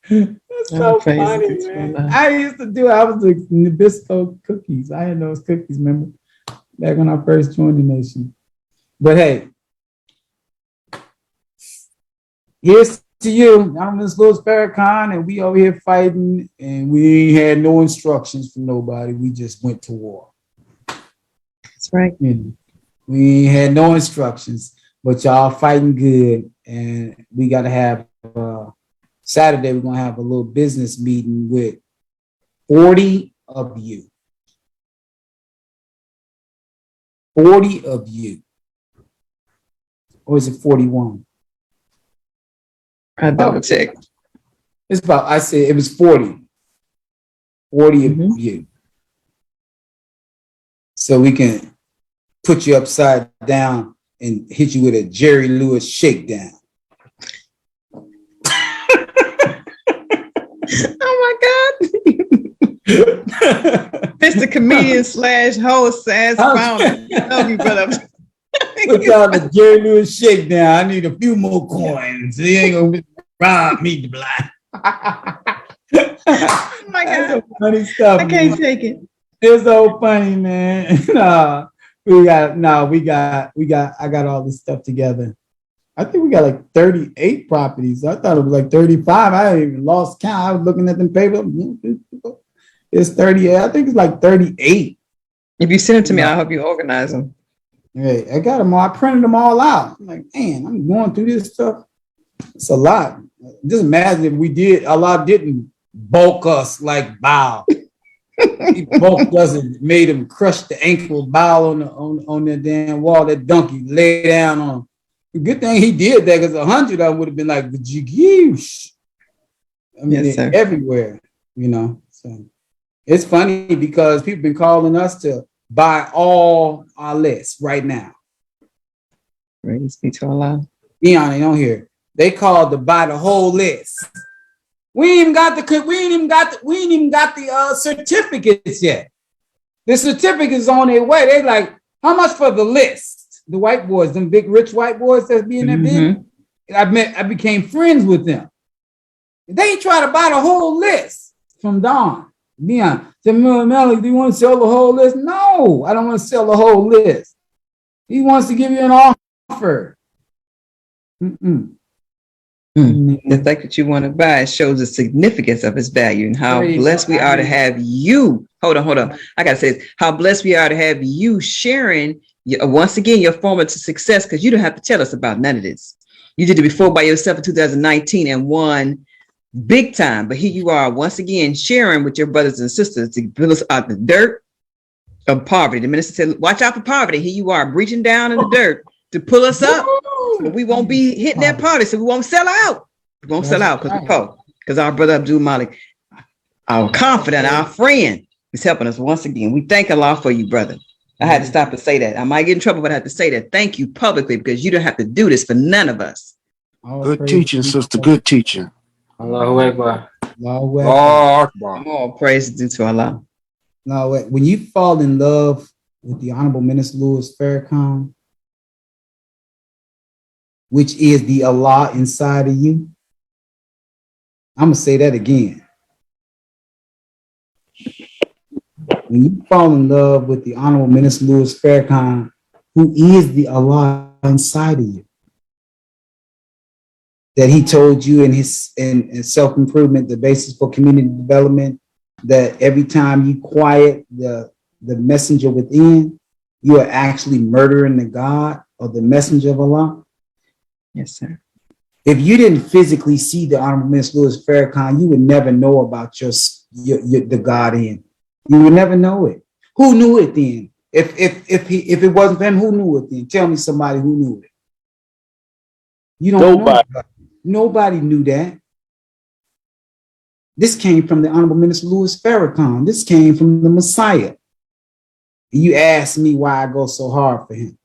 That's so funny, man. I used to do, I was doing Nabisco cookies. I had those cookies, remember? Back when I first joined the nation. But hey, here's to you. I'm Miss Louis Farrakhan, and we over here fighting, and we ain't had no instructions from nobody. We just went to war. That's right. We ain't had no instructions, but y'all fighting good, and we got to have Saturday, we're going to have a little business meeting with 40 of you. 40 of you. Or is it 41? I double check. It's about, I said it was 40. 40 of you. So we can put you upside down and hit you with a Jerry Lewis shakedown. Oh my God. Mr. Comedian / host / founder. Love you, brother. Put y'all the Jerry Lewis shakedown. I need a few more coins. He ain't gonna rob me the blind. Oh my God. Funny stuff. I can't take it. It's so funny, man. I got all this stuff together. I think we got like 38 properties. I thought it was like 35. I even lost count. I was looking at them papers. It's 38. I think it's like 38. If you send it to me, I'll help you organize them. Hey, I got them all. I printed them all out. I'm like, man, I'm going through this stuff. It's a lot. Just imagine if Allah didn't bulk us like Baal. He bulked us and made him crush the ankle Baal on that damn wall. That donkey lay down on him. Good thing he did that, because 100 of them would have been like the jigoosh. I mean, yes, they're everywhere, you know. So it's funny because people been calling us to buy all our lists right now. Praise be to Allah. Beyond, they don't hear. They called to buy the whole list. We ain't even got the certificates yet. The certificates on their way. They like, how much for the list? The white boys, them big rich white boys that's being there big. I became friends with them. They try to buy the whole list from Don. Leon said, Melly, do you want to sell the whole list? No, I don't want to sell the whole list. He wants to give you an offer. The fact that you want to buy shows the significance of its value and how blessed we are to have you. Hold on. I got to say this. How blessed we are to have you sharing, once again, your formula to success, because you don't have to tell us about none of this. You did it before by yourself in 2019 and won big time. But here you are once again sharing with your brothers and sisters to build us out the dirt of poverty. The minister said, watch out for poverty. Here you are breaching down in the dirt to pull us up. So we won't be hitting that party. So we won't sell out. We won't sell out because we're poor. Because our brother Abdul Malik, our confidant, our friend, is helping us once again. We thank Allah for you, brother. I had to stop and say that. I might get in trouble, but I had to say that. Thank you publicly because you don't have to do this for none of us. Good teaching, sister. Good teaching. Allahu Akbar. Allahu Akbar. All praise due to Allah. Now, when you fall in love with the Honorable Minister Louis Farrakhan, which is the Allah inside of you, I'm going to say that again. When you fall in love with the Honorable Minister Louis Farrakhan, who is the Allah inside of you, that he told you in his in self-improvement, the basis for community development, that every time you quiet the messenger within, you are actually murdering the God or the messenger of Allah. Yes, sir. If you didn't physically see the Honorable Minister Louis Farrakhan, you would never know about the God in. You would never know it. Who knew it then? If it wasn't for him, who knew it then? Tell me somebody who knew it. You don't know. Nobody knew that. This came from the Honorable Minister Louis Farrakhan. This came from the Messiah. You ask me why I go so hard for him.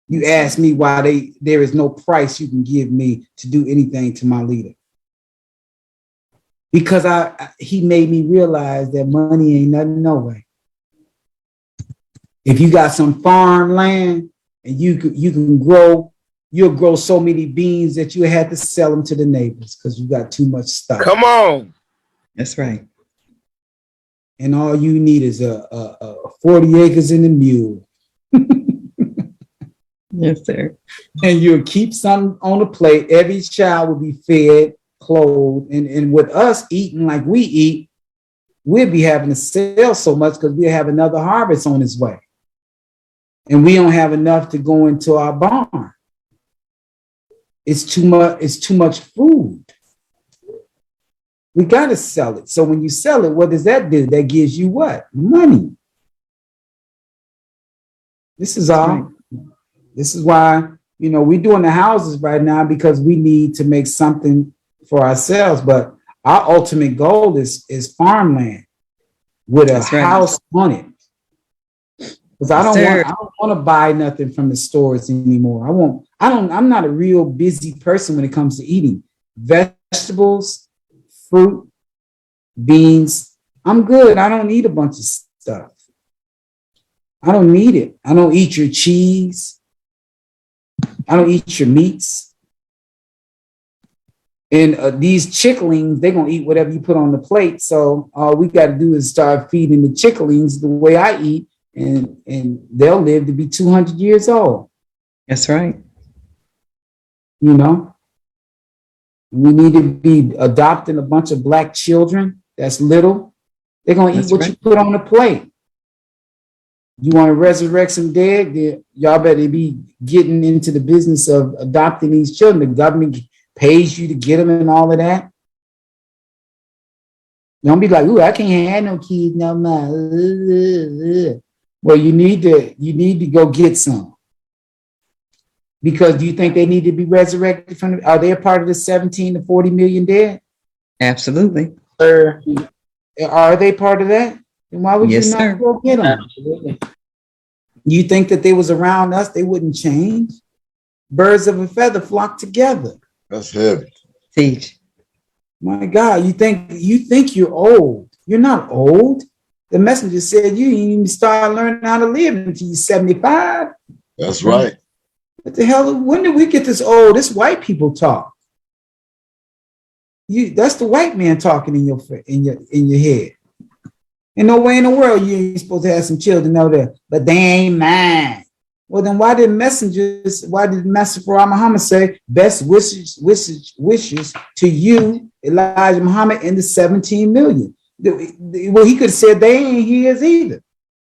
You ask me why there is no price you can give me to do anything to my leader. Because he made me realize that money ain't nothing, no way. If you got some farm land and you'll grow so many beans that you had to sell them to the neighbors because you got too much stuff. Come on. That's right. And all you need is a 40 acres and a mule. Yes, sir. And you'll keep some on the plate. Every child will be fed, clothed. And with us eating like we eat, we'll be having to sell so much because we'll have another harvest on its way. And we don't have enough to go into our barn. It's too much food. We got to sell it. So when you sell it, what does that do? That gives you what? Money. This is all. Right. This is why, we're doing the houses right now because we need to make something for ourselves. But our ultimate goal is farmland with a house on it. Because I don't want to buy nothing from the stores anymore. I'm not a real busy person when it comes to eating. Vegetables, fruit, beans. I'm good. I don't need a bunch of stuff. I don't need it. I don't eat your cheese. I don't eat your meats. And these chicklings, they're going to eat whatever you put on the plate. So all we got to do is start feeding the chicklings the way I eat, and they'll live to be 200 years old. That's right. We need to be adopting a bunch of black children that's little. They're going to eat what you put on the plate. You want to resurrect some dead? Y'all better be getting into the business of adopting these children. The government pays you to get them and all of that. Don't be like, ooh, I can't have no kids no more. Well, you need to go get some. Because do you think they need to be resurrected are they a part of the 17 to 40 million dead? Absolutely. Are they part of that? Then why would you not go get them? Absolutely. You think that they was around us, they wouldn't change? Birds of a feather flock together. That's heavy. Teach. My God, you think you're old. You're not old. The messenger said you ain't even start learning how to live until you're 75. That's right. What the hell? When did we get this old? This white people talk. That's the white man talking in your head. Ain't no way in the world you ain't supposed to have some children out there, but they ain't mine. Well, then why did Master Farah Muhammad say best wishes to you, Elijah Muhammad, and the 17 million? Well, he could have said they ain't his either.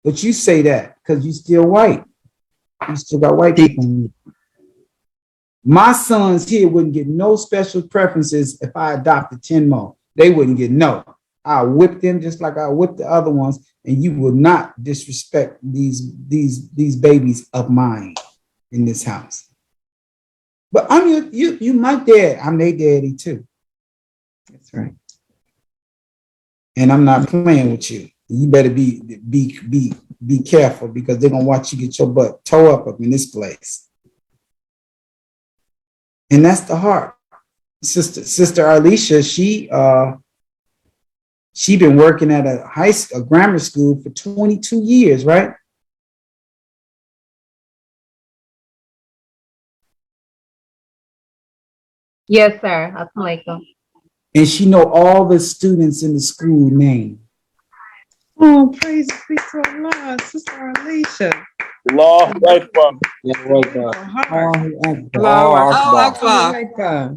But you say that because you still white. You still got white people in you. My sons here wouldn't get no special preferences if I adopted 10 more. They wouldn't get no. I whip them just like I whipped the other ones, and you will not disrespect these babies of mine in this house. But I'm you my dad. I'm their daddy too. That's right. And I'm not playing with you. You better be careful because they're gonna watch you get your butt toe up in this place. And that's the heart. Sister Alicia, she been working at a grammar school for 22 years, right? Yes, sir. Assalamu alaikum. And she know all the students in the school name. Oh, praise be to Allah, Sister Alicia. Allahu Akbar. Allahu Akbar.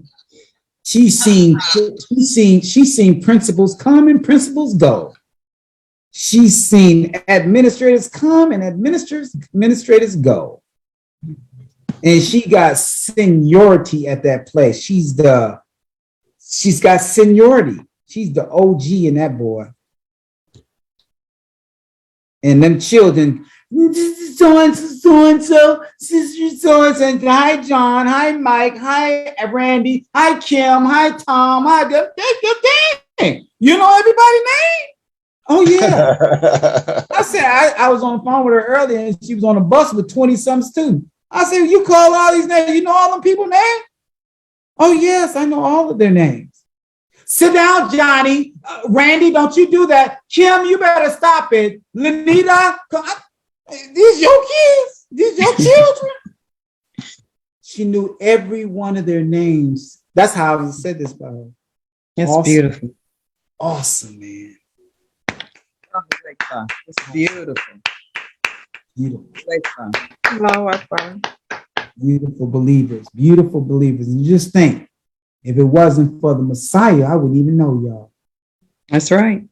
She's seen principals come and principals go. She's seen administrators come and administrators go. And she got seniority at that place. She's got seniority. She's the OG in that boy. And them children, so-and-so, sister so-and-so, hi John, hi Mike, hi Randy, hi Kim, hi Tom, hi, dang. You know everybody's name? Oh yeah. I said, I was on the phone with her earlier and she was on a bus with 20-some students. I said, you call all these names, you know all them people's names? Oh yes, I know all of their names. Sit down, Johnny. Randy, don't you do that. Kim, you better stop it. Lenita, these your kids? These your children? She knew every one of their names. That's how I said this by her. That's awesome. Beautiful. Awesome, man. It's beautiful. Beautiful. Allahu Akbar. Beautiful believers. Beautiful believers. And you just think, if it wasn't for the Messiah, I wouldn't even know y'all. That's right.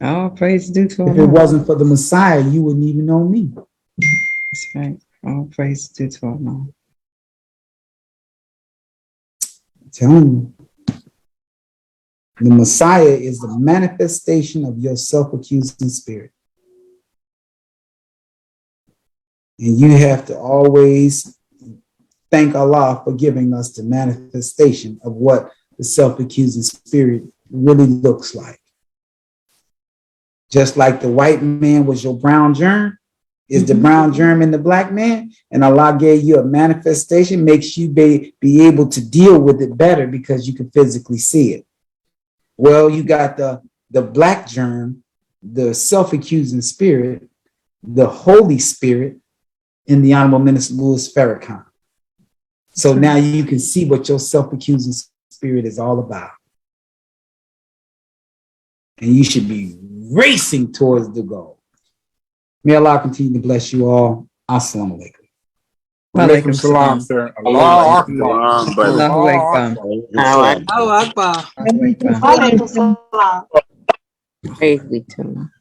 All praise due to Allah. If it wasn't for the Messiah, you wouldn't even know me. That's right. All praise due to Allah. I'm telling you. The Messiah is the manifestation of your self-accusing spirit. And you have to always thank Allah for giving us the manifestation of what the self-accusing spirit really looks like. Just like the white man was your brown germ, is the brown germ in the black man, and Allah gave you a manifestation, makes you be able to deal with it better because you can physically see it. Well, you got the black germ, the self-accusing spirit, the Holy Spirit, in the Honorable Minister Louis Farrakhan. So now you can see what your self-accusing spirit is all about. And you should be racing towards the goal. May Allah continue to bless you all. Assalamu alaikum. Walaikum salam, sir. Allahu Akbar. Allahu Akbar. Praise be to Allah.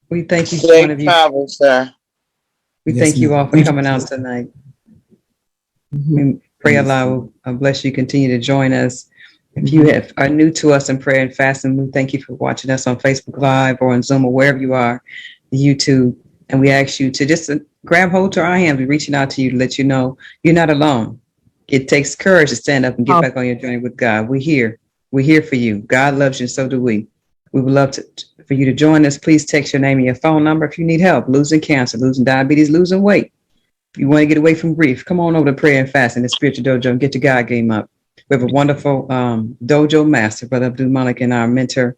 We thank each one of you. Travel, sir. We thank you all for coming out tonight. We pray Allah will bless you. Continue to join us. If you are new to us in prayer and fasting, we thank you for watching us on Facebook Live or on Zoom or wherever you are, YouTube. And we ask you to just grab hold to our hands. We're reaching out to you to let you know you're not alone. It takes courage to stand up and get back on your journey with God. We're here. We're here for you. God loves you, and so do we. We would love for you to join us. Please text your name and your phone number if you need help. Losing cancer, losing diabetes, losing weight. If you want to get away from grief, come on over to Prayer and Fasting, the Spiritual Dojo, and get your God game up. We have a wonderful dojo master, Brother Abdul Malik, and our mentor.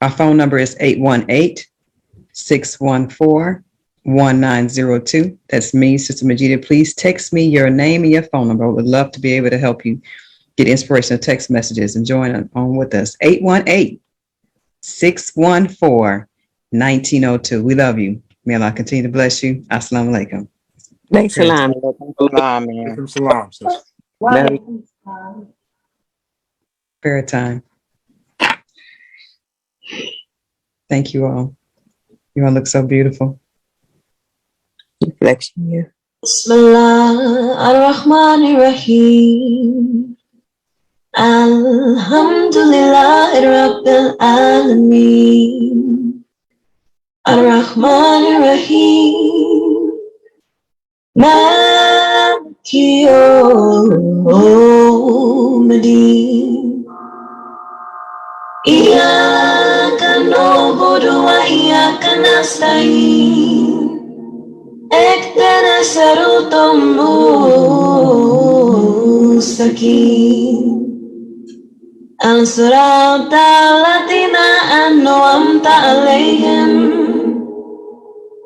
Our phone number is 818-614-1902. That's me, Sister Majida. Please text me your name and your phone number. I would love to be able to help you get inspirational text messages and join on with us. 818-614-1902. We love you. May Allah continue to bless you. Assalamu alaikum. Thanks, Salam. Salam, sis. Prayer time. Thank you all. You all look so beautiful. Reflection here. Bismillah ar-Rahman ar-Rahim. Alhamdulillah Rabbil Alameen. Ar-Rahman ar-Rahim. Maliki yawmiddin. Iyyaka na'budu wa iyyaka nasta'in. اهدنا الصراط المستقيم صراط الذين أنعمت عليهم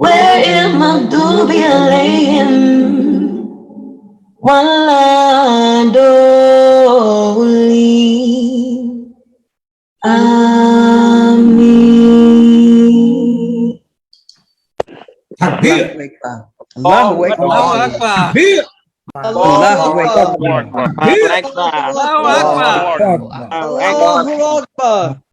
غير المغضوب عليهم ولا الضالين آمين. Takbir. Allahu Akbar. Allahu Akbar. Takbir. Allahu Akbar. Allahu Akbar. Allahu Akbar. Allahu Akbar.